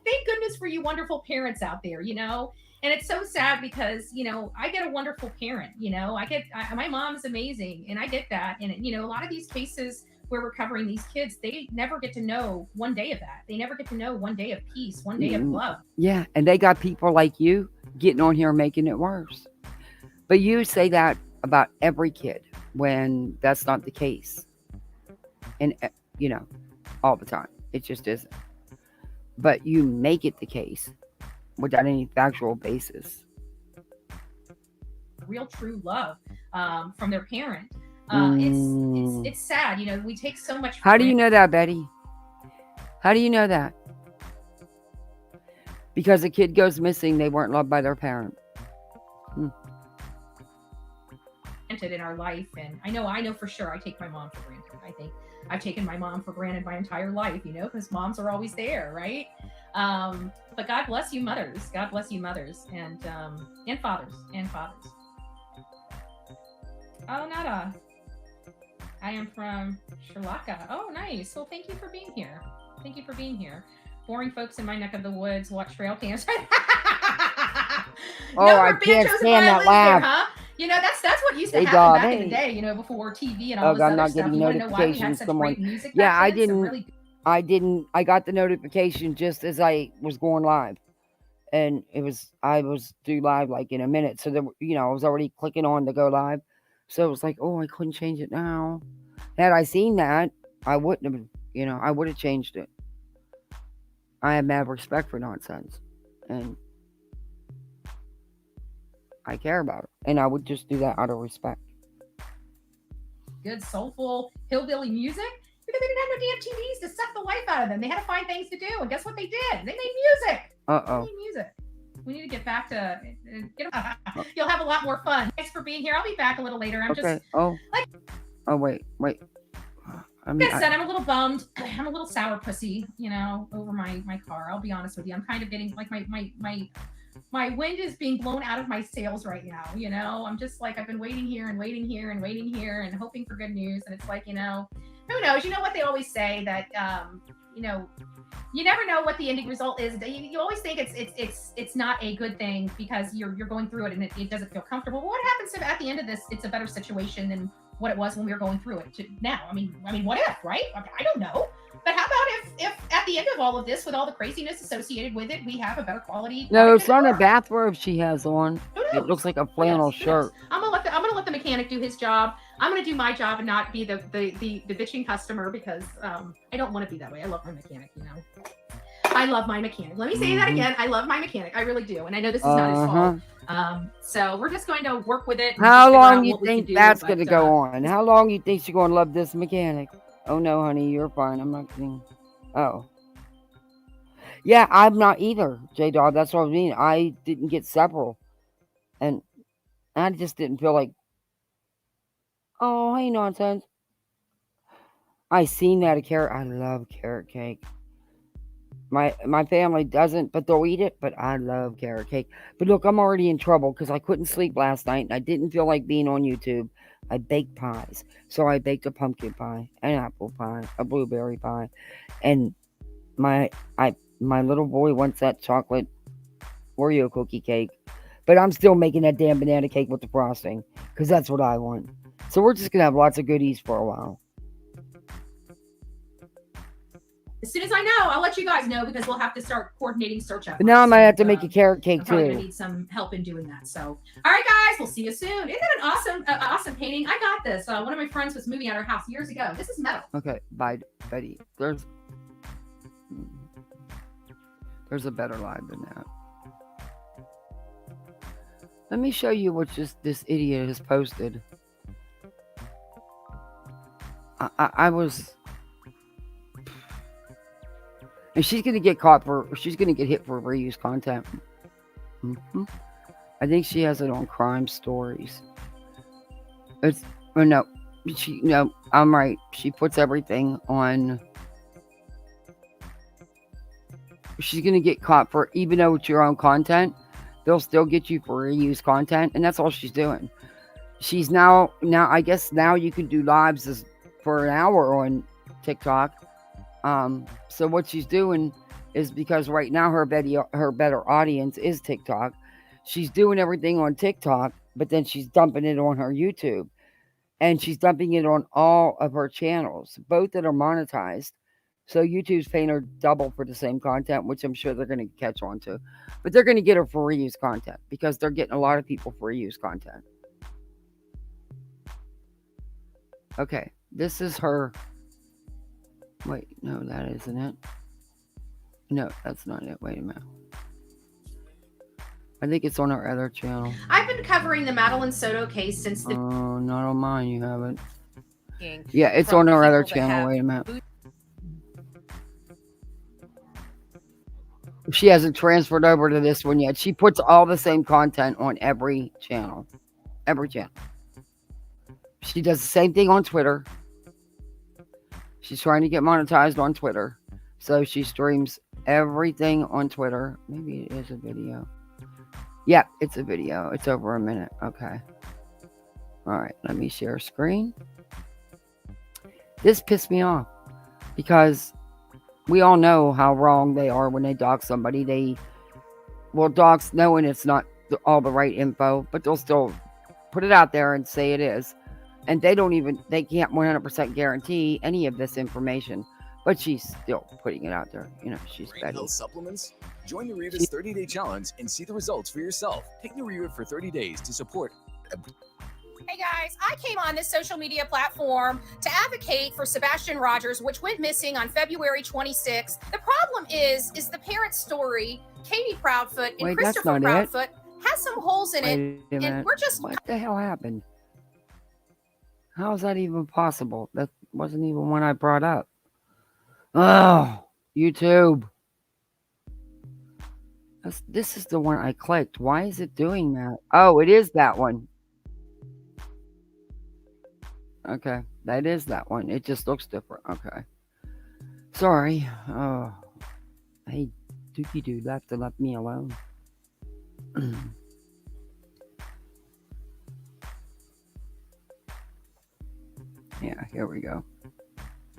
J: thank goodness for you wonderful parents out there, you know. And it's so sad because, you know, I get a wonderful parent, you know. My mom's amazing, and I get that. And, you know, a lot of these cases where we're covering these kids, they never get to know one day of that. They never get to know one day of peace, one day of love.
B: Yeah, and they got people like you getting on here making it worse. But you say that about every kid when that's not the case. And, you know, all the time. It just isn't. But you make it the case without any factual basis.
J: Real true love from their parent. It's sad. You know, we take so much.
B: How do you know that, Betty? How do you know that? Because a kid goes missing, they weren't loved by their parent.
J: In our life, and I know for sure I take my mom for granted. I think I've taken my mom for granted my entire life, you know, because moms are always there, right? But God bless you mothers. God bless you mothers and fathers and fathers. Oh, Nada. I am from Sri Lanka. Oh, nice. Well, thank you for being here. Thank you for being here. Boring folks in my neck of the woods watch trail cams.
B: Oh, I can't stand that laugh.
J: Huh? You know, that's what used to happen back in the day, you know, before TV and all this other stuff. You want to know why we had such great music back
B: I
J: then?
B: didn't. I got the notification just as I was going live. And I was due live like in a minute. So, there, you know, I was already clicking on to go live. So it was like, oh, I couldn't change it now. Had I seen that, I wouldn't have, you know, I would have changed it. I have mad respect for nonsense. And I care about it. And I would just do that out of respect.
J: Good, soulful, hillbilly music. Because they didn't have no damn TVs to suck the life out of them. They had to find things to do. And guess what they did? They made music.
B: Uh-oh.
J: They made music. We need to get back to you'll have a lot more fun. Thanks for being here. I'll be back a little later. I'm just
B: wait.
J: Like I said, I'm a little bummed. I'm a little sour pussy, you know, over my car. I'll be honest with you. I'm kind of getting like my wind is being blown out of my sails right now. You know, I'm just like, I've been waiting here and waiting here and waiting here and hoping for good news. And it's like, you know, who knows? You know what they always say that, you know, you never know what the ending result is. You always think it's not a good thing because you're going through it and it doesn't feel comfortable. But what happens if at the end of this, it's a better situation than what it was when we were going through it now? I mean, what if, right? I don't know. But how about if at the end of all of this, with all the craziness associated with it, we have a better quality?
B: No, it's not a bathrobe she has on. It looks like a flannel shirt.
J: I'm gonna let the mechanic do his job. I'm gonna do my job and not be the bitching customer because I don't want to be that way. I love my mechanic, you know. I love my mechanic. Let me say that again. I love my mechanic. I really do. And I know this is not his fault. So we're just going to work with it.
B: How long you think that's going to go on? How long you think she's going to love this mechanic? Oh, no, honey, you're fine. I'm not kidding. Oh. Yeah, I'm not either, J-Dog. That's what I mean. I didn't get several. And I just didn't feel like, oh, hey, nonsense. I seen that a carrot. I love carrot cake. My family doesn't, but they'll eat it. But I love carrot cake. But look, I'm already in trouble because I couldn't sleep last night and I didn't feel like being on YouTube. I baked pies. So I baked a pumpkin pie, an apple pie, a blueberry pie. And my little boy wants that chocolate Oreo cookie cake. But I'm still making that damn banana cake with the frosting because that's what I want. So we're just going to have lots of goodies for a while.
J: As soon as I know, I'll let you guys know because we'll have to start coordinating search efforts.
B: But now I might have to make a carrot cake
J: I'm probably gonna
B: too.
J: need some help in doing that. So, all right, guys, we'll see you soon. Isn't that an awesome painting? I got this. One of my friends was moving at our house years ago. This is metal.
B: Okay, bye, Betty. There's a better lie than that. Let me show you what this idiot has posted. I was, and she's gonna get caught she's gonna get hit for reuse content. Mm-hmm. I think she has it on Crime Stories. No, I'm right. She puts everything on. She's gonna get caught for, even though it's your own content, they'll still get you for reuse content, and that's all she's doing. She's now I guess now you can do lives for an hour on TikTok. So what she's doing is, because right now her better audience is TikTok, she's doing everything on TikTok, but then she's dumping it on her YouTube, and she's dumping it on all of her channels, both that are monetized. So YouTube's paying her double for the same content, which I'm sure they're going to catch on to, but they're going to get her for reuse content because they're getting a lot of people for reuse content. Okay, this is her. Wait, no, that isn't it. No, that's not it. Wait a minute. I think it's on her other channel.
G: I've been covering the Madeline Soto case since the.
B: Oh, not on mine. You haven't. Yeah, it's on her other channel. Wait a minute. She hasn't transferred over to this one yet. She puts all the same content on every channel. Every channel. She does the same thing on Twitter. She's trying to get monetized on Twitter. So she streams everything on Twitter. Maybe it is a video. Yep, it's a video. It's over a minute. Okay. All right, let me share screen. This pissed me off because we all know how wrong they are when they dox somebody. They will dox knowing it's not all the right info, but they'll still put it out there and say it is. And they can't 100% guarantee any of this information, but she's still putting it out there. You know, she's
M: Brain health supplements? Join Nariva's 30-day challenge and see the results for yourself. Take Nariva for 30 days to support.
J: Hey guys, I came on this social media platform to advocate for Sebastian Rogers, which went missing on February 26th. The problem is the parent story, Katie Proudfoot and Christopher Proudfoot, has some holes in it, and we're just...
B: What the hell happened? How is that even possible? That wasn't even one I brought up. Oh, YouTube. This is the one I clicked. Why is it doing that? Oh, it is that one. Okay, that is that one. It just looks different. Okay. Sorry. Oh, hey, Dookie Dude left me alone. Yeah, here we go.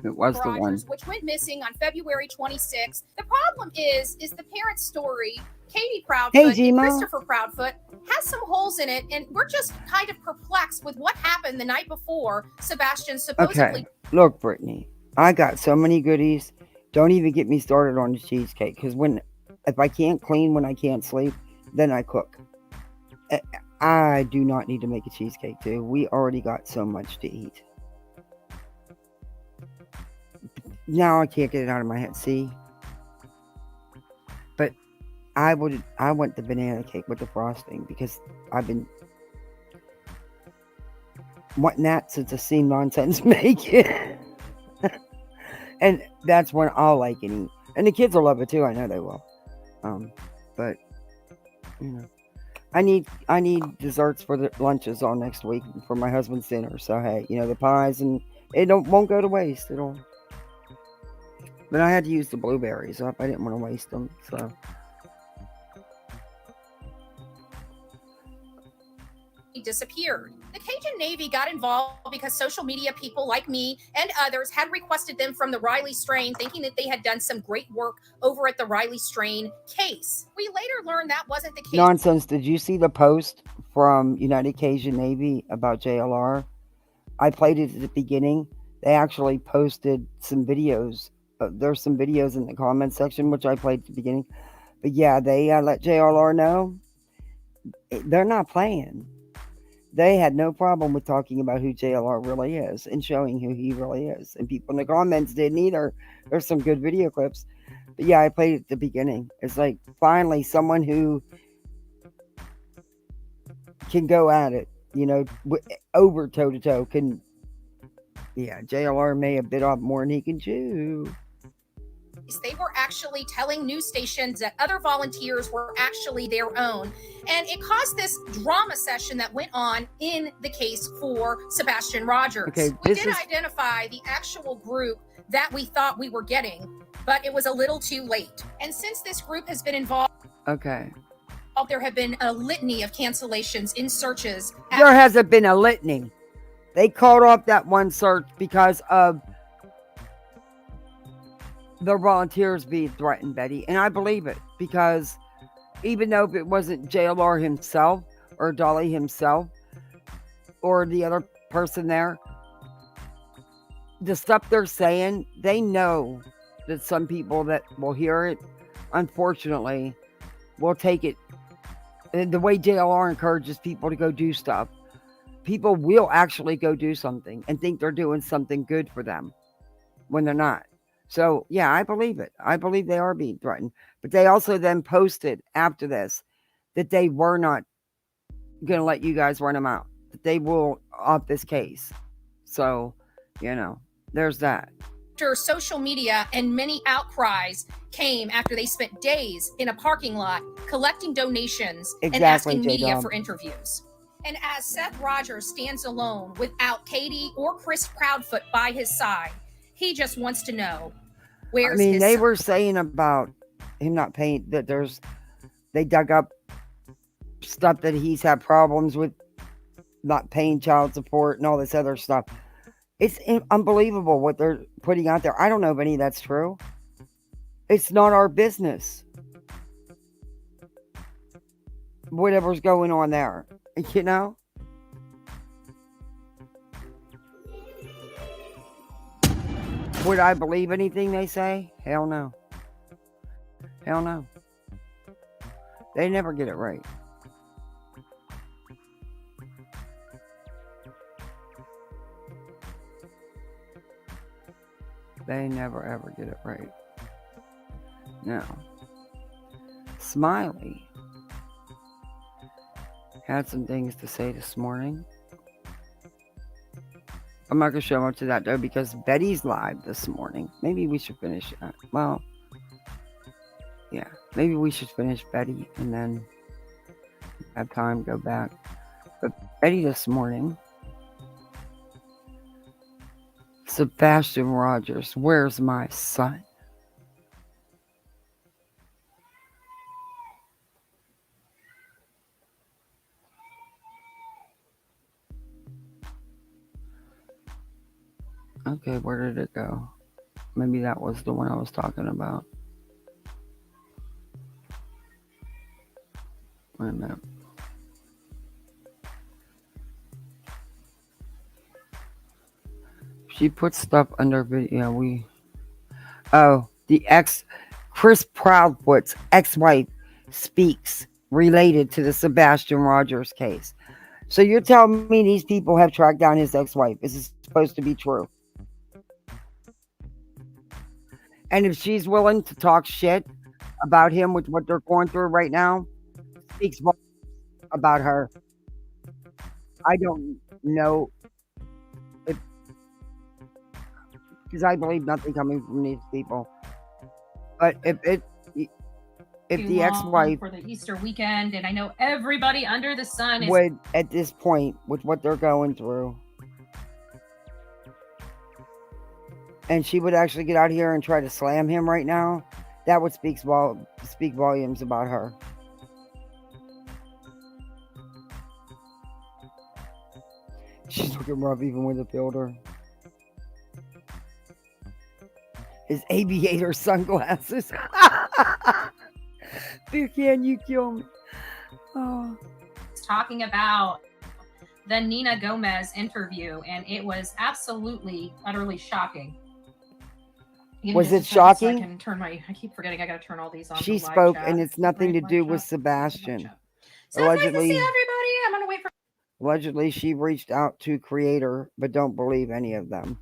B: It was
J: Rogers,
B: the one.
J: Which went missing on February 26th. The problem is the parent story, Katie Proudfoot and Christopher Proudfoot, has some holes in it, and we're just kind of perplexed with what happened the night before Sebastian supposedly...
B: Okay, look, Brittany, I got so many goodies. Don't even get me started on the cheesecake, because if I can't clean when I can't sleep, then I cook. I do not need to make a cheesecake, too. We already got so much to eat. Now I can't get it out of my head. See, but I want the banana cake with the frosting because I've been wanting that since I've seen Nonsense make it, and that's one I'll like and eat, and the kids will love it too. I know they will. But you know, I need desserts for the lunches all next week for my husband's dinner. So hey, you know, the pies, and it won't go to waste. But I had to use the blueberries up. I didn't want to waste them. So
J: he disappeared. The Cajun Navy got involved because social media people like me and others had requested them from the Riley strain, thinking that they had done some great work over at the Riley strain case. We later learned that wasn't the case.
B: Nonsense. Did you see the post from United Cajun Navy about JLR? I played it at the beginning. They actually posted some videos. There's some videos in the comment section, which I played at the beginning. But yeah, they let JLR know they're not playing. They had no problem with talking about who JLR really is and showing who he really is. And people in the comments didn't either. There's some good video clips. But yeah, I played it at the beginning. It's like finally someone who can go at it, over toe to toe. JLR may have bit off more than he can chew.
N: They were actually telling news stations that other volunteers were actually their own. And it caused this drama session that went on in the case for Sebastian Rogers.
B: Okay,
N: we did identify the actual group that we thought we were getting, but it was a little too late. And since this group has been involved, there have been a litany of cancellations in searches.
B: There hasn't been a litany. They called off that one search because of their volunteers being threatened, Betty. And I believe it, because even though if it wasn't JLR himself or Dolly himself or the other person there, the stuff they're saying, they know that some people that will hear it, unfortunately, will take it. And the way JLR encourages people to go do stuff, people will actually go do something and think they're doing something good for them when they're not. So, yeah, I believe it. I believe they are being threatened. But they also then posted after this that they were not going to let you guys run them out. That they will off this case. So, there's that.
N: After social media and many outcries came after they spent days in a parking lot collecting donations and asking media for interviews. And as Seth Rogers stands alone without Katie or Chris Proudfoot by his side, he just wants to know where's his
B: they
N: son.
B: were saying about him not paying, that they dug up stuff that he's had problems with not paying child support and all this other stuff. It's unbelievable what they're putting out there. I don't know if any of that's true. It's not our business. Whatever's going on there, Would I believe anything they say? Hell no. Hell no. They never get it right. They never ever get it right. No. Smiley had some things to say this morning. I'm not going to show much of that though, because Betty's live this morning. Maybe we should finish that. Well, yeah, maybe we should finish Betty and then have time to go back. But Betty this morning, Sebastian Rogers, where's my son? Okay, where did it go? Maybe that was the one I was talking about. Wait a minute. She put stuff under video. Chris Proudfoot's ex-wife speaks related to the Sebastian Rogers case. So you're telling me these people have tracked down his ex-wife? Is this supposed to be true? And if she's willing to talk shit about him with what they're going through right now, speaks about her. I don't know if, because I believe nothing coming from these people. But if the ex-wife
J: for the Easter weekend, and I know everybody under the sun is
B: would, at this point, with what they're going through, and she would actually get out here and try to slam him right now, that would speak volumes about her. She's looking rough even with a filter. His aviator sunglasses. Can you kill me? Oh.
J: talking about the Nina Gomez interview, and it was absolutely, utterly shocking.
B: Was it shocking?
J: So I can turn I keep forgetting I got to turn all these on.
B: She spoke, and it's nothing to do with Sebastian.
J: So allegedly, nice to see everybody. I'm gonna wait for.
B: Allegedly, she reached out to Creator, but don't believe any of them.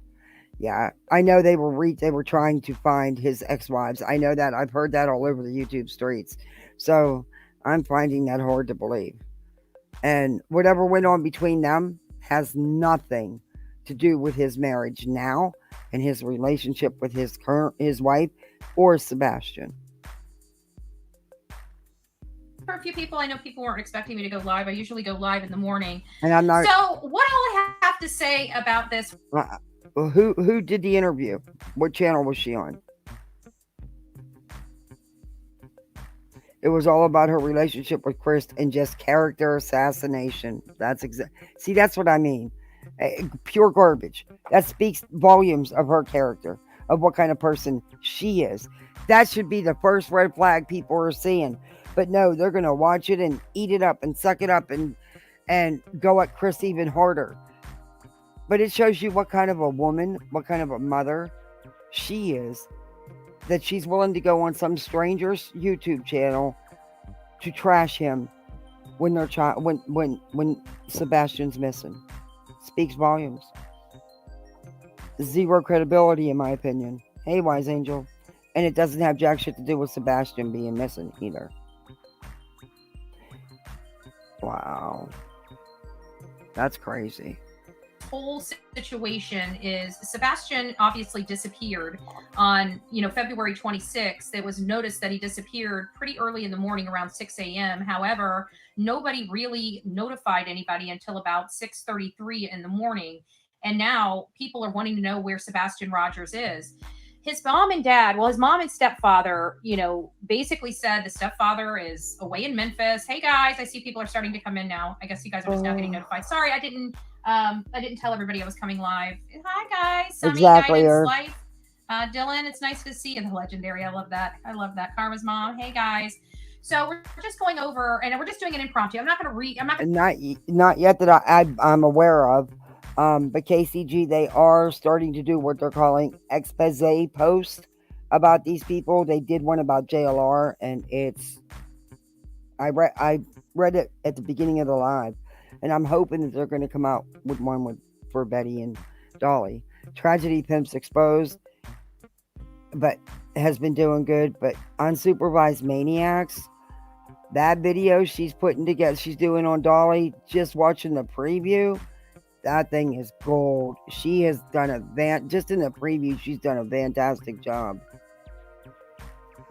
B: Yeah, I know they were trying to find his ex-wives. I know that. I've heard that all over the YouTube streets. So I'm finding that hard to believe. And whatever went on between them has nothing to do with his marriage now and his relationship with his wife or Sebastian.
J: For a few people, I know people weren't expecting me to go live. I usually go live in the morning.
B: And I'm not.
J: So what all I have to say about this?
B: Who did the interview? What channel was she on? It was all about her relationship with Chris and just character assassination. That's See, that's what I mean. Pure garbage. That speaks volumes of her character, of what kind of person she is. That should be the first red flag people are seeing. But no, they're going to watch it and eat it up and suck it up and go at Chris even harder. But it shows you what kind of a woman, what kind of a mother she is, that she's willing to go on some stranger's YouTube channel to trash him when their child, when Sebastian's missing. Speaks volumes. Zero credibility, in my opinion. Hey, Wise Angel. And it doesn't have jack shit to do with Sebastian being missing either. Wow. That's crazy.
J: Whole situation is Sebastian obviously disappeared on February 26th. It was noticed that he disappeared pretty early in the morning around 6 a.m. However, nobody really notified anybody until about 6:33 in the morning, and now people are wanting to know where Sebastian Rogers is. His mom and dad, well, his mom and stepfather, basically said the stepfather is away in Memphis. Hey guys, I see people are starting to come in now. I guess you guys are just now getting notified. Sorry, I didn't tell everybody I was coming live. Hi guys, Sunny
B: Exactly.
J: Guidance Life. Dylan, it's nice to see you. The legendary. I love that. Karma's mom. Hey guys. So we're just going over, and we're just doing an impromptu. I'm not going to read. I'm not.
B: Not yet that I'm aware of. But KCG, they are starting to do what they're calling expose posts about these people. They did one about JLR, and I read it at the beginning of the live, and I'm hoping that they're going to come out with one for Betty and Dolly. Tradegy Pimps exposed, but has been doing good. But Unsupervised Maniacs, that video she's putting together, she's doing on Dolly, just watching the preview. That thing is gold. She has done just in the preview, she's done a fantastic job.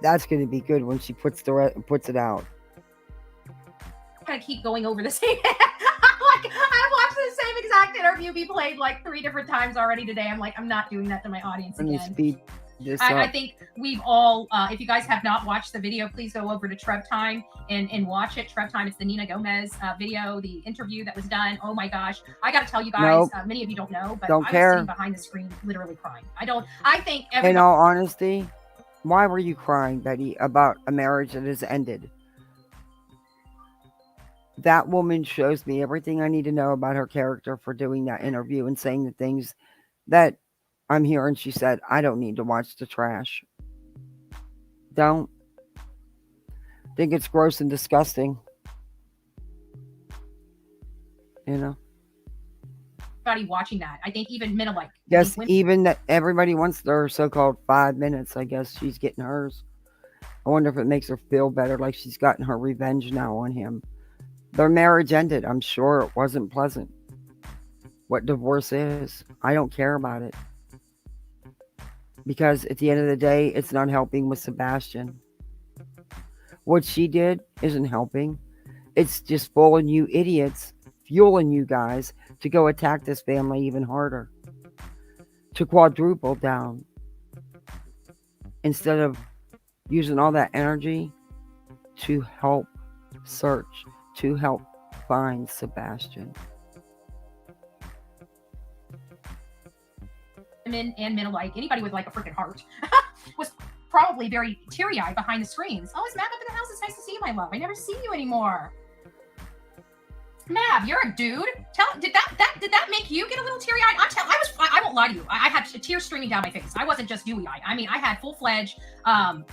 B: That's going to be good when she puts it out.
J: I'm going to keep going over the same. I watched the same exact interview be played like 3 different times already today. I'm like, I'm not doing that to my audience again. I think we've all, if you guys have not watched the video, please go over to Trev Time and watch it. Trev Time, it's the Nina Gomez video, the interview that was done. Oh my gosh. I got to tell you guys, many of you don't know, but I was sitting behind the screen literally crying. I think
B: in all honesty, why were you crying, Betty, about a marriage that has ended? That woman shows me everything I need to know about her character for doing that interview and saying the things that I'm hearing. She said, I don't need to watch the trash. Don't. Think it's gross and disgusting.
J: Everybody watching that. I think even men alike.
B: Yes, even that everybody wants their so-called 5 minutes. I guess she's getting hers. I wonder if it makes her feel better, like she's gotten her revenge now on him. Their marriage ended. I'm sure it wasn't pleasant. What divorce is, I don't care about it. Because at the end of the day, it's not helping with Sebastian. What she did isn't helping. It's just fooling you idiots, fueling you guys to go attack this family even harder. To quadruple down. Instead of using all that energy to help search, to help find Sebastian.
J: Women and men alike, anybody with like a freaking heart, was probably very teary-eyed behind the screens. Oh, is Mav up in the house? It's nice to see you, my love. I never see you anymore. Mav, you're a dude. Did that make you get a little teary-eyed? I won't lie to you. I had tears streaming down my face. I wasn't just dewy-eyed. I mean, I had full-fledged,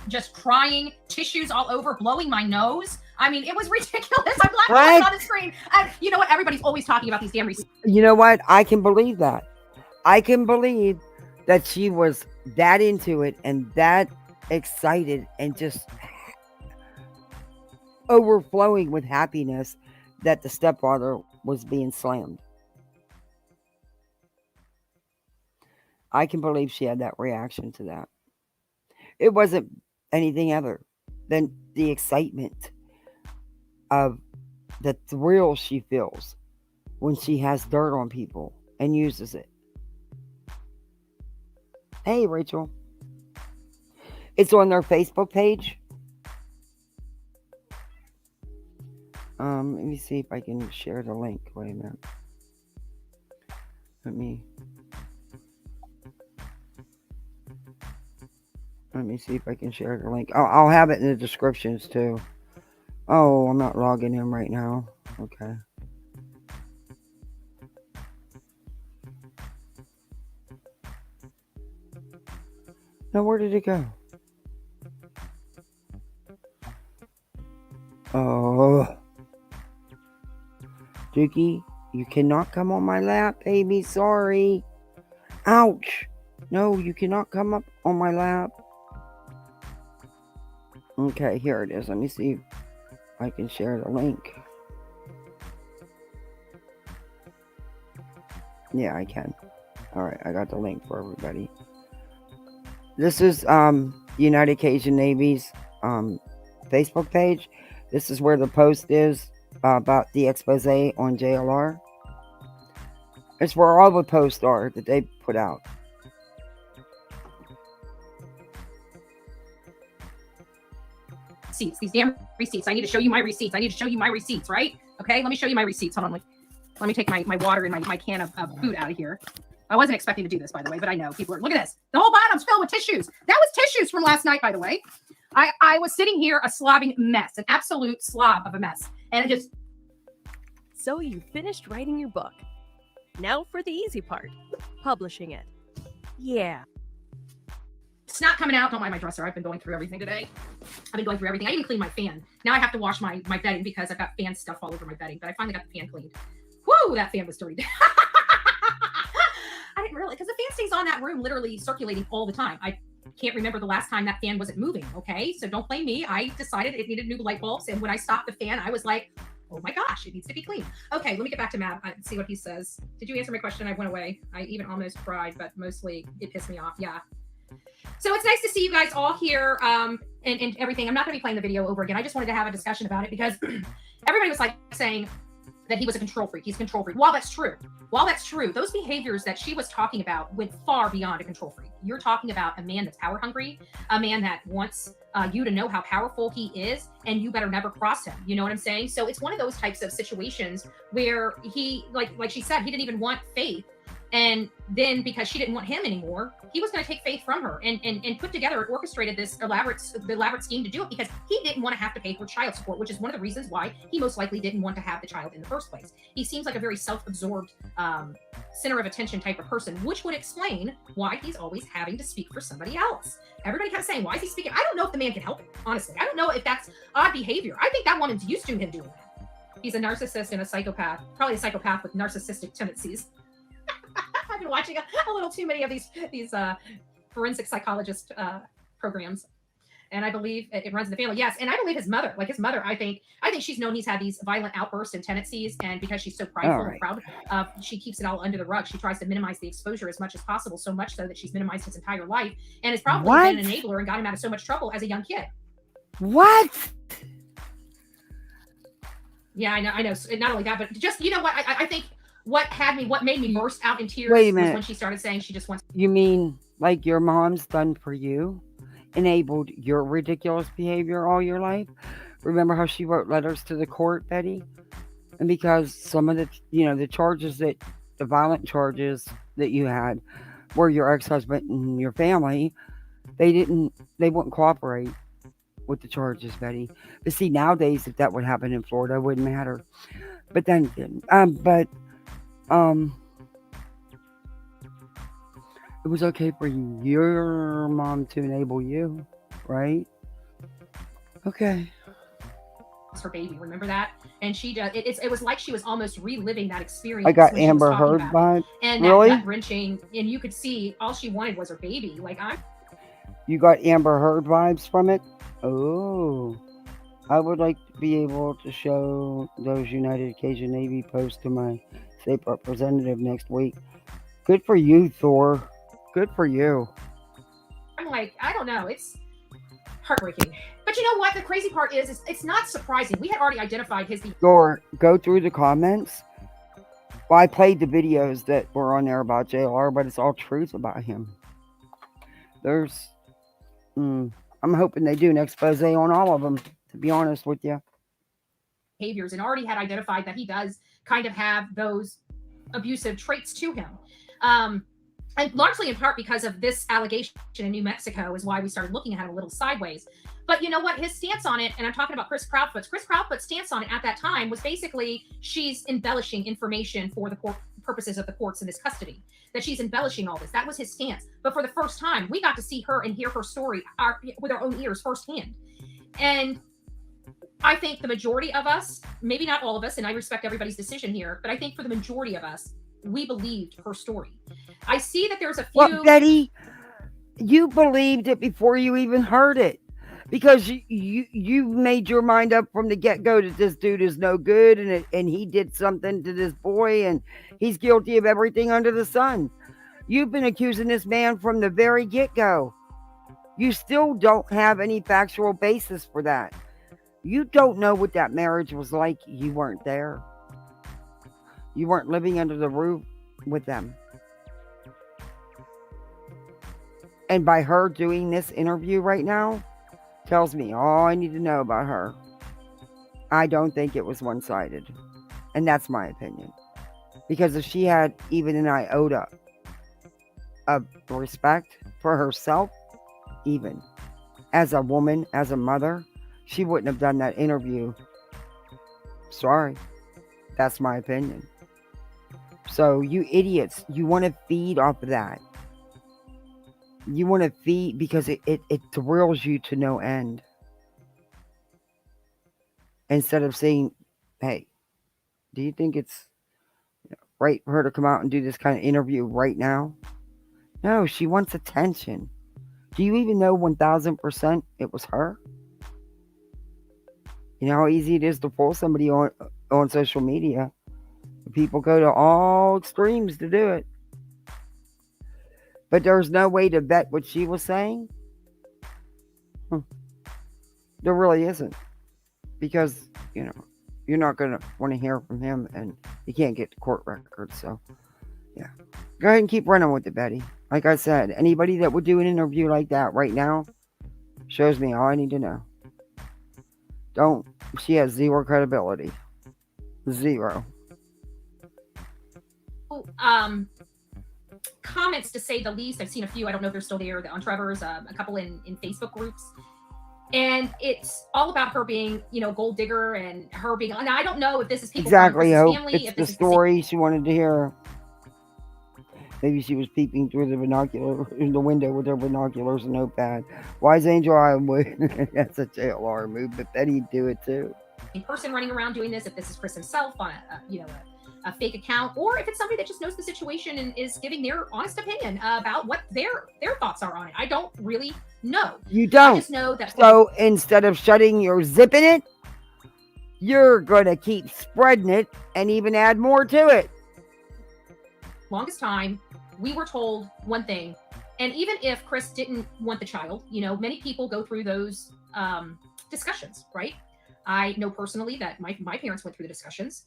J: just crying, tissues all over, blowing my nose. I mean, it was ridiculous. I'm laughing on the screen. And you know what? Everybody's always talking about these damn receipts.
B: You know what? I can believe that. I can believe that she was that into it and that excited and just overflowing with happiness that the stepfather was being slammed. I can believe she had that reaction to that. It wasn't anything other than the excitement of the thrill she feels when she has dirt on people and uses it. Hey, Rachel. It's on their Facebook page. Let me see if I can share the link. Wait a minute. Let me see if I can share the link. I'll have it in the descriptions too. Oh, I'm not logging in right now. Okay. Now, where did it go? Oh. Dookie, you cannot come on my lap, baby. Sorry. Ouch. No, you cannot come up on my lap. Okay, here it is. Let me see if I can share the link. Yeah, I can. All right, I got the link for everybody. This is United Cajun Navy's Facebook page. This is where the post is about the expose on JLR. It's where all the posts are that they put out.
J: These damn receipts. I need to show you my receipts. Right? Okay, let me show you my receipts. Hold on. Let me take my water and my can of food out of here. I wasn't expecting to do this, by the way, but I know people are. Look at this. The whole bottom's filled with tissues. That was tissues from last night, by the way. I was sitting here a slobbing mess, an absolute slob of a mess. And it just.
O: So you finished writing your book. Now for the easy part, publishing it. Yeah.
J: It's not coming out. Don't mind my dresser. I've been going through everything today. I even cleaned my fan. Now I have to wash my bedding because I've got fan stuff all over my bedding, but I finally got the fan cleaned. Whoa, that fan was dirty. I didn't really, because the fan stays on that room literally circulating all the time. I can't remember the last time that fan wasn't moving, okay? So don't blame me. I decided it needed new light bulbs, and when I stopped the fan, I was like, oh my gosh, it needs to be clean. Okay, let me get back to Matt and see what he says. Did you answer my question? I went away. I even almost cried, but mostly it pissed me off. Yeah. So it's nice to see you guys all here and everything. I'm not going to be playing the video over again. I just wanted to have a discussion about it because everybody was like saying that he was a control freak. He's a control freak. While that's true, those behaviors that she was talking about went far beyond a control freak. You're talking about a man that's power hungry, a man that wants you to know how powerful he is, and you better never cross him. You know what I'm saying? So it's one of those types of situations where he, like she said, he didn't even want Faith. And then because she didn't want him anymore, he was going to take Faith from her and put together and orchestrated this elaborate scheme to do it because he didn't want to have to pay for child support, which is one of the reasons why he most likely didn't want to have the child in the first place. He seems like a very self-absorbed center of attention type of person, which would explain why he's always having to speak for somebody else. Everybody kept saying, why is he speaking? I don't know if the man can help it, honestly. I don't know if that's odd behavior. I think that woman's used to him doing that. He's a narcissist and a psychopath, probably a psychopath with narcissistic tendencies. I've been watching a little too many of these forensic psychologist programs, and I believe it runs in the family. Yes, and I believe his mother. Like his mother, I think she's known he's had these violent outbursts and tendencies, and because she's so prideful and proud, she keeps it all under the rug. She tries to minimize the exposure as much as possible, so much so that she's minimized his entire life, and has probably been an enabler and got him out of so much trouble as a young kid.
B: What?
J: Yeah, I know. Not only that, but just you know what I think. What made me burst out in tears
B: was
J: when she started saying she just wants.
B: You mean like your mom's done for you, enabled your ridiculous behavior all your life? Remember how she wrote letters to the court, Betty? And because some of the the violent charges that you had were your ex-husband and your family, they wouldn't cooperate with the charges, Betty. But see, nowadays, if that would happen in Florida, it wouldn't matter. But then it didn't. It was okay for your mom to enable you, right? Okay.
J: Her baby, remember that? And she just it was like she was almost reliving that experience.
B: I got Amber Heard vibes.
J: And
B: really?
J: that wrenching, and you could see all she wanted was her baby.
B: You got Amber Heard vibes from it? Oh. I would like to be able to show those United Cajun Navy posts to my state representative next week. Good for you, Thor. Good for you.
J: I'm like, I don't know. It's heartbreaking. But you know what? The crazy part is it's not surprising. We had already identified his...
B: Thor, go through the comments. Well, I played the videos that were on there about JLR, but it's all truth about him. There's... I'm hoping they do an expose on all of them, to be honest with you.
J: Behaviors, and already had identified that he does kind of have those abusive traits to him. And largely in part because of this allegation in New Mexico is why we started looking at it a little sideways. But you know what? His stance on it, and I'm talking about Chris Proudfoot's stance on it at that time was basically she's embellishing information for the purposes of the courts in this custody, that she's embellishing all this. That was his stance. But for the first time, we got to see her and hear her story with our own ears firsthand. And I think the majority of us, maybe not all of us, and I respect everybody's decision here, but I think for the majority of us, we believed her story. I see that there's a few...
B: Well, Betty, you believed it before you even heard it. Because you made your mind up from the get-go that this dude is no good and he did something to this boy and he's guilty of everything under the sun. You've been accusing this man from the very get-go. You still don't have any factual basis for that. You don't know what that marriage was like. You weren't there. You weren't living under the roof with them. And by her doing this interview right now, tells me all I need to know about her. I don't think it was one-sided. And that's my opinion. Because if she had even an iota of respect for herself, even as a woman, as a mother, she wouldn't have done that interview. Sorry. That's my opinion. So you idiots, you want to feed off of that. You want to feed because it thrills you to no end. Instead of saying, hey, do you think it's right for her to come out and do this kind of interview right now? No, she wants attention. Do you even know 1000% it was her? You know how easy it is to fool somebody on social media. People go to all extremes to do it. But there's no way to vet what she was saying? There really isn't. Because, you're not going to want to hear from him and you can't get the court records. So, yeah. Go ahead and keep running with it, Betty. Like I said, anybody that would do an interview like that right now shows me all I need to know. She has zero credibility. Zero.
J: Comments to say the least. I've seen a few. I don't know if they're still there on Trevor's, a couple in Facebook groups. And it's all about her being, gold digger and her being, and I don't know if this is people
B: exactly,
J: from
B: Hope.
J: family.
B: It's the story she wanted to hear. Maybe she was peeping through in the window with her binoculars and notepad. Wise Angel, I would. That's a JLR move, but Betty'd do it too.
J: A person running around doing this, if this is Chris himself on a fake account, or if it's somebody that just knows the situation and is giving their honest opinion about what their thoughts are on it. I don't really know.
B: You don't.
J: I just know that.
B: So instead of shutting your zipping it, you're going to keep spreading it and even add more to it.
J: Longest time, we were told one thing. And even if Chris didn't want the child, many people go through those discussions, right? I know personally that my parents went through the discussions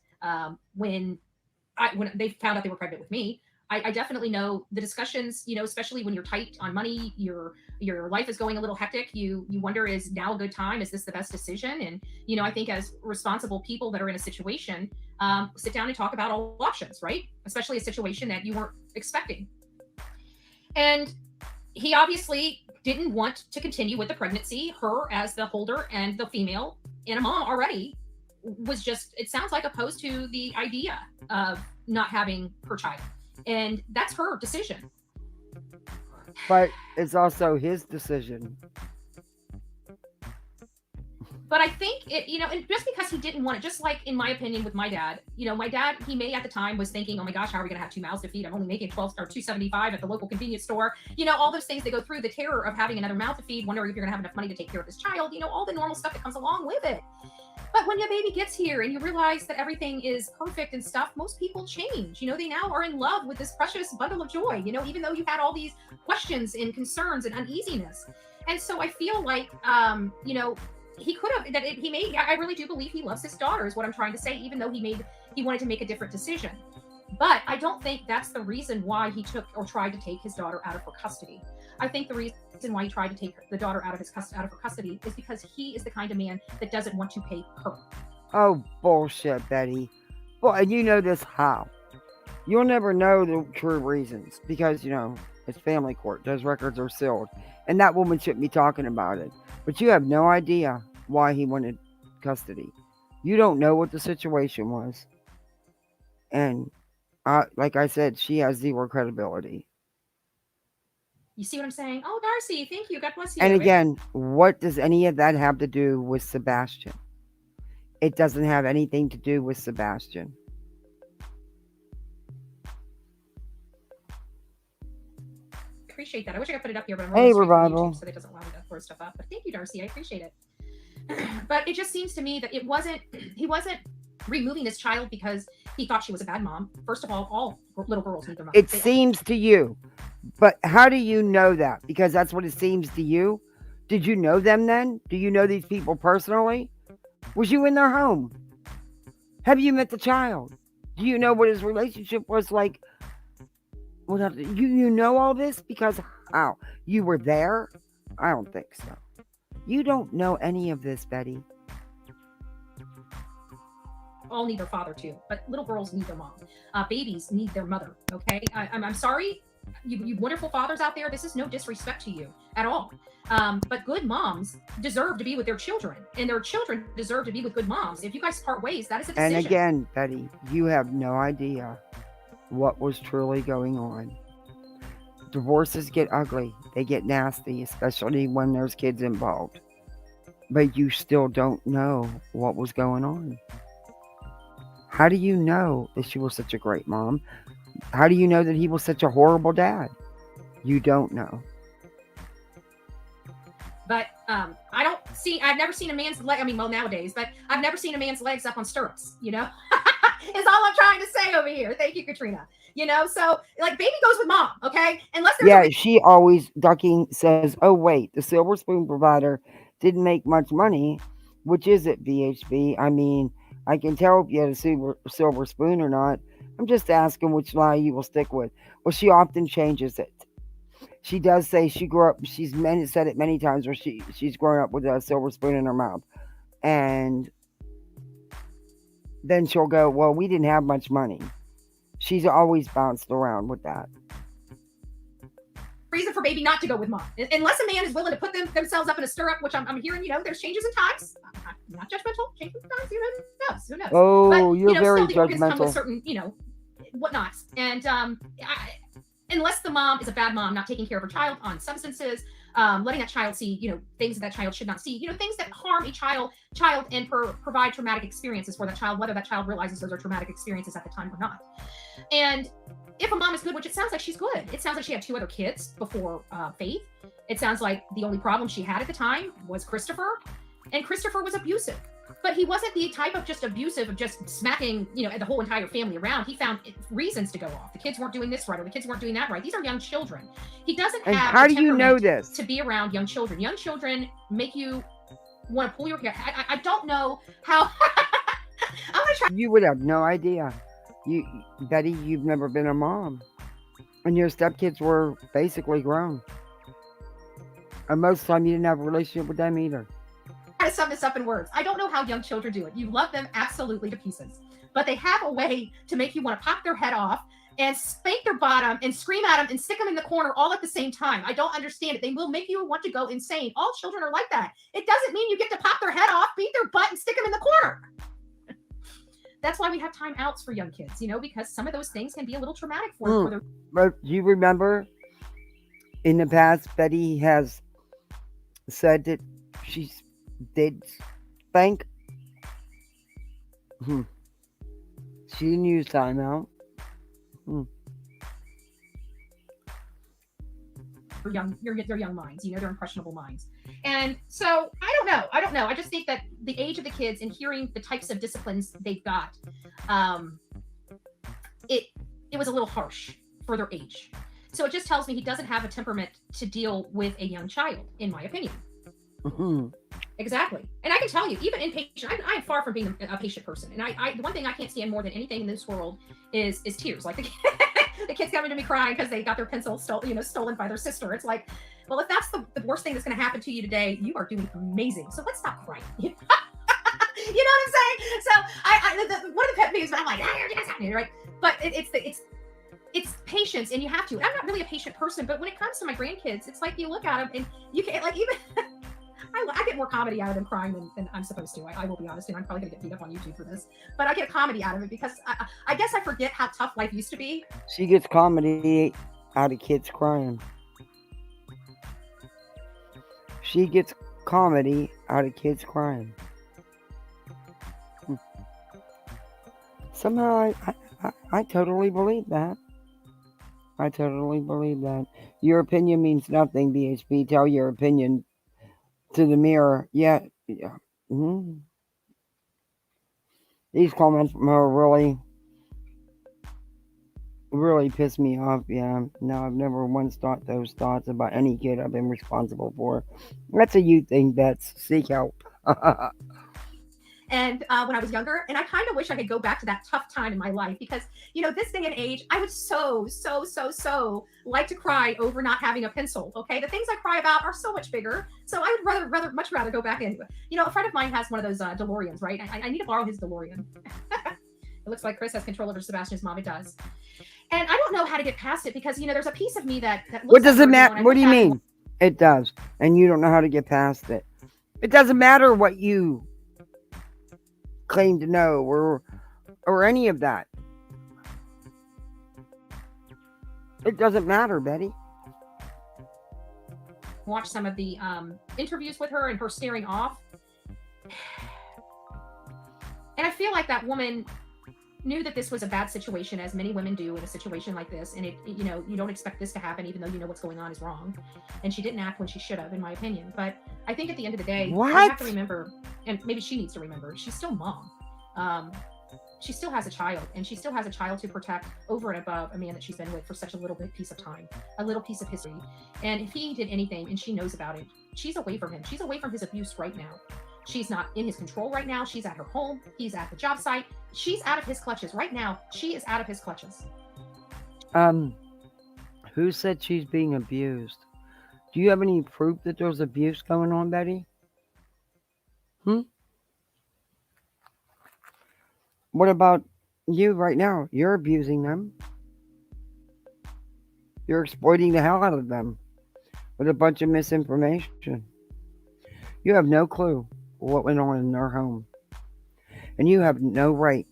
J: when they found out they were pregnant with me. I definitely know the discussions, especially when you're tight on money, your life is going a little hectic. You wonder, is now a good time? Is this the best decision? And, I think as responsible people that are in a situation, sit down and talk about all options, right? Especially a situation that you weren't expecting. And he obviously didn't want to continue with the pregnancy. Her as the holder and the female and a mom already was just, it sounds like, opposed to the idea of not having her child. And that's her decision.
B: But it's also his decision.
J: But I think it, and just because he didn't want it, just like in my opinion with my dad, my dad, he may at the time was thinking, oh my gosh, how are we going to have 2 mouths to feed? I'm only making $2.75 at the local convenience store. All those things that go through, the terror of having another mouth to feed, wondering if you're going to have enough money to take care of this child, all the normal stuff that comes along with it. But when your baby gets here and you realize that everything is perfect and stuff, most people change. They now are in love with this precious bundle of joy, even though you had all these questions and concerns and uneasiness. And so I feel like, he could have, I really do believe he loves his daughter is what I'm trying to say, even though he wanted to make a different decision. But I don't think that's the reason why he took or tried to take his daughter out of her custody. I think the reason why he tried to take the daughter out of her custody is because he is the kind of man that doesn't want to pay her.
B: Oh, bullshit, Betty. Well, and you know this how? You'll never know the true reasons because, it's family court. Those records are sealed. And that woman shouldn't be talking about it. But you have no idea why he wanted custody. You don't know what the situation was. And like I said, she has zero credibility.
J: You see what I'm saying? Oh, Darcy, thank you. God bless you.
B: And again, what does any of that have to do with Sebastian? It doesn't have anything to do with Sebastian.
J: Appreciate that. I wish I could put it up here, but I'm
B: Hey,
J: rolling straight through
B: Revival.
J: YouTube, so that doesn't allow me to throw stuff up. But thank you, Darcy. I appreciate it. But it just seems to me that he wasn't removing this child because he thought she was a bad mom. First of all little girls need their mother.
B: It seems to you. But how do you know that? Because that's what it seems to you. Did you know them then? Do you know these people personally? Was you in their home? Have you met the child? Do you know what his relationship was like? Well, you know all this because how? You were there? I don't think so. You don't know any of this, Betty.
J: All need their father too, but little girls need their mom. Babies need their mother. Okay, I'm sorry, you wonderful fathers out there. This is no disrespect to you at all. But good moms deserve to be with their children, and their children deserve to be with good moms. If you guys part ways, that is a decision.
B: And again, Betty, you have no idea what was truly going on. Divorces get ugly. They get nasty, especially when there's kids involved. But you still don't know what was going on. How do you know that she was such a great mom? How do you know that he was such a horrible dad? You don't know.
J: But I've never seen a man's leg. I mean, well, nowadays, but I've never seen a man's legs up on stirrups, is all I'm trying to say over here. Thank you, Katrina. So like baby goes with mom, okay? Unless there's
B: she always ducking says, oh, wait, the silver spoon provider didn't make much money. Which is it, VHB? I mean, I can tell if you had a silver spoon or not. I'm just asking which lie you will stick with. Well, she often changes it. She does say she grew up, said it many times where she's grown up with a silver spoon in her mouth. And then she'll go, well, we didn't have much money. She's always bounced around with that.
J: reason for baby not to go with mom. Unless a man is willing to put themselves up in a stirrup, which I'm hearing, there's changes in times. I'm not judgmental. Changes in times, who knows?
B: Oh,
J: but,
B: you're very
J: still, the organs come
B: judgmental.
J: with certain, whatnots. And unless the mom is a bad mom, not taking care of her child on substances, letting that child see, things that child should not see, things that harm a child and provide traumatic experiences for that child, whether that child realizes those are traumatic experiences at the time or not. And if a mom is good, which it sounds like she's good, it sounds like she had 2 other kids before Faith. It sounds like the only problem she had at the time was Christopher, and Christopher was abusive. But he wasn't the type of just abusive of just smacking, the whole entire family around. He found reasons to go off. The kids weren't doing this right, or the kids weren't doing that right. These are young children. He doesn't
B: And
J: have
B: how
J: the
B: do you know
J: temperament
B: this?
J: to be around young children. Young children make you want to pull your hair. I don't know how. I'm gonna try.
B: You would have no idea. Betty, you've never been a mom. And your stepkids were basically grown. And most of the time you didn't have a relationship with them either.
J: To sum this up in words. I don't know how young children do it. You love them absolutely to pieces, but they have a way to make you want to pop their head off and spank their bottom and scream at them and stick them in the corner all at the same time. I don't understand it. They will make you want to go insane. All children are like that. It doesn't mean you get to pop their head off, beat their butt, and stick them in the corner. That's why we have timeouts for young kids, because some of those things can be a little traumatic for them.
B: But you remember in the past, Betty has said that she did spank. She didn't use timeout.
J: They're young minds, they're impressionable minds. And so I don't know. I just think that the age of the kids and hearing the types of disciplines they've got, it was a little harsh for their age. So it just tells me he doesn't have a temperament to deal with a young child, in my opinion.
B: Mm-hmm.
J: Exactly. And I can tell you, even impatient, I am far from being a patient person. And the one thing I can't stand more than anything in this world is tears. Like the kids coming to me crying because they got their pencil stolen by their sister. It's like, well, if that's the worst thing that's going to happen to you today, you are doing amazing. So let's stop crying. You know what I'm saying? So one of the pet peeves, I'm like, right? But it's patience, and you have to. I'm not really a patient person, but when it comes to my grandkids, it's like you look at them and you can't, like, even I get more comedy out of them crying than I'm supposed to. I will be honest, and I'm probably gonna get beat up on YouTube for this, but I get a comedy out of it because I guess I forget how tough life used to be.
B: She gets comedy out of kids crying. She gets comedy out of kids crying. Somehow I totally believe that. I totally believe that. Your opinion means nothing, BHP. Tell your opinion to the mirror. Yeah. Mm-hmm. These comments from her really piss me off. Yeah. No, I've never once thought those thoughts about any kid I've been responsible for. That's a you thing, Bets. Seek help.
J: And when I was younger, and I kind of wish I could go back to that tough time in my life because, this day and age, I would so like to cry over not having a pencil. Okay. The things I cry about are so much bigger. So I would much rather go back into it. A friend of mine has one of those DeLoreans, right? I need to borrow his DeLorean. It looks like Chris has control over Sebastian's mom. It does. And I don't know how to get past it because, there's a piece of me that looks
B: what does
J: at
B: it
J: her,
B: matter? What do you mean? It does. And you don't know how to get past it. It doesn't matter what you claim to know or any of that. It doesn't matter, Betty.
J: Watch some of the interviews with her and her staring off. And I feel like that woman knew that this was a bad situation, as many women do in a situation like this. And you don't expect this to happen, even though you know what's going on is wrong. And she didn't act when she should have, in my opinion. But I think at the end of the day, we have to remember, and maybe she needs to remember, she's still mom. She still has a child, and she still has a child to protect over and above a man that she's been with for such a little bit piece of time, a little piece of history. And if he did anything and she knows about it, she's away from him. She's away from his abuse right now. She's not in his control right now. She's at her home. He's at the job site. She's out of his clutches right now. She is out of his clutches.
B: Who said she's being abused? Do you have any proof that there's abuse going on, Betty? What about you right now? You're abusing them. You're exploiting the hell out of them with a bunch of misinformation. You have no clue what went on in their home. And you have no right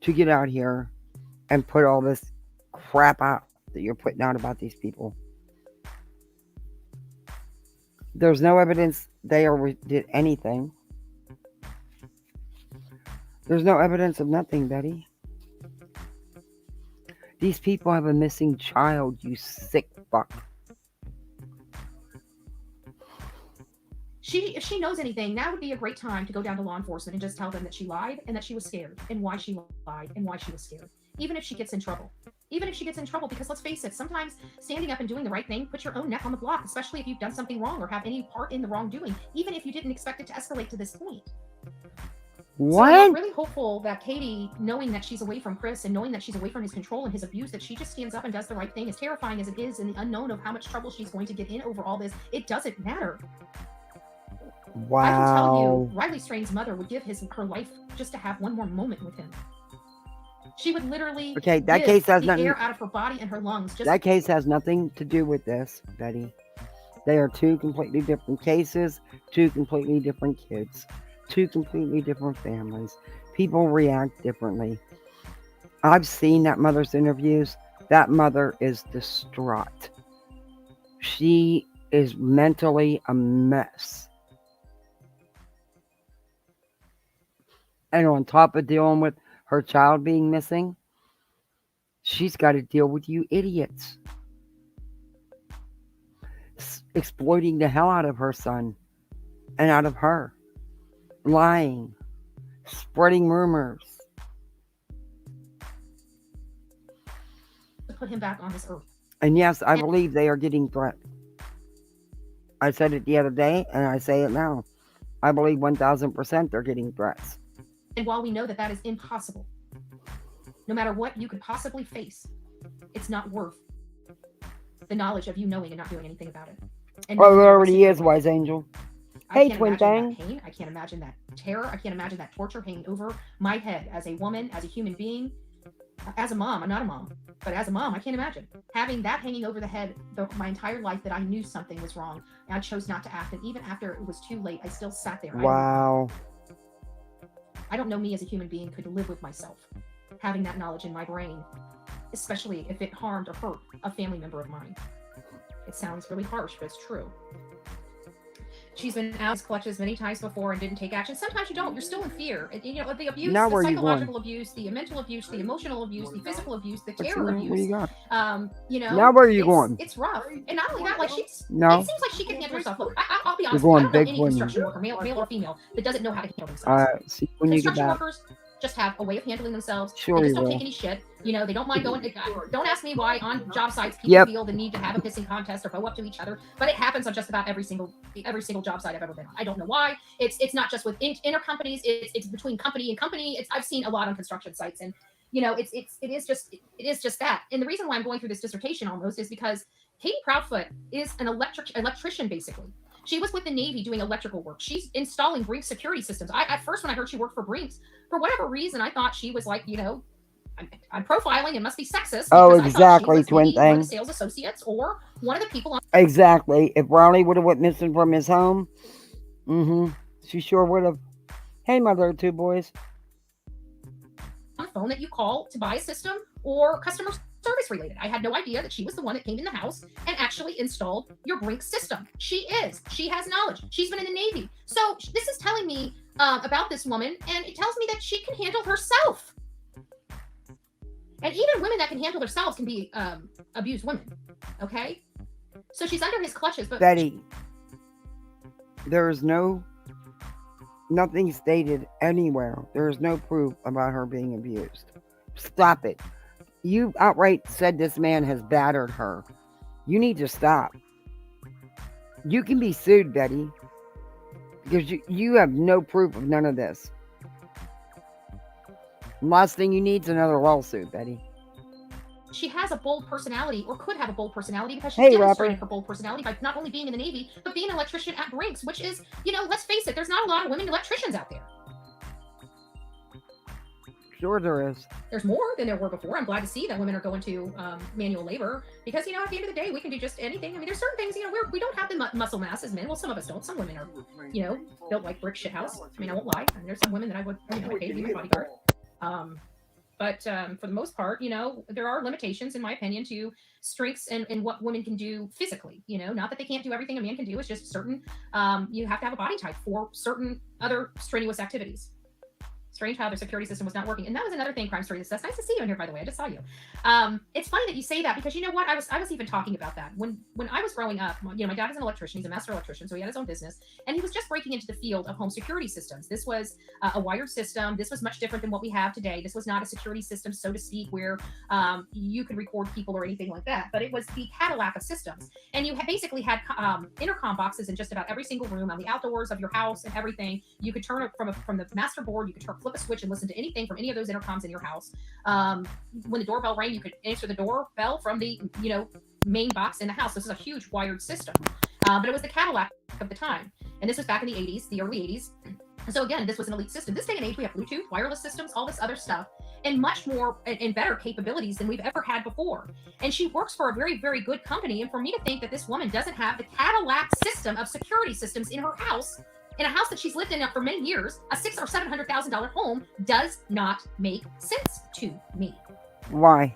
B: to get out here and put all this crap out that you're putting out about these people. There's no evidence they ever did anything. There's no evidence of nothing, Betty. These people have a missing child, you sick fuck.
J: If she knows anything, now would be a great time to go down to law enforcement and just tell them that she lied and that she was scared and why she lied and why she was scared. Even if she gets in trouble. Because let's face it, sometimes standing up and doing the right thing puts your own neck on the block, especially if you've done something wrong or have any part in the wrongdoing, even if you didn't expect it to escalate to this point.
B: What?
J: So I'm really hopeful that Katie, knowing that she's away from Chris and knowing that she's away from his control and his abuse, that she just stands up and does the right thing. As terrifying as it is, and the unknown of how much trouble she's going to get in over all this, it doesn't matter.
B: Wow.
J: I can tell you, Riley Strain's mother would give her life just to have one more moment with him. She would literally
B: that
J: give
B: case has
J: the
B: nothing,
J: air out of her body and her lungs.
B: That case has nothing to do with this, Betty. They are two completely different cases, two completely different kids, two completely different families. People react differently. I've seen that mother's interviews. That mother is distraught. She is mentally a mess. And on top of dealing with her child being missing, she's got to deal with you idiots. exploiting the hell out of her son and out of her, lying, spreading rumors.
J: To put him back on this earth.
B: And yes, I believe they are getting threats. I said it the other day, and I say it now. I believe 1,000% they're getting threats.
J: And while we know that that is impossible, no matter what you could possibly face, it's not worth the knowledge of you knowing and not doing anything about it. And
B: Well, it already is, Wise Angel. Hey, twin thing.
J: That pain. I can't imagine that terror. I can't imagine that torture hanging over my head as a woman, as a human being, as a mom. I'm not a mom, but as a mom, I can't imagine having that hanging over the head my entire life, that I knew something was wrong and I chose not to act. And even after it was too late, I still sat there.
B: Wow.
J: I don't know me as a human being could live with myself having that knowledge in my brain, especially if it harmed or hurt a family member of mine. It sounds really harsh, but it's true. She's been out of clutches many times before and didn't take action. Sometimes you don't. You're still in fear. You know, the abuse,
B: now
J: the psychological abuse, the mental abuse, the emotional abuse, the physical abuse, the terror abuse.
B: What do you got?
J: You know,
B: now where are you going?
J: It's rough. And not only that, like it seems like she can handle herself. Look, I'll be honest.
B: You're
J: I
B: going
J: don't know
B: big
J: any
B: when
J: construction
B: you...
J: worker, male or female, that doesn't know how to handle themselves.
B: See when you get
J: Construction
B: back.
J: workers just have a way of handling themselves.
B: Sure
J: They
B: you
J: just don't
B: will.
J: take any shit. You know, they don't mind going. Don't ask me why on job sites people feel the need to have a pissing contest or go up to each other, but it happens on just about every single job site I've ever been on. I don't know why. It's not just with inter companies. It's between company and company. I've seen a lot on construction sites, and you know, it is just that. And the reason why I'm going through this dissertation almost is because Katie Proudfoot is an electrician basically. She was with the Navy doing electrical work. She's installing Brinks security systems. At first, when I heard she worked for Brinks, for whatever reason, I thought she was like, you know, I'm profiling and must be sexist.
B: Oh, exactly, twin
J: one of
B: thing.
J: the sales associates or one of the people on.
B: Exactly. If Riley would have went missing from his home, she sure would have. Hey, mother of two boys.
J: On the phone that you call to buy a system or customer service related. I had no idea that she was the one that came in the house and actually installed your Brinks system. She has knowledge. She's been in the Navy. So this is telling me about this woman, and it tells me that she can handle herself. And even women that can handle themselves can be abused women. Okay? So she's under his clutches. But
B: Betty, there is nothing stated anywhere. There is no proof about her being abused. Stop it. You outright said this man has battered her. You need to stop. You can be sued, Betty, because you have no proof of none of this. Last thing you need is another lawsuit, Betty.
J: she has a bold personality, or could have a bold personality, because she's demonstrated her bold personality by not only being in the Navy, but being an electrician at Brinks, which is, you know, let's face it, there's not a lot of women electricians out there.
B: Sure there is.
J: There's more than there were before. I'm glad to see that women are going to manual labor, because, you know, at the end of the day, we can do just anything. I mean, there's certain things, you know, we don't have the muscle mass as men. Well, some of us don't. Some women are, you know, built like brick shithouse. I mean, I won't lie. I mean, there's some women that I would, you know, pay to be my bodyguard. But for the most part, you know, there are limitations, in my opinion, to strengths and what women can do physically. You know, not that they can't do everything a man can do. It's just certain, you have to have a body type for certain other strenuous activities. Strange how their security system was not working. And that was another thing, Crime Story. That's nice to see you in here, by the way. I just saw you. It's funny that you say that, because you know what? I was even talking about that. When I was growing up, you know, my dad is an electrician. He's a master electrician, so he had his own business. And he was just breaking into the field of home security systems. This was a wired system. This was much different than what we have today. This was not a security system, so to speak, where you could record people or anything like that. But it was the Cadillac of systems. And you basically had intercom boxes in just about every single room on the outdoors of your house and everything. You could turn it from the master board. You could flip a switch and listen to anything from any of those intercoms in your house. When the doorbell rang, you could answer the doorbell from the, you know, main box in the house. This is a huge wired system, but it was the Cadillac of the time, and this was back in the 80s, the early 80s. So again, this was an elite system. This day and age, we have Bluetooth, wireless systems, all this other stuff, and much more and better capabilities than we've ever had before. And she works for a very, very good company. And for me to think that this woman doesn't have the Cadillac system of security systems in her house, in a house that she's lived in for many years, a $600,000 or $700,000 home, does not make sense to me.
B: Why?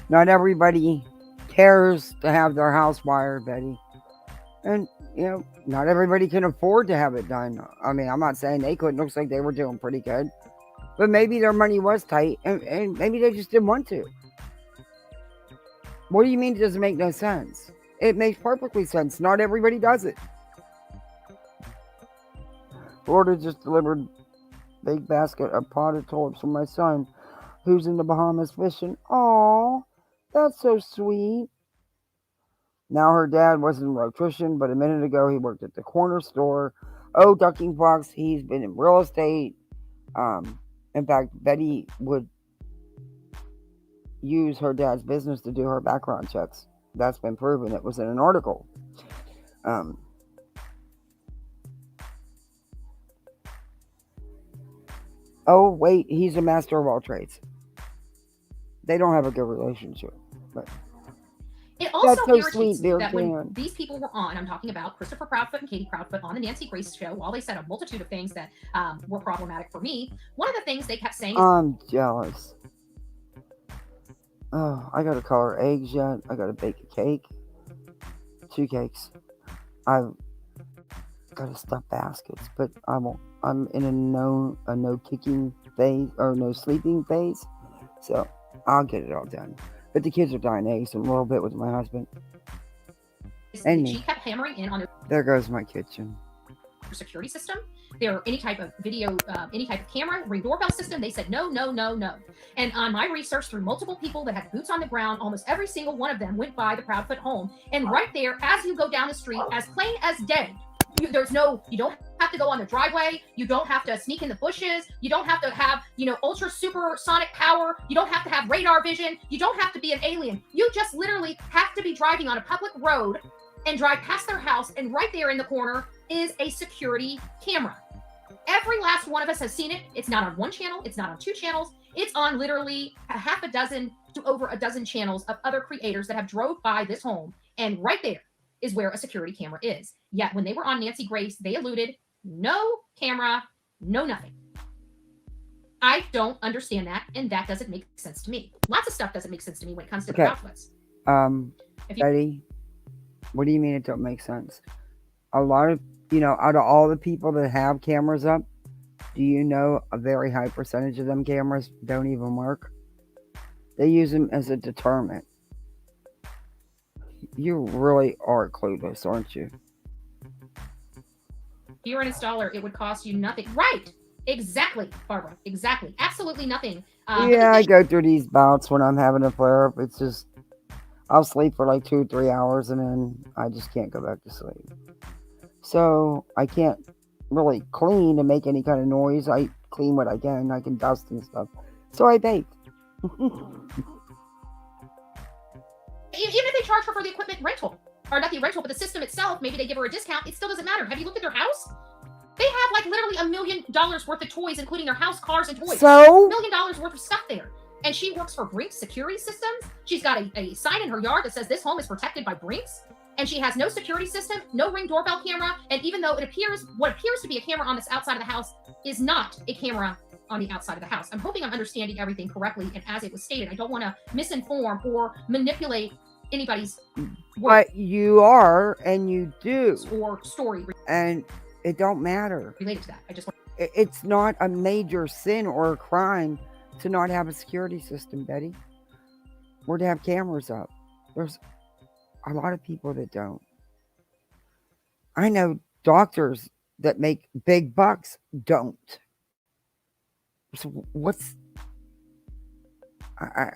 B: Not everybody cares to have their house wired, Betty. And, you know, not everybody can afford to have it done. I mean, I'm not saying they couldn't. Looks like they were doing pretty good. But maybe their money was tight, and maybe they just didn't want to. What do you mean it doesn't make no sense? It makes perfectly sense. Not everybody does it. Florida just delivered big basket of potted tulips for my son, who's in the Bahamas fishing. Aw, that's so sweet. Now her dad wasn't an electrician, but a minute ago he worked at the corner store. Oh, Ducking Fox, he's been in real estate. In fact, Betty would use her dad's business to do her background checks. That's been proven. It was in an article. Oh, wait, he's a master of all trades. They don't have a good relationship, but
J: it also
B: that's so
J: irritates
B: sweet,
J: me
B: dear
J: that when
B: Dan.
J: these people were on, I'm talking about Christopher Proudfoot and Katie Proudfoot on the Nancy Grace show, while they said a multitude of things that were problematic for me, one of the things they kept saying is,
B: I'm jealous. Oh, I gotta color eggs yet. I gotta bake a cake. 2 cakes. I've gotta stuff baskets, but I'm in a no kicking phase or no sleeping phase. So I'll get it all done. But the kids are dying eggs and a little bit with my husband. And
J: she
B: me.
J: kept hammering in on their
B: There goes my kitchen.
J: security system, their any type of video, any type of camera, Ring doorbell system. They said no, no, no, no. And on my research through multiple people that had boots on the ground, almost every single one of them went by the Proudfoot home. And right there, as you go down the street, as plain as day, you don't have to go on the driveway. You don't have to sneak in the bushes. You don't have to have, ultra supersonic power. You don't have to have radar vision. You don't have to be an alien. You just literally have to be driving on a public road and drive past their house. And right there in the corner is a security camera. Every last one of us has seen it. It's not on one channel. It's not on 2 channels. It's on literally a half a dozen to over a dozen channels of other creators that have drove by this home. And right there is where a security camera is. Yet when they were on Nancy Grace, they alluded, no camera, no nothing. I don't understand that, and that doesn't make sense to me. Lots of stuff doesn't make sense to me when it comes to the Proudfoots.
B: Betty, what do you mean it don't make sense? A lot of, out of all the people that have cameras up, do you know a very high percentage of them cameras don't even work? They use them as a deterrent. You really are clueless, aren't you?
J: If you're an installer, it would cost you nothing. Right. Exactly, Barbara. Exactly. Absolutely nothing.
B: Yeah, I go through these bouts when I'm having a flare up. It's just, I'll sleep for like 2 or 3 hours and then I just can't go back to sleep. So I can't really clean and make any kind of noise. I clean what I can dust and stuff. So I bake.
J: Even if they charge her for the equipment rental, or not the rental, but the system itself, maybe they give her a discount, it still doesn't matter. Have you looked at their house? They have like literally $1 million worth of toys, including their house, cars, and toys.
B: So?
J: $1 million worth of stuff there. And she works for Brinks Security Systems. She's got a sign in her yard that says this home is protected by Brinks. And she has no security system, no Ring doorbell camera. And even though what appears to be a camera on this outside of the house is not a camera on the outside of the house. I'm hoping I'm understanding everything correctly. And as it was stated, I don't want to misinform or manipulate anybody's word.
B: But you are, and you do.
J: Or story.
B: And it don't matter.
J: Related to that. I just want.
B: It's not a major sin or a crime to not have a security system, Betty. Or to have cameras up. There's a lot of people that don't. I know doctors that make big bucks don't. So what's...
J: I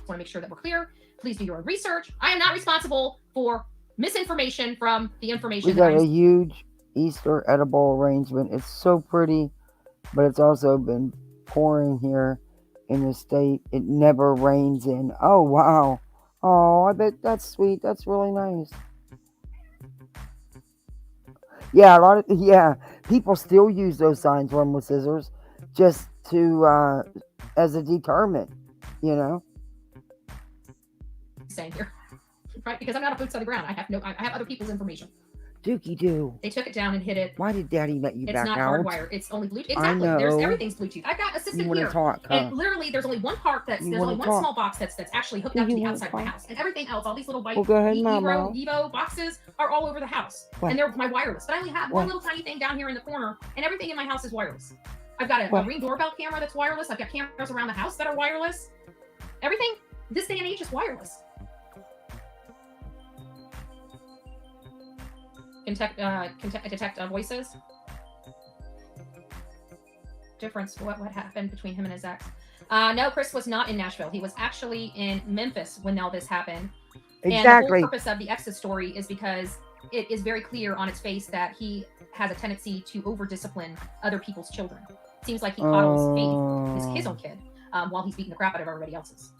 J: want to make sure that we're clear. Please do your own research. I am not responsible for misinformation from the information.
B: We got a huge Easter edible arrangement. It's so pretty, but it's also been pouring here in the state. It never rains in. Oh, wow. Oh, I bet that's sweet. That's really nice. Yeah, people still use those signs, run with scissors, just to, as a deterrent,
J: Saying here, right? Because I'm not a boots on the ground. I have other people's information.
B: Dookie doo.
J: They took it down and hit it.
B: Why did Daddy let you back out?
J: It's not hardwired. It's only Bluetooth. Exactly.
B: I know.
J: Everything's Bluetooth. I've got a system
B: You
J: here.
B: talk, huh?
J: And literally, there's only one part there's only one small box that's actually hooked up to the outside of my house, and everything else, all these little white
B: go ahead, Mama.
J: Evo boxes are all over the house, and they're my wireless. But I only have one little tiny thing down here in the corner, and everything in my house is wireless. I've got a Ring doorbell camera that's wireless. I've got cameras around the house that are wireless. Everything This day and age is wireless. Detect voices. Difference. What happened between him and his ex? No, Chris was not in Nashville. He was actually in Memphis when all this happened.
B: Exactly.
J: And the whole purpose of the ex's story is because it is very clear on its face that he has a tendency to over-discipline other people's children. It seems like he coddles Faith, his own kid, while he's beating the crap out of everybody else's.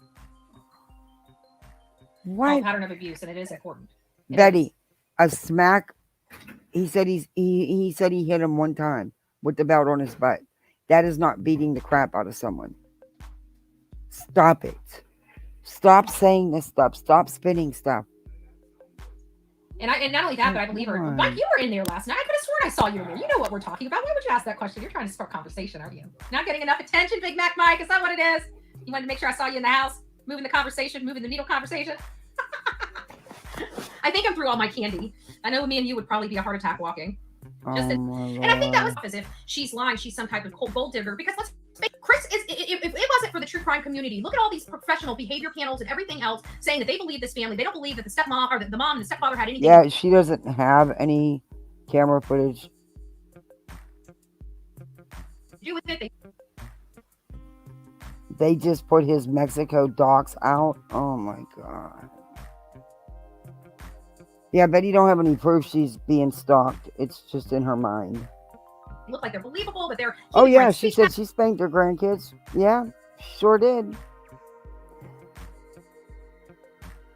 B: What?
J: Pattern of abuse, and it is important.
B: Betty, a smack. He said he said he hit him one time with the belt on his butt. That is not beating the crap out of someone. Stop it. Stop saying this stuff. Stop spinning stuff.
J: And not only that, but I believe her. Mike, you were in there last night. I could have sworn I saw you in there. You know what we're talking about. Why would you ask that question? You're trying to start conversation, aren't you? Not getting enough attention, Big Mac Mike. Is that what it is? You wanted to make sure I saw you in the house, moving the conversation, moving the needle conversation. I think I'm through all my candy. I know me and you would probably be a heart attack walking. And I think that was as if she's lying. She's some type of cold gold digger. Because let's face Chris is. If it wasn't for the true crime community, look at all these professional behavior panels and everything else saying that they believe this family. They don't believe that the stepmom or the mom and the stepfather had anything.
B: Yeah, she doesn't have any camera footage.
J: Do with it.
B: They just put his Mexico docs out. Oh my god. Yeah, but you don't have any proof she's being stalked. It's just in her mind.
J: Look like they're believable, but they're.
B: Oh yeah, she said she spanked her grandkids. Yeah, sure did.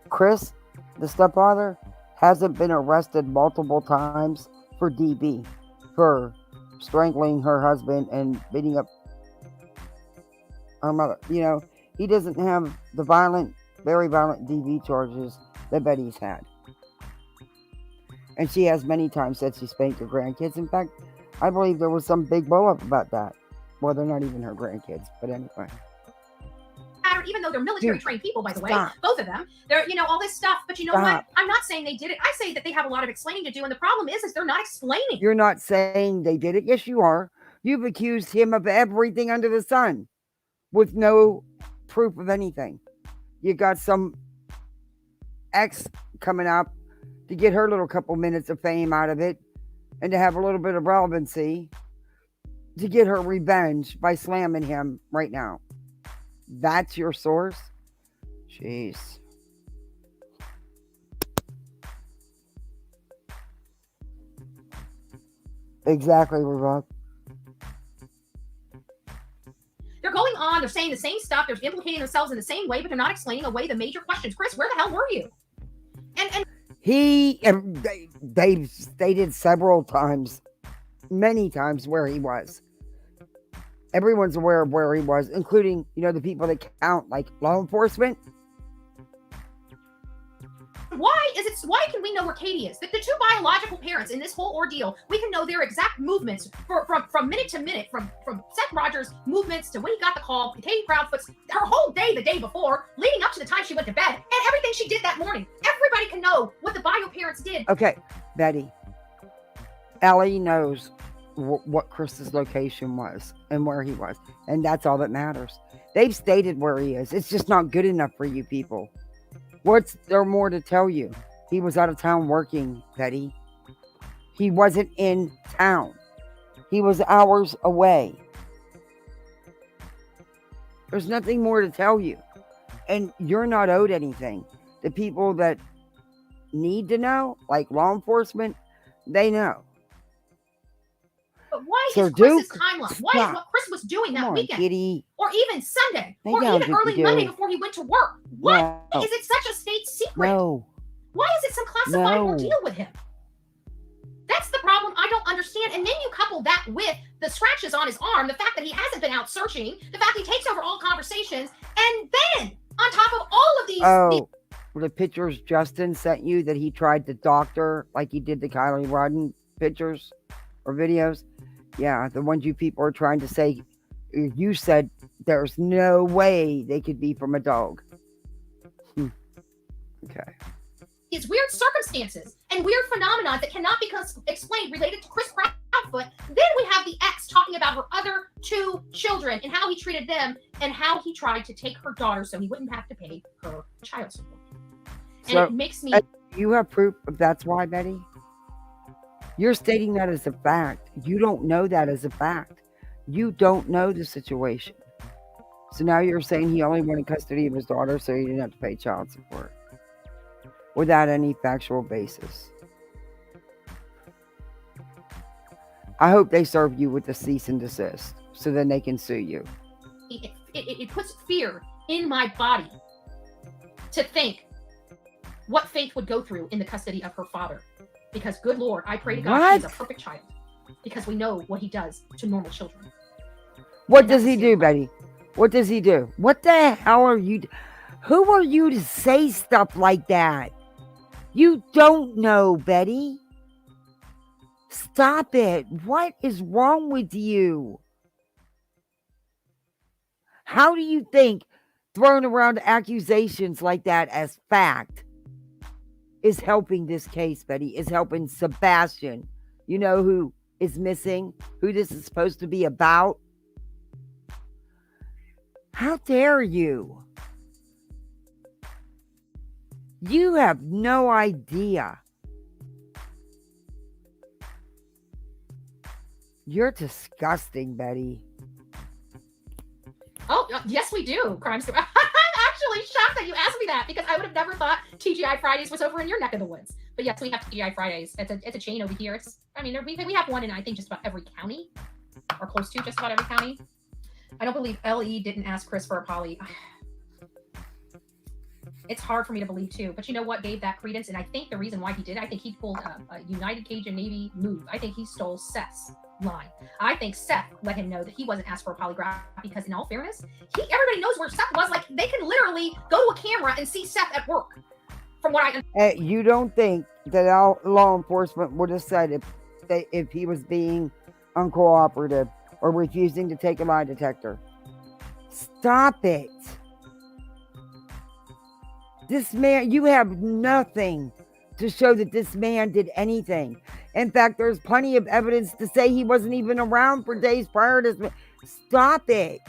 B: Chris, the stepfather, hasn't been arrested multiple times for DB, for strangling her husband and beating up her mother. You know, he doesn't have the very violent DB charges that Betty's had. And she has many times said she spanked her grandkids. In fact, I believe there was some big blow up about that. Well, they're not even her grandkids, but anyway.
J: Even though they're military trained people, by the way,
B: Stop.
J: both of them, they're, all this stuff. But you know
B: Stop.
J: what? I'm not saying they did it. I say that they have a lot of explaining to do. And the problem is they're not explaining.
B: You're not saying they did it. Yes, you are. You've accused him of everything under the sun with no proof of anything. You got some ex coming up to get her little couple minutes of fame out of it and to have a little bit of relevancy to get her revenge by slamming him right now. That's your source? Jeez. Exactly, Revoke.
J: They're going on. They're saying the same stuff. They're implicating themselves in the same way, but they're not explaining away the major questions. Chris, where the hell were you? And
B: they've stated several times, many times, where he was. Everyone's aware of where he was, including, the people that count, like law enforcement.
J: Why can we know where Katie is? The two biological parents in this whole ordeal, we can know their exact movements from minute to minute, from Seth Rogers' movements to when he got the call, Katie Proudfoot's, her whole day the day before, leading up to the time she went to bed, and everything she did that morning. Everybody can know what the bio parents did.
B: Okay, Betty. Ellie knows what Chris's location was and where he was, and that's all that matters. They've stated where he is. It's just not good enough for you people. What's there more to tell you? He was out of town working, Betty. He wasn't in town. He was hours away. There's nothing more to tell you. And you're not owed anything. The people that need to know, like law enforcement, they know.
J: But why
B: Sir
J: is Chris's
B: Duke,
J: timeline? Why is what Chris was doing that weekend?
B: Kitty.
J: Or even Sunday?
B: Lay
J: Or
B: down,
J: even early
B: Dookie
J: Monday
B: Doo.
J: before he went to work? Why
B: No.
J: is it such a state secret?
B: No.
J: Why is it some classified
B: No.
J: ordeal with him? That's the problem I don't understand. And then you couple that with the scratches on his arm, the fact that he hasn't been out searching, the fact he takes over all conversations, and then on top of all of these
B: The pictures Justin sent you that he tried to doctor like he did the Kylie Rodden pictures or videos. Yeah, the ones you people are trying to say, you said there's no way they could be from a dog. Okay.
J: These weird circumstances and weird phenomena that cannot be explained related to Chris Proudfoot. Then we have the ex talking about her other two children and how he treated them and how he tried to take her daughter so he wouldn't have to pay her her child support. And
B: So,
J: it makes me.
B: You have proof of that's why, Betty? You're stating that as a fact. You don't know that as a fact. You don't know the situation. So now you're saying he only wanted custody of his daughter so he didn't have to pay child support without any factual basis. I hope they serve you with a cease and desist so then they can sue you.
J: It puts fear in my body to think what Faith would go through in the custody of her father. Because, good Lord, I pray to God she's a perfect child. Because we know what he does to normal children.
B: What does he do, Betty? What does he do? What the hell are you? Who are you to say stuff like that? You don't know, Betty. Stop it. What is wrong with you? How do you think throwing around accusations like that as fact is helping this case, Betty? Is helping Sebastian? You know who is missing? Who this is supposed to be about? How dare you? You have no idea. You're disgusting, Betty.
J: Oh, yes, we do. Crime Story. I'm actually shocked that you asked me that because I would have never thought TGI Fridays was over in your neck of the woods. But yes, we have TGI Fridays. It's a chain over here. We have one in, I think, just about every county or close to just about every county. I don't believe LE didn't ask Chris for a poly. It's hard for me to believe too, but you know what gave that credence? And I think the reason why he did, I think he pulled a United Cajun Navy move. I think he stole Seth's line. I think Seth let him know that he wasn't asked for a polygraph because, in all fairness, everybody knows where Seth was. Like, they can literally go to a camera and see Seth at work. From what I
B: You don't think that law enforcement would have said if he was being uncooperative or refusing to take a lie detector? Stop it. This man, you have nothing to show that this man did anything. In fact, there's plenty of evidence to say he wasn't even around for days prior to this. Stop it.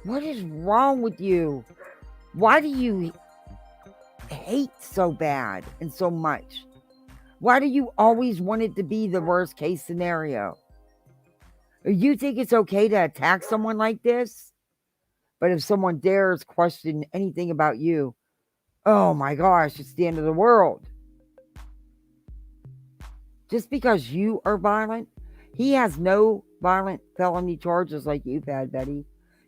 B: What is wrong with you? Why do you hate so bad and so much? Why do you always want it to be the worst case scenario? You think it's okay to attack someone like this? But if someone dares question anything about you, oh my gosh, it's the end of the world. Just because you are violent, he has no violent felony charges like you've had, Betty.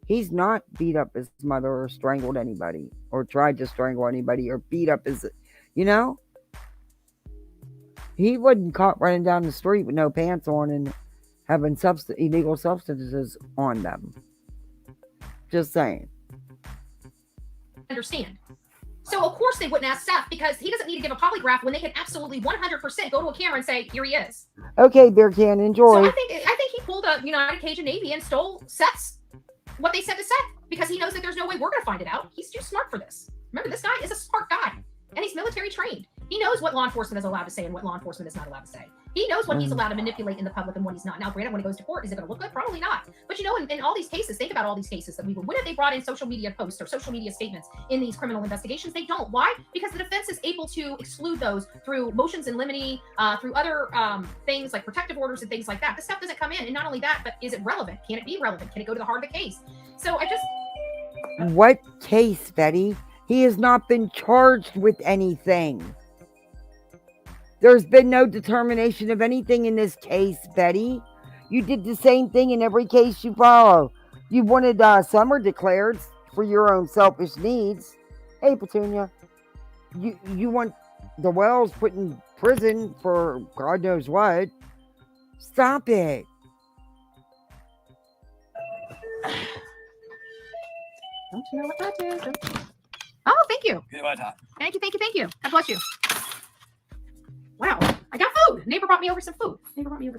B: He's not beat up his mother or strangled anybody or tried to strangle anybody or beat up his, he wasn't caught running down the street with no pants on and having illegal substances on them. Just saying.
J: understand. So of course they wouldn't ask Seth because he doesn't need to give a polygraph when they can absolutely 100% go to a camera and say, here he is.
B: Okay, Beer Can, enjoy.
J: So I think he pulled a United Cajun Navy and stole Seth's, what they said to Seth, because he knows that there's no way we're going to find it out. He's too smart for this. Remember, this guy is a smart guy, and he's military trained. He knows what law enforcement is allowed to say and what law enforcement is not allowed to say. He knows what he's allowed to manipulate in the public and what he's not. Now, granted, when he goes to court, is it going to look good? Probably not. But in all these cases, think about all these cases that when have they brought in social media posts or social media statements in these criminal investigations? They don't. Why? Because the defense is able to exclude those through motions in limine, through other things like protective orders and things like that. This stuff doesn't come in. And not only that, but is it relevant? Can it be relevant? Can it go to the heart of the case? So
B: What case, Betty? He has not been charged with anything. There's been no determination of anything in this case, Betty. You did the same thing in every case you follow. You wanted Summer declared for your own selfish needs. Hey, Petunia. You want the Wells put in prison for God knows what. Stop it.
J: Don't you know what that is? Oh, thank you. Thank you. God bless you. Wow, I got food. Neighbor brought me over some food. Let's see what we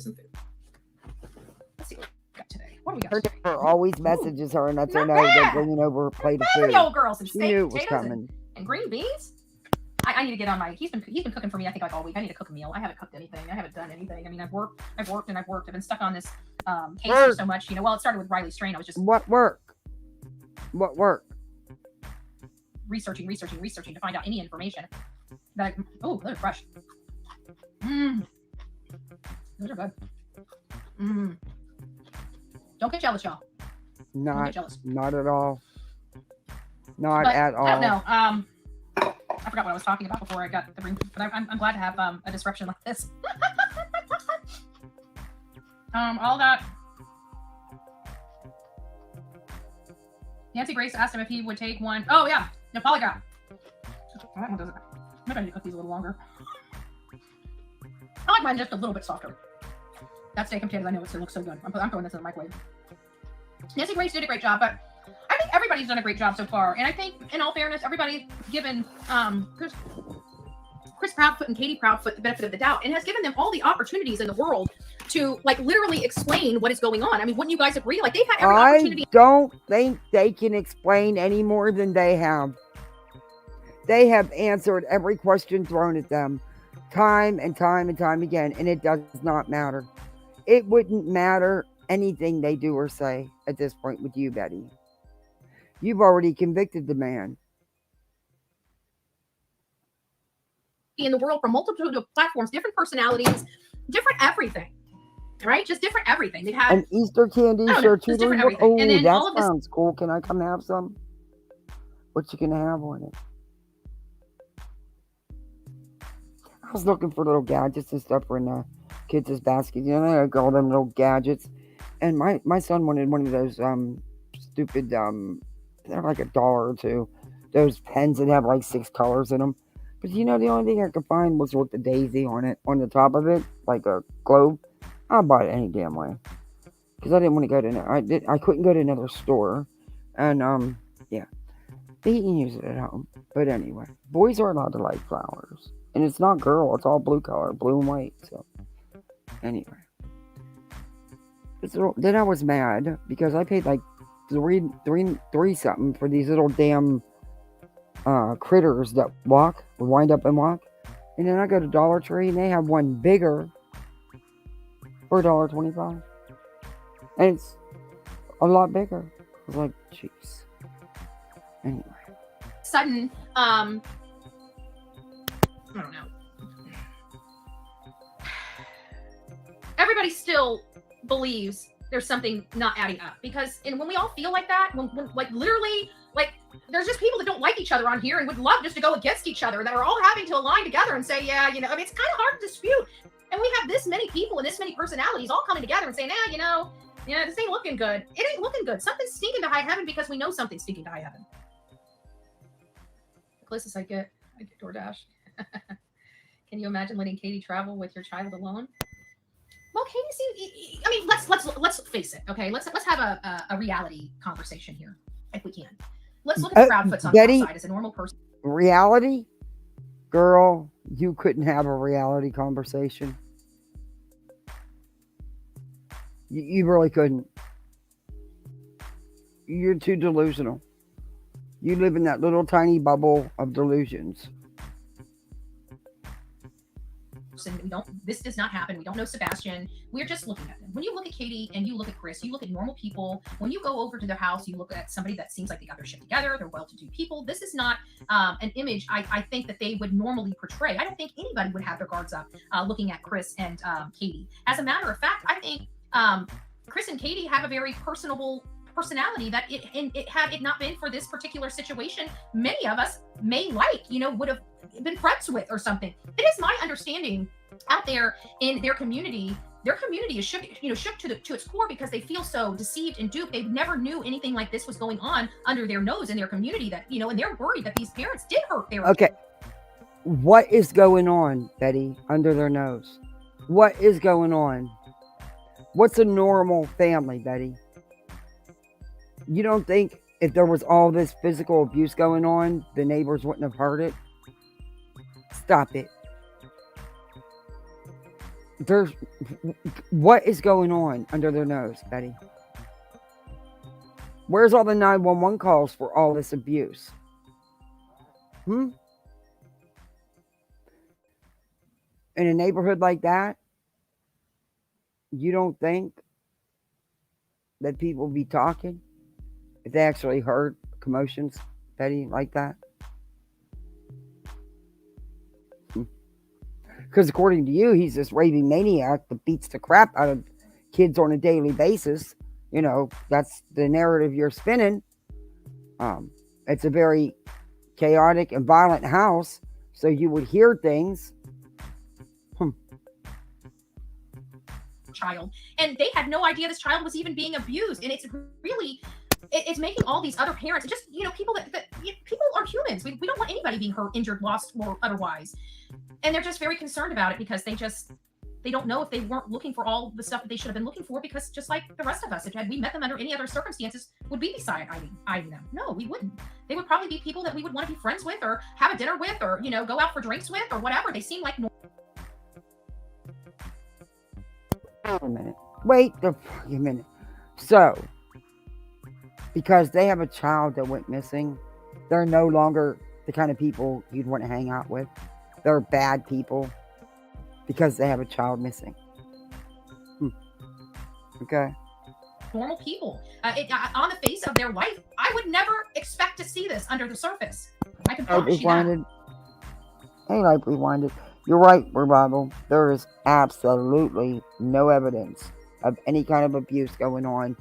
J: got today. What do we got today?
B: Her always messages her and lets her know they're bringing over a plate of food.
J: The old girl, some
B: She
J: steak,
B: knew it was
J: potatoes,
B: coming.
J: and green beans. I need to get on my. He's been cooking for me. I think like all week. I need to cook a meal. I haven't cooked anything. I haven't done anything. I mean, I've worked. I've been stuck on this case for so much. Well, it started with Riley Strain. I was just
B: what work? What work?
J: Researching to find out any information. That those are fresh. Those are good. Don't get jealous, y'all. Don't get jealous.
B: Not at all. Not
J: But
B: at all.
J: I don't know. I forgot what I was talking about before I got the ring, but I'm glad to have a disruption like this. All that. Nancy Grace asked him if he would take one. Oh yeah, the polygraph. That one doesn't. Maybe I need to cook these a little longer. I like mine just a little bit softer. That steak and potatoes, I know it looks so good. I'm throwing this in the microwave. Nancy Grace did a great job, but I think everybody's done a great job so far. And I think, in all fairness, everybody's given Chris Proudfoot and Katie Proudfoot the benefit of the doubt and has given them all the opportunities in the world to, like, literally explain what is going on. I mean, wouldn't you guys agree? Like, they've had every opportunity.
B: I don't think they can explain any more than they have. They have answered every question thrown at them time and time and time again, and it does not matter. It wouldn't matter anything they do or say at this point with you, Betty. You've already convicted the man.
N: In the world from multitude of platforms, different personalities, different everything. Right? Just different everything. They've had
B: an Easter candy charcuterie.
N: Oh, and then
B: that
N: all of this
B: sounds cool. Can I come have some? What you gonna have on it? I was looking for little gadgets and stuff for in the kids' basket. You know, they got all them little gadgets. And my son wanted one of those stupid they're like $1 or $2. Those pens that have like 6 colors in them. But you know, the only thing I could find was with the daisy on it, on the top of it, like a globe. I bought it any damn way because I didn't want to go to. I couldn't go to another store, and yeah, he can use it at home. But anyway, boys are allowed to like flowers, and it's not girl; it's all blue color, blue and white. So anyway, then I was mad because I paid like three something for these little damn critters that wind up and walk, and then I go to Dollar Tree and they have one bigger for $1.25, and it's a lot bigger. I was like, jeez. Anyway,
N: sudden I don't know. Everybody still believes there's something not adding up because, and when we all feel like that, when like literally, like there's just people that don't like each other on here and would love just to go against each other that are all having to align together and say, yeah, you know, I mean, it's kind of hard to dispute. And we have this many people and this many personalities all coming together and saying, you know, this ain't looking good. It ain't looking good. Something's stinking to high heaven because we know something's stinking to high heaven. The closest I get DoorDash. Can you imagine letting Katie travel with your child alone? Well, Katie seems. I mean, let's face it. Okay, let's have a reality conversation here, if we can. Let's look at the Proudfoots on the outside as a normal person.
B: Reality, girl, you couldn't have a reality conversation. You really couldn't. You're too delusional. You live in that little tiny bubble of delusions.
J: This does not happen. We don't know Sebastian. We're just looking at them. When you look at Katie and you look at Chris, you look at normal people. When you go over to their house, you look at somebody that seems like they got their shit together. They're well-to-do people. This is not an image I think that they would normally portray. I don't think anybody would have their guards up looking at Chris and Katie. As a matter of fact, I think Chris and Katie have a very personable personality that had it not been for this particular situation, many of us may would have been friends with or something. It is my understanding out there in their community is shook to its core because they feel so deceived and duped. They never knew anything like this was going on under their nose in their community that, and they're worried that these parents did hurt their
B: Okay. What is going on, Betty, under their nose? What is going on? What's a normal family, Betty? You don't think if there was all this physical abuse going on, the neighbors wouldn't have heard it? Stop it. What is going on under their nose, Betty? Where's all the 911 calls for all this abuse? In a neighborhood like that, you don't think that people be talking If they actually heard commotions, Betty, like that. Because according to you, he's this raving maniac that beats the crap out of kids on a daily basis. You know, that's the narrative you're spinning. It's a very chaotic and violent house, so you would hear things.
J: Child, and they had no idea this child was even being abused, and it's really, it's making all these other parents, just, you know, people that people are humans. We don't want anybody being hurt, injured, lost, or otherwise, and they're just very concerned about it because they don't know if they weren't looking for all the stuff that they should have been looking for, because just like the rest of us, if had we met them under any other circumstances, would we be side-eyeing them? No, we wouldn't. They would probably be people that we would want to be friends with, or have a dinner with, or, you know, go out for drinks with, or whatever. They seem like
B: Wait a minute. Wait the fucking minute. So, because they have a child that went missing, they're no longer the kind of people you'd want to hang out with. They're bad people because they have a child missing. Okay.
J: normal people. On the face of their life, I would never expect to see this under the surface. I can promise you that.
B: Hey, like rewinded. You're right, Revival. There is absolutely no evidence of any kind of abuse going on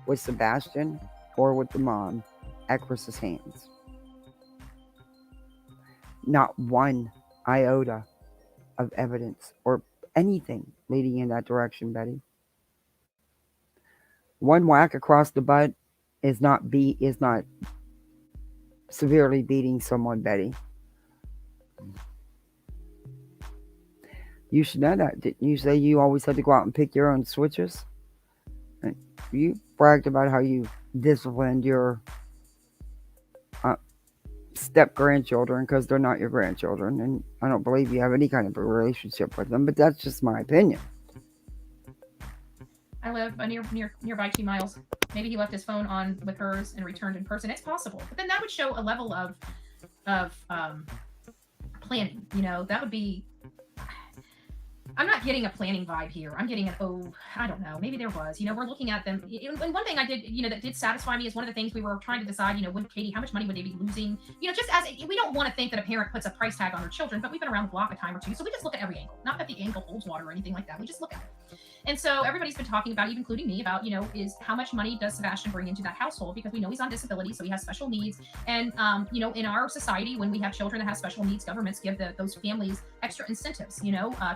B: with Sebastian or with the mom at Chris's hands. Not one iota of evidence or anything leading in that direction, Betty. One whack across the butt is not severely beating someone, Betty. You should know that. Didn't you say you always had to go out and pick your own switches? You bragged about how you disciplined your step-grandchildren because they're not your grandchildren, and I don't believe you have any kind of a relationship with them, but that's just my opinion.
J: I live nearby 2 miles. Maybe he left his phone on with hers and returned in person. It's possible, but then that would show a level of planning. You know, that would be. I'm not getting a planning vibe here. I'm getting I don't know. Maybe there was. You know, we're looking at them. And one thing I did, that did satisfy me is one of the things we were trying to decide, Katie, how much money would they be losing? Just as we don't want to think that a parent puts a price tag on their children, but we've been around the block a time or two. So we just look at every angle. Not that the angle holds water or anything like that. We just look at it. And so everybody's been talking about, even including me, about, is how much money does Sebastian bring into that household? Because we know he's on disability, so he has special needs. And, in our society, when we have children that have special needs, governments give those families extra incentives,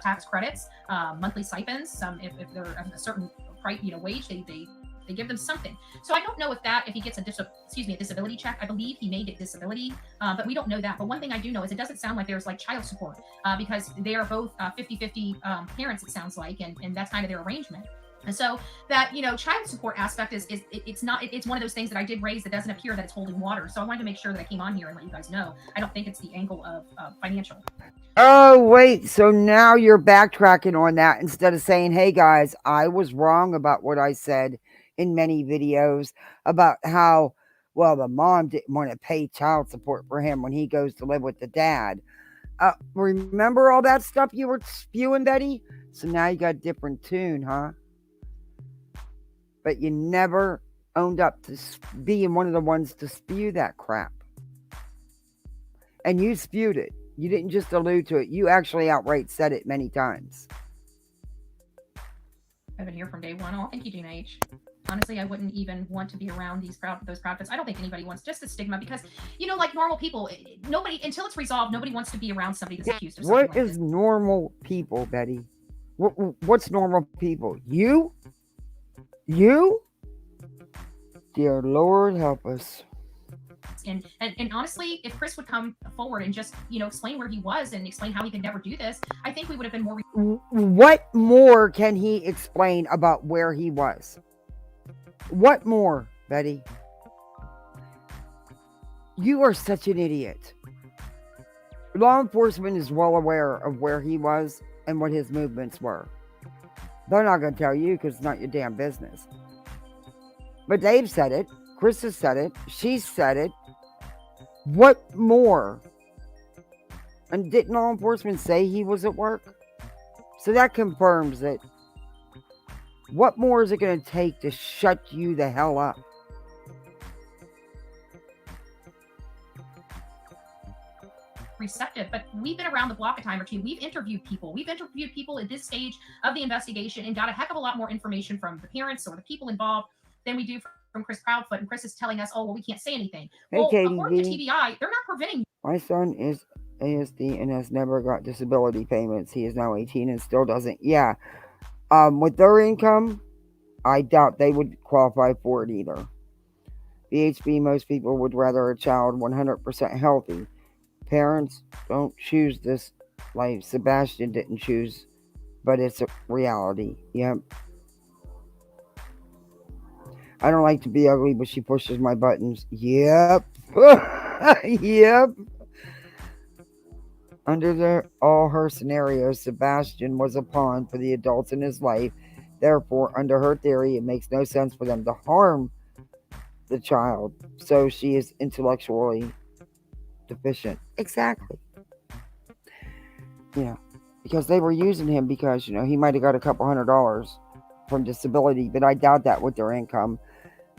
J: tax credits, monthly stipends. If they're a certain price, wage, they give them something. So I don't know if he gets a disability check. I believe he may get disability, but we don't know that. But one thing I do know is it doesn't sound like there's like child support because they are both 50-50 parents, it sounds like, and that's kind of their arrangement. And so that, child support aspect it's one of those things that I did raise that doesn't appear that it's holding water. So I wanted to make sure that I came on here and let you guys know. I don't think it's the angle of financial.
B: Oh, wait. So now you're backtracking on that instead of saying, hey, guys, I was wrong about what I said in many videos about how, well, the mom didn't want to pay child support for him when he goes to live with the dad. Remember all that stuff you were spewing, Betty? So now you got a different tune, huh? But you never owned up to being one of the ones to spew that crap. And you spewed it. You didn't just allude to it. You actually outright said it many times.
J: I've been here from day one. Oh, thank you, Gina H. Honestly, I wouldn't even want to be around those prophets. I don't think anybody wants just the stigma because, like normal people, nobody, until it's resolved, nobody wants to be around somebody that's accused of something.
B: What is normal people, Betty? What's normal people? You? Dear Lord, help us.
J: And honestly, if Chris would come forward and just, explain where he was and explain how he could never do this, I think we would have been more.
B: What more can he explain about where he was? What more, Betty? You are such an idiot. Law enforcement is well aware of where he was and what his movements were. They're not going to tell you because it's not your damn business. But Dave said it. Chris has said it. She said it. What more? And didn't law enforcement say he was at work? So that confirms it. What more is it going to take to shut you the hell up?
J: receptive, but we've been around the block a time or two. We've interviewed people. We've interviewed people at this stage of the investigation and got a heck of a lot more information from the parents or the people involved than we do from Chris Proudfoot. And Chris is telling us, oh, well, we can't say anything.
B: Hey,
J: Well,
B: Katie
J: according to
B: V.
J: TBI, they're not preventing.
B: My son is ASD and has never got disability payments. He is now 18 and still doesn't. Yeah. With their income, I doubt they would qualify for it either. BHB, most people would rather a child 100% healthy. Parents don't choose this life. Sebastian didn't choose, but it's a reality. Yep. I don't like to be ugly, but she pushes my buttons. Yep. Yep. Under all her scenarios, Sebastian was a pawn for the adults in his life. Therefore, under her theory, it makes no sense for them to harm the child. So she is intellectually deficient. Exactly. Yeah. Because they were using him because, he might have got a couple $100 from disability, but I doubt that with their income.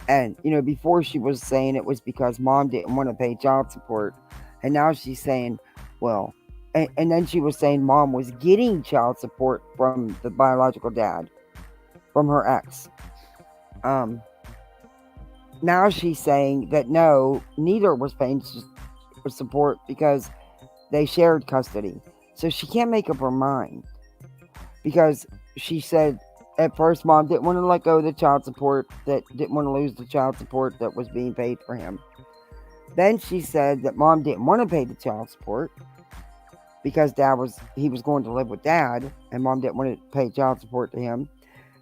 B: And, before she was saying it was because mom didn't want to pay child support. And now she's saying, well, and then she was saying mom was getting child support from the biological dad, from her ex. Now she's saying that no, neither was paying support because they shared custody. So she can't make up her mind. Because she said at first mom didn't want to let go of the child support, that didn't want to lose the child support that was being paid for him. Then she said that mom didn't want to pay the child support because he was going to live with dad and mom didn't want to pay child support to him.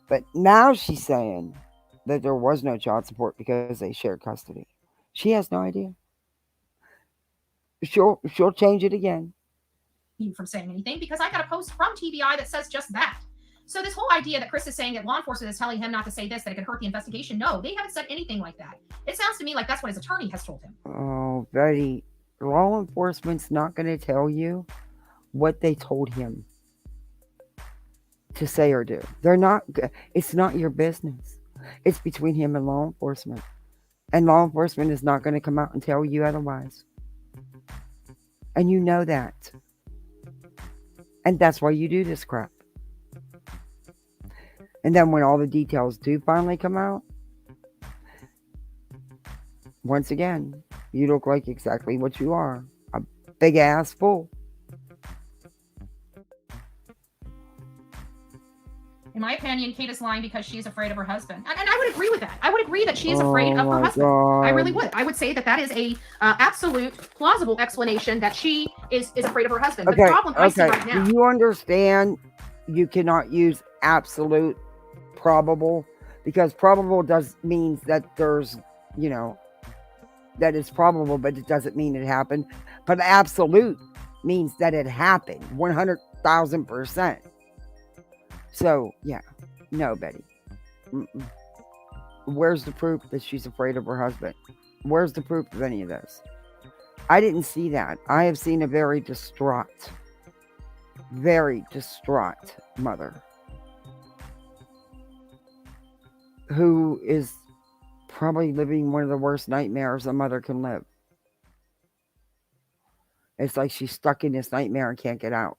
B: But now she's saying that there was no child support because they shared custody. She has no idea. She'll change it again.
J: From saying anything because I got a post from TBI that says just that. So this whole idea that Chris is saying that law enforcement is telling him not to say this, that it could hurt the investigation. No, they haven't said anything like that. It sounds to me like that's what his attorney has told him.
B: Oh, Betty, law enforcement's not going to tell you what they told him to say or do. It's not your business. It's between him and law enforcement. And law enforcement is not going to come out and tell you otherwise. And you know that. And that's why you do this crap. And then when all the details do finally come out, once again, you look like exactly what you are. A big ass fool.
J: In my opinion, Kate is lying because she's afraid of her husband. And I would agree with that. I would agree that she is afraid of her husband. God. I really would. I would say that is a absolute plausible explanation that she is afraid of her husband.
B: Okay,
J: the problem I see right now.
B: Do you understand you cannot use absolute probable? Because probable means that there's, that it's probable, but it doesn't mean it happened. But absolute means that it happened 100,000%. So, yeah. No, Betty. Mm-mm. Where's the proof that she's afraid of her husband? Where's the proof of any of this? I didn't see that. I have seen a very distraught mother who is probably living one of the worst nightmares a mother can live. It's like she's stuck in this nightmare and can't get out.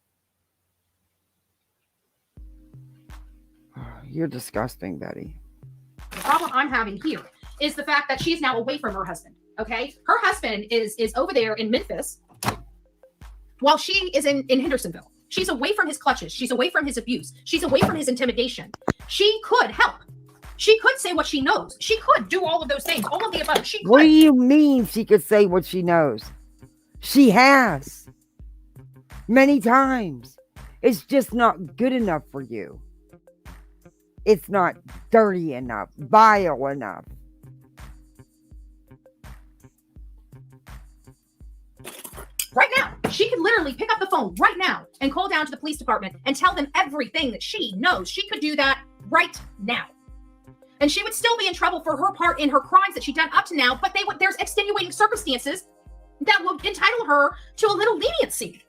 B: You're disgusting, Betty.
J: The problem I'm having here is the fact that she's now away from her husband. Okay, her husband is over there in Memphis while she is in Hendersonville. She's away from his clutches. She's away from his abuse. She's away from his intimidation. She could help. She could say what she knows. She could do all of those things, all of the above. She could.
B: What do you mean she could say what she knows? She has. Many times. It's just not good enough for you. It's not dirty enough, vile enough.
J: Right now, she could literally pick up the phone right now and call down to the police department and tell them everything that she knows. She could do that right now. And she would still be in trouble for her part in her crimes that she'd done up to now, but there's extenuating circumstances that would entitle her to a little leniency.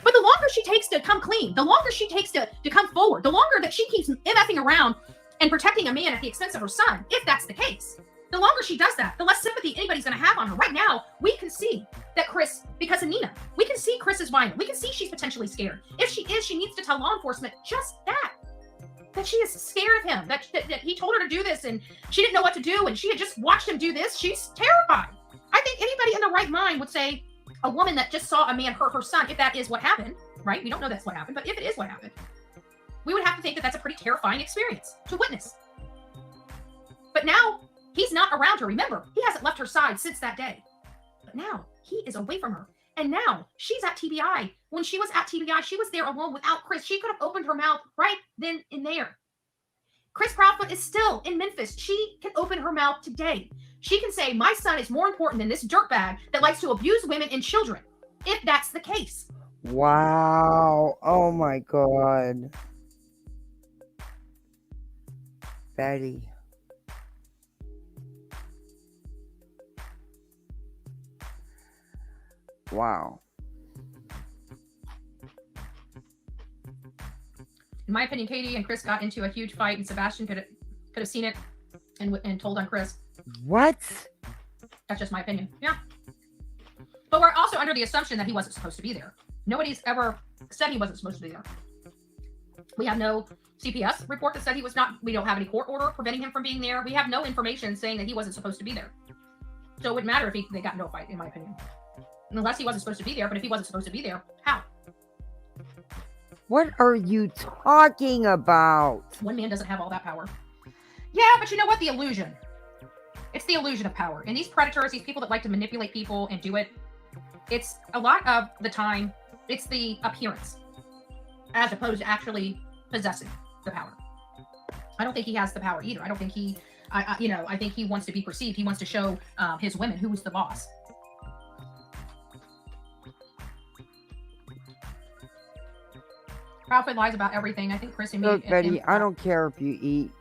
J: But the longer she takes to come clean, the longer she takes to come forward, the longer that she keeps MFing around and protecting a man at the expense of her son, if that's the case, The longer she does that, the less sympathy anybody's going to have on her. Right now, we can see that Chris, because of Nina, we can see Chris is violent. We can see she's potentially scared. If she is, she needs to tell law enforcement just that she is scared of him, that he told her to do this and she didn't know what to do and she had just watched him do this. She's terrified. I think anybody in the right mind would say a woman that just saw a man hurt her son, if that is what happened, right? We don't know that's what happened, but if it is what happened, we would have to think that that's a pretty terrifying experience to witness. But now he's not around her. Remember, he hasn't left her side since that day. But now he is away from her. And now she's at TBI. When she was at TBI, she was there alone without Chris. She could have opened her mouth right then and there. Chris Proudfoot is still in Memphis. She can open her mouth today. She can say, my son is more important than this dirtbag that likes to abuse women and children, if that's the case.
B: Wow. Oh my God. Betty. Wow.
J: In my opinion, Katie and Chris got into a huge fight, and Sebastian could have seen it and told on Chris.
B: What?
J: That's just my opinion. Yeah. But we're also under the assumption that he wasn't supposed to be there. Nobody's ever said he wasn't supposed to be there. We have no CPS report that said he was not. We don't have any court order preventing him from being there. We have no information saying that he wasn't supposed to be there. So it wouldn't matter if they got into a fight, in my opinion. Unless he wasn't supposed to be there. But if he wasn't supposed to be there, how?
B: What are you talking about?
J: One man doesn't have all that power. Yeah, but you know what? The illusion. It's the illusion of power. And these predators, these people that like to manipulate people and do it, it's a lot of the time, it's the appearance as opposed to actually possessing the power. I don't think he has the power either. I don't think he, I think he wants to be perceived. He wants to show his women who's the boss. Proudfoot lies about everything. I think Chris and me.
B: Look, Betty, I don't care if you eat,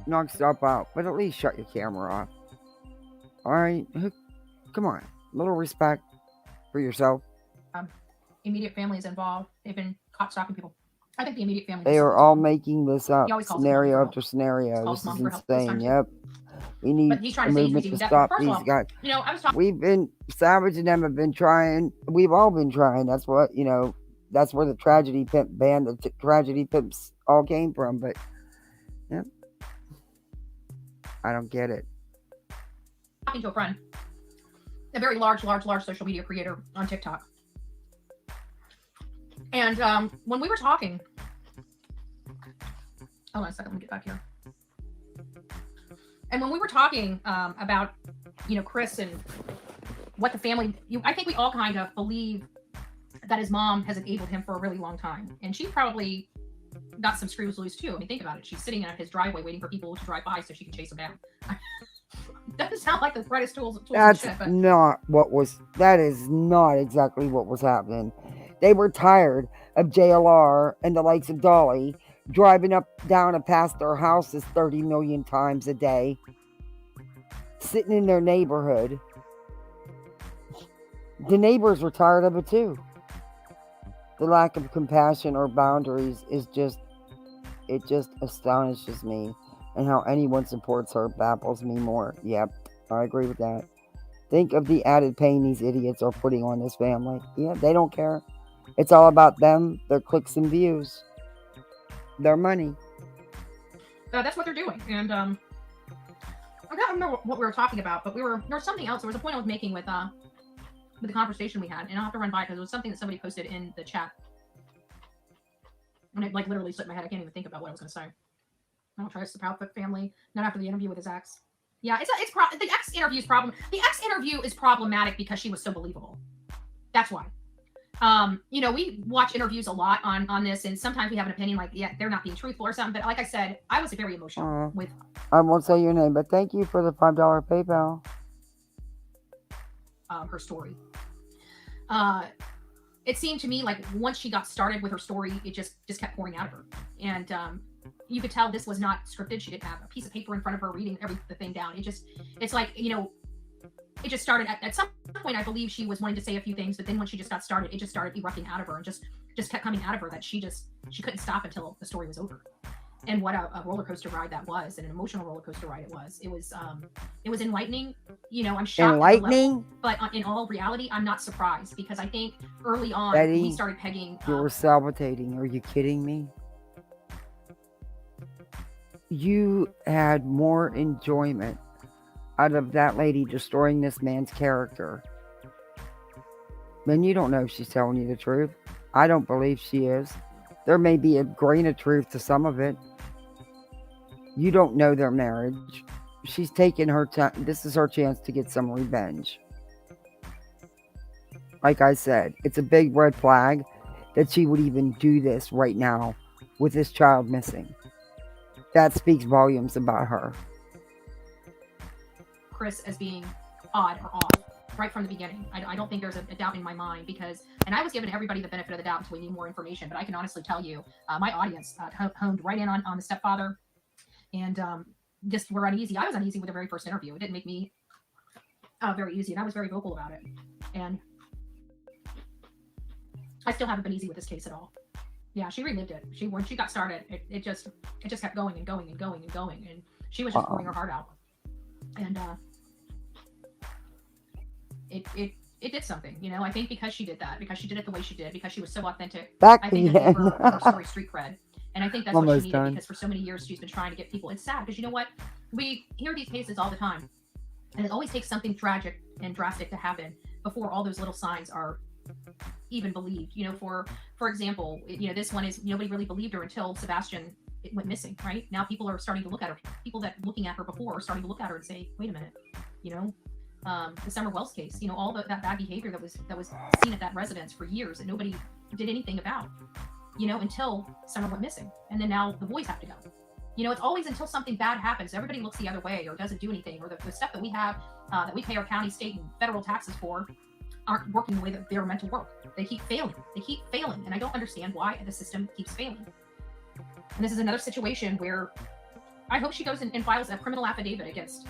B: knock stuff out, but at least shut your camera off. All right? Come on. A little respect for yourself.
J: Immediate family is involved. They've been caught stalking people. I think the immediate family.
B: They are all making this up, scenario after scenario. This is insane. Yep. We need a movement to stop these guys.
J: You know, I was talking.
B: We've been, Savage and them have been trying. We've all been trying. That's what, that's where the Tragedy Pimp band, the Tragedy Pimps all came from. But, yeah, I don't get it.
J: Talking to a friend, a very large social media creator on TikTok. And when we were talking, hold on a second, let me get back here. And when we were talking about, Chris and what the family, I think we all kind of believe that his mom has enabled him for a really long time. And she probably got some screws loose too. I mean, think about it. She's sitting at his driveway waiting for people to drive by so she can chase him down. Doesn't sound like the brightest tools
B: That's
J: shit, but
B: that is not exactly what was happening. They were tired of JLR and the likes of Dolly driving up, down, and past their houses 30 million times a day, sitting in their neighborhood. The neighbors were tired of it too. The lack of compassion or boundaries is just astonishes me. And how anyone supports her baffles me more. Yep, I agree with that. Think of the added pain these idiots are putting on this family. Yeah, they don't care. It's all about them, their clicks and views, their money.
J: That's what they're doing. And I don't remember what we were talking about, but there was something else. There was a point I was making with the conversation we had, and I'll have to run by because it was something that somebody posted in the chat. And it literally slipped my head. I can't even think about what I was going to say. I don't trust the Proudfoot family. Not after the interview with his ex. Yeah, the ex interview is problem. The ex interview is problematic because she was so believable. That's why. We watch interviews a lot on this, and sometimes we have an opinion like, yeah, they're not being truthful or something. But like I said, I was very emotional with.
B: I won't say your name, but thank you for the $5 PayPal.
J: Her story. It seemed to me like once she got started with her story, it just kept pouring out of her, and you could tell this was not scripted. She didn't have a piece of paper in front of her reading the thing down. It's like, it just started at some point. I believe she was wanting to say a few things, but then when she just got started, it just started erupting out of her and just kept coming out of her that she couldn't stop until the story was over. and what a roller coaster ride that was, and an emotional roller coaster ride it was. It was enlightening. You know, I'm shocked.
B: Enlightening?
J: But in all reality, I'm not surprised, because I think early on
B: Betty,
J: we started pegging.
B: You were sabotating. Are you kidding me? You had more enjoyment out of that lady destroying this man's character. Man, you don't know if she's telling you the truth. I don't believe she is. There may be a grain of truth to some of it. You don't know their marriage. She's taking her time. This is her chance to get some revenge. Like I said, it's a big red flag that she would even do this right now with this child missing. That speaks volumes about her.
J: Chris as being odd or off right from the beginning. I don't think there's a doubt in my mind, because, and I was giving everybody the benefit of the doubt until we need more information, but I can honestly tell you, my audience honed right in on the stepfather, and just were uneasy. I was uneasy with the very first interview. It didn't make me very easy, and I was very vocal about it. And I still haven't been easy with this case at all. Yeah, she relived it. When she got started, it just kept going and going and going and going, and she was just pouring her heart out. And it did something, you know. I think because she did that, because she did it the way she did, because she was so authentic. I think it gave her story street cred, and I think that's what she needed, because for so many years she's been trying to get people. It's sad, because you know what, we hear these cases all the time, and it always takes something tragic and drastic to happen before all those little signs are even believed. You know, for example, you know, this one is nobody really believed her until Sebastian went missing. Right now, people are starting to look at her. People that looking at her before are starting to look at her and say, "Wait a minute," you know. The Summer Wells case, you know, all that bad behavior that was seen at that residence for years that nobody did anything about, you know, until Summer went missing, and then now the boys have to go. You know, it's always until something bad happens, everybody looks the other way or doesn't do anything, or the stuff that we have that we pay our county, state, and federal taxes for aren't working the way that they're meant to work. They keep failing. And I don't understand why the system keeps failing. And this is another situation where I hope she goes and files a criminal affidavit against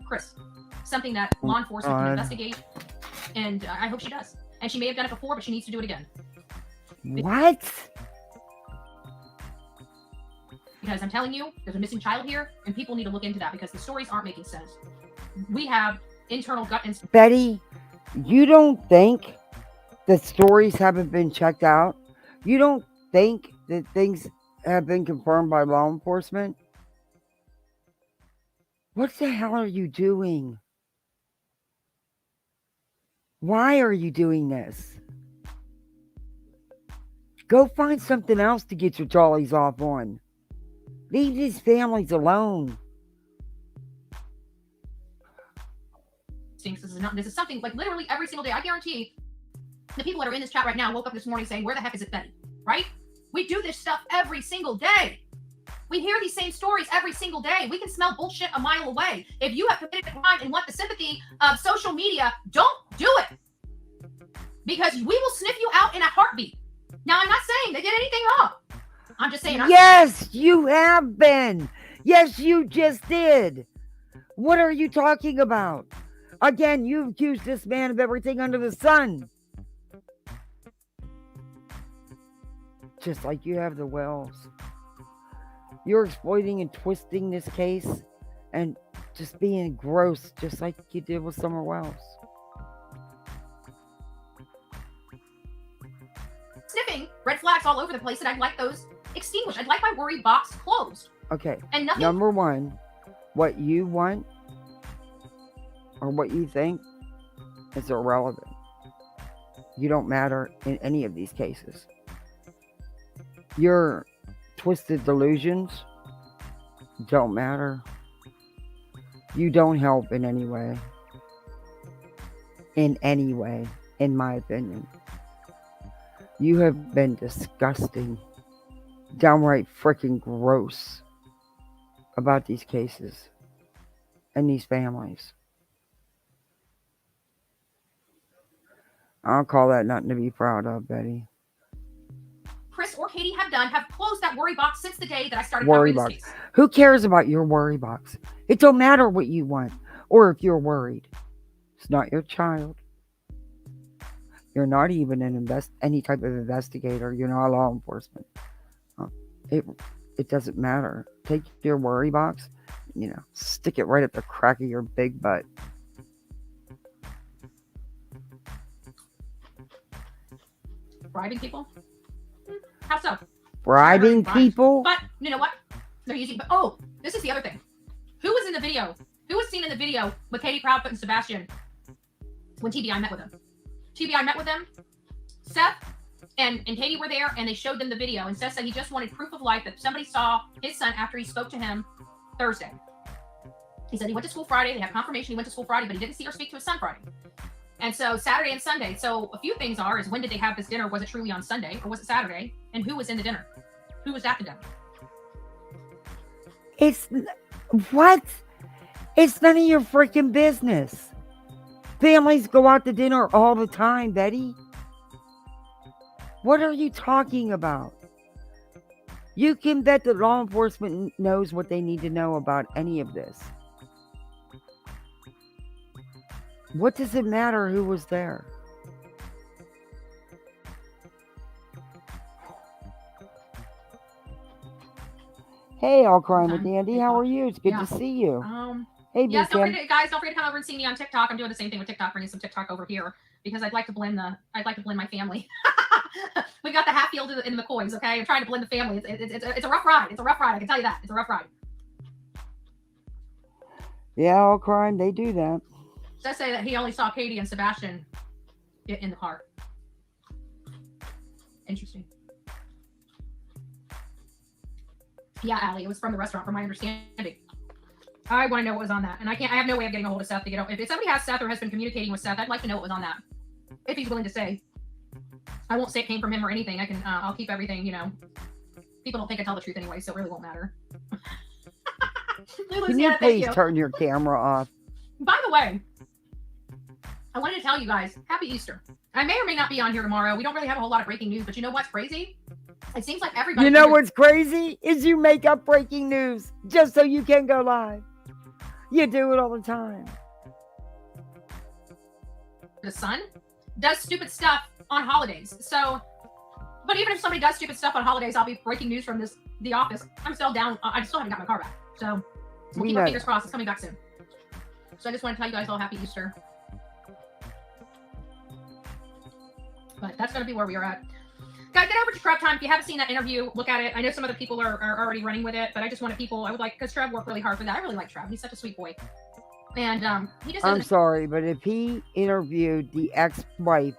J: Chris, something that law enforcement can investigate, and I hope she does. And she may have done it before, but she needs to do it again.
B: What?
J: Because I'm telling you, there's a missing child here, and people need to look into that, because the stories aren't making sense. We have internal gut instinct.
B: Betty, you don't think the stories haven't been checked out? You don't think that things have been confirmed by law enforcement? What the hell are you doing? Why are you doing this? Go find something else to get your jollies off on. Leave these families alone.
J: This is something like literally every single day. I guarantee the people that are in this chat right now woke up this morning saying, "Where the heck is it, Betty?" Right? We do this stuff every single day. We hear these same stories every single day. We can smell bullshit a mile away. If you have committed a crime and want the sympathy of social media, don't do it. Because we will sniff you out in a heartbeat. Now, I'm not saying they did anything wrong. I'm just saying.
B: Yes, you have been. Yes, you just did. What are you talking about? Again, you accused this man of everything under the sun. Just like you have the Wells. You're exploiting and twisting this case and just being gross, just like you did with Summer Wells.
J: Sniffing red flags all over the place, and I'd like those extinguished. I'd like my worry box closed.
B: Okay.
J: And nothing.
B: Number one, what you want or what you think is irrelevant. You don't matter in any of these cases. Your twisted delusions don't matter. You don't help in any way. In any way, in my opinion. You have been disgusting, downright freaking gross about these cases and these families. I'll call that nothing to be proud of, Betty.
J: Chris or Katie have closed that worry box since the day that I started
B: Worry
J: covering
B: box.
J: this case.
B: Who cares about your worry box? It don't matter what you want or if you're worried. It's not your child. You're not even any type of investigator. You're not law enforcement. it doesn't matter. Take your worry box, stick it right at the crack of your big butt.
J: Bribing people? How so?
B: Bribing people?
J: But you know what? They're using. But oh, this is the other thing. Who was in the video? Who was seen in the video with Katie Proudfoot and Sebastian when TBI met with them? TBI met with them. Seth and Katie were there, and they showed them the video. And Seth said he just wanted proof of life that somebody saw his son after he spoke to him Thursday. He said he went to school Friday. They have confirmation he went to school Friday, but he didn't see or speak to his son Friday. And so Saturday and Sunday. So a few things is when did they have this dinner? Was it truly on Sunday or was it Saturday? And who was in the dinner? Who was at the dinner?
B: What? It's none of your freaking business. Families go out to dinner all the time, Betty. What are you talking about? You can bet that law enforcement knows what they need to know about any of this. What does it matter who was there? Hey, All Crime with Andy. How are you? It's good to see you. Hey,
J: yes, don't forget to come over and see me on TikTok. I'm doing the same thing with TikTok, bringing some TikTok over here because I'd like to blend my family. We got the Hatfield and the McCoys, okay? I'm trying to blend the family. It's a rough ride. It's a rough ride. I can tell you that. It's a rough ride.
B: Yeah, All Crime, they do that.
J: Does say that he only saw Katie and Sebastian in the car. Interesting. Yeah, Allie, it was from the restaurant, from my understanding. I want to know what was on that, and I have no way of getting a hold of Seth to get. If somebody has Seth or has been communicating with Seth, I'd like to know what was on that. If he's willing to say, I won't say it came from him or anything. I'll keep everything. People don't think I tell the truth anyway, so it really won't matter.
B: Can you please turn your camera off?
J: By the way, I wanted to tell you guys, Happy Easter. I may or may not be on here tomorrow. We don't really have a whole lot of breaking news, but you know what's crazy? It seems like everybody.
B: You know what's crazy is you make up breaking news just so you can go live. You do it all the time.
J: The son does stupid stuff on holidays. So, but even if somebody does stupid stuff on holidays, I'll be breaking news from the office. I'm still down. I still haven't got my car back. So we'll keep our fingers crossed. It's coming back soon. So I just want to tell you guys all Happy Easter. But that's going to be where we are at. Guys, get over to Trev Time. If you haven't seen that interview, look at it. I know some other people are already running with it, but I just wanted people, I would like, because Trev worked really hard for that. I really like Trev. He's such a sweet boy. And he just
B: I'm sorry, but if he interviewed the ex-wife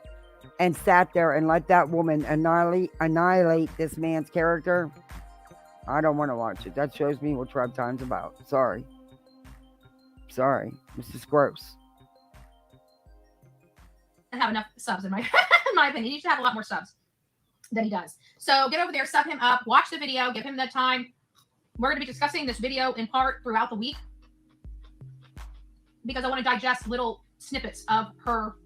B: and sat there and let that woman annihilate this man's character, I don't want to watch it. That shows me what Trev Time's about. Sorry. It's just gross.
J: I have enough subs in my opinion. He needs to have a lot more subs than he does. So get over there, sub him up, watch the video, give him the time. We're going to be discussing this video in part throughout the week because I want to digest little snippets of her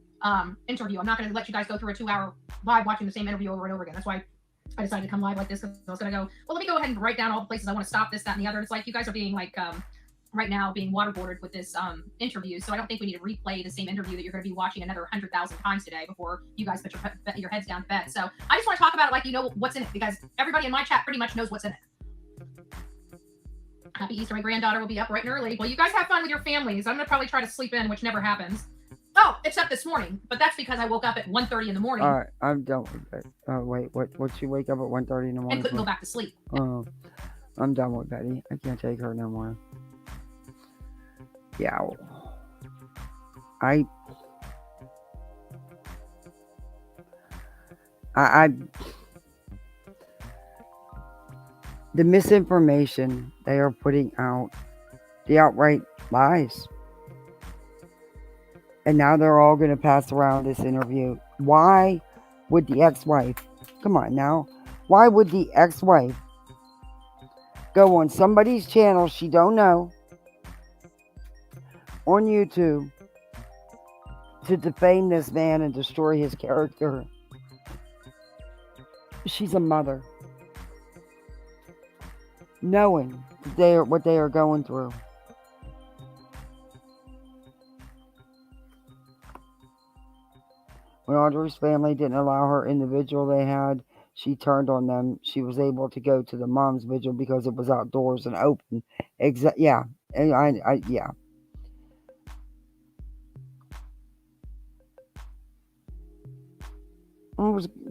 J: interview. I'm not going to let you guys go through a 2-hour live watching the same interview over and over again. That's why I decided to come live like this because I was going to go, well, let me go ahead and write down all the places I want to stop, this, that, and the other. It's like you guys are being like, right now, being waterboarded with this interview. So I don't think we need to replay the same interview that you're going to be watching another 100,000 times today before you guys put your heads down to bed. So I just want to talk about it like you know what's in it because everybody in my chat pretty much knows what's in it. Happy Easter. My granddaughter will be up bright and early. Well, you guys have fun with your families. I'm going to probably try to sleep in, which never happens. Oh, except this morning. But that's because I woke up at 1:30 in the morning.
B: All right, I'm done with it. Wait, what you wake up at 1:30 in the morning?
J: And couldn't go back to sleep.
B: Oh, I'm done with Betty. I can't take her no more. Yeah. I the misinformation they are putting out, the outright lies. And now they're all going to pass around this interview. Why would the ex-wife, come on now, why would the ex-wife go on somebody's channel she don't know on YouTube to defame this man and destroy his character? She's a mother. Knowing what they are going through. When Audrey's family didn't allow her individual they had she turned on them. She was able to go to the mom's vigil because it was outdoors and open. Yeah. And yeah.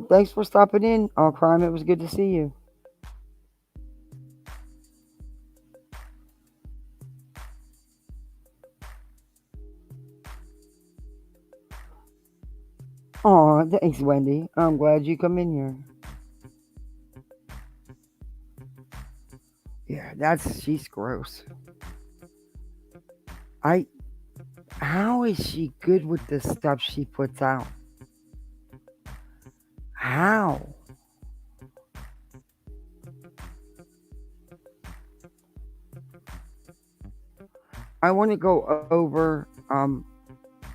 B: Thanks for stopping in, Crime. It was good to see you. Oh, thanks, Wendy. I'm glad you come in here. Yeah, she's gross. How is she good with the stuff she puts out? How? I want to go over, I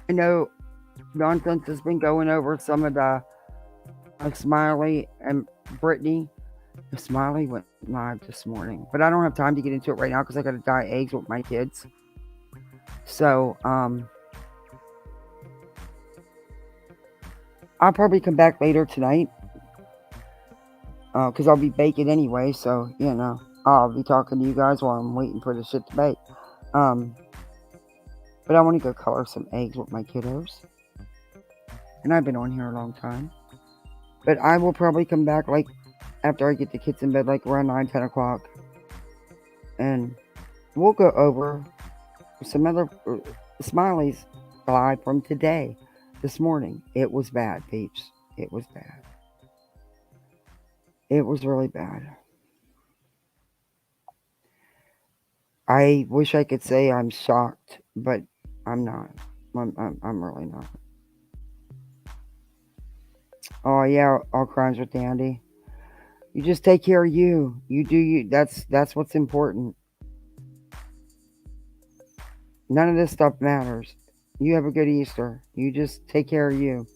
B: know Nonsense has been going over some of the Smiley and Brittany. Smiley went live this morning, but I don't have time to get into it right now because I got to dye eggs with my kids. So, I'll probably come back later tonight because I'll be baking anyway. So, I'll be talking to you guys while I'm waiting for the shit to bake. But I want to go color some eggs with my kiddos. And I've been on here a long time. But I will probably come back after I get the kids in bed, around 9, 10 o'clock. And we'll go over some other Smileys live from this morning. It was bad, peeps. It was bad. It was really bad. I wish I could say I'm shocked, but I'm not. I'm really not. Oh yeah, all crimes with Dandy. You just take care of you. You do you. That's what's important. None of this stuff matters. You have a good Easter. You just take care of you.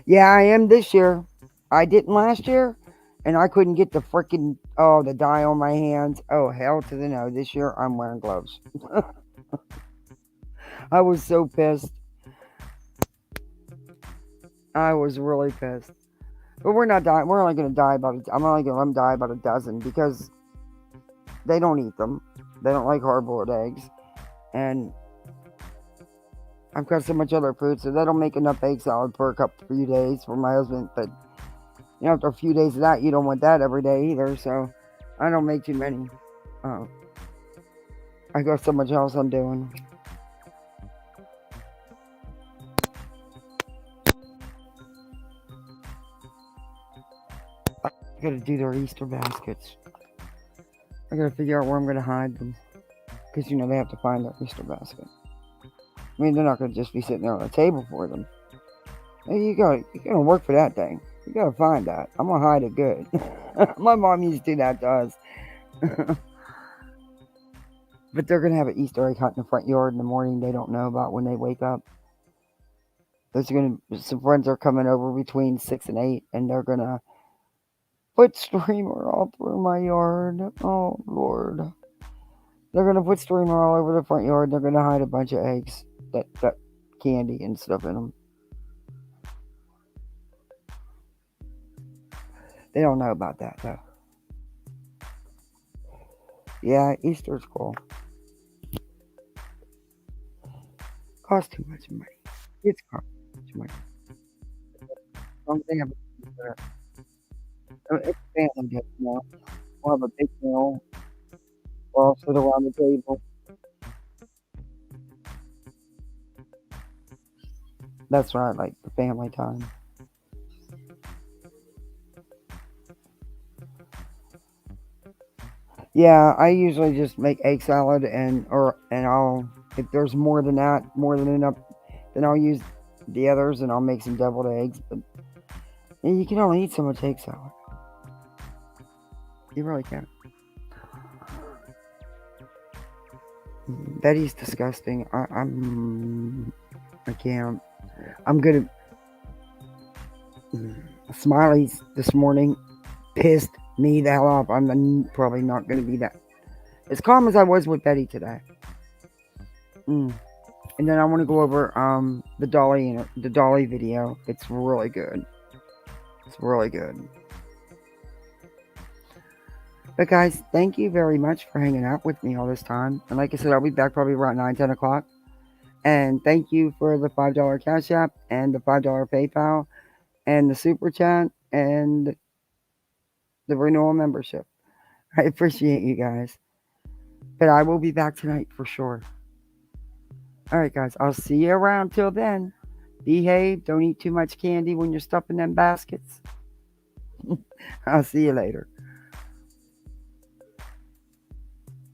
B: Yeah, I am this year. I didn't last year, and I couldn't get the freaking the dye on my hands. Oh, hell to the no. This year, I'm wearing gloves. I was so pissed. I was really pissed. But we're not dying. We're only going to die I'm only going to let them die about a dozen because they don't eat them. They don't like hard-boiled eggs. And I've got so much other food, so that'll make enough egg salad for a few days for my husband. But, after a few days of that, you don't want that every day either. So I don't make too many. I got so much else I'm doing. I gotta do their Easter baskets. I gotta figure out where I'm gonna hide them. Because, they have to find their Easter basket. I mean, they're not gonna just be sitting there on a table for them. Hey, you gotta work for that thing. You gotta find that. I'm gonna hide it good. My mom used to do that to us. But they're gonna have an Easter egg hunt in the front yard in the morning. They don't know about when they wake up. Some friends are coming over between 6 and 8, and they're gonna put streamer all through my yard. Oh Lord. They're gonna put streamer all over the front yard. They're gonna hide a bunch of eggs that got candy and stuff in them. They don't know about that though. Yeah, Easter's cool. Costs too much money. It's cost too much money. Don't they have it's family day now. We'll have a big meal. We'll all sit around the table. That's right, like the family time. Yeah, I usually just make egg salad and I'll, if there's more than enough, then I'll use the others and I'll make some deviled eggs. But you can only eat so much egg salad. You really can't. Betty's disgusting. I can't. I'm gonna. Smiley's this morning pissed me the hell off. I'm probably not gonna be that as calm as I was with Betty today. And then I want to go over the Dolly video. It's really good. It's really good. But guys, thank you very much for hanging out with me all this time. And like I said, I'll be back probably around 9-10 o'clock. And thank you for the $5 Cash App and the $5 PayPal and the Super Chat and the renewal membership. I appreciate you guys. But I will be back tonight for sure. All right, guys. I'll see you around till then. Behave. Don't eat too much candy when you're stuffing them baskets. I'll see you later.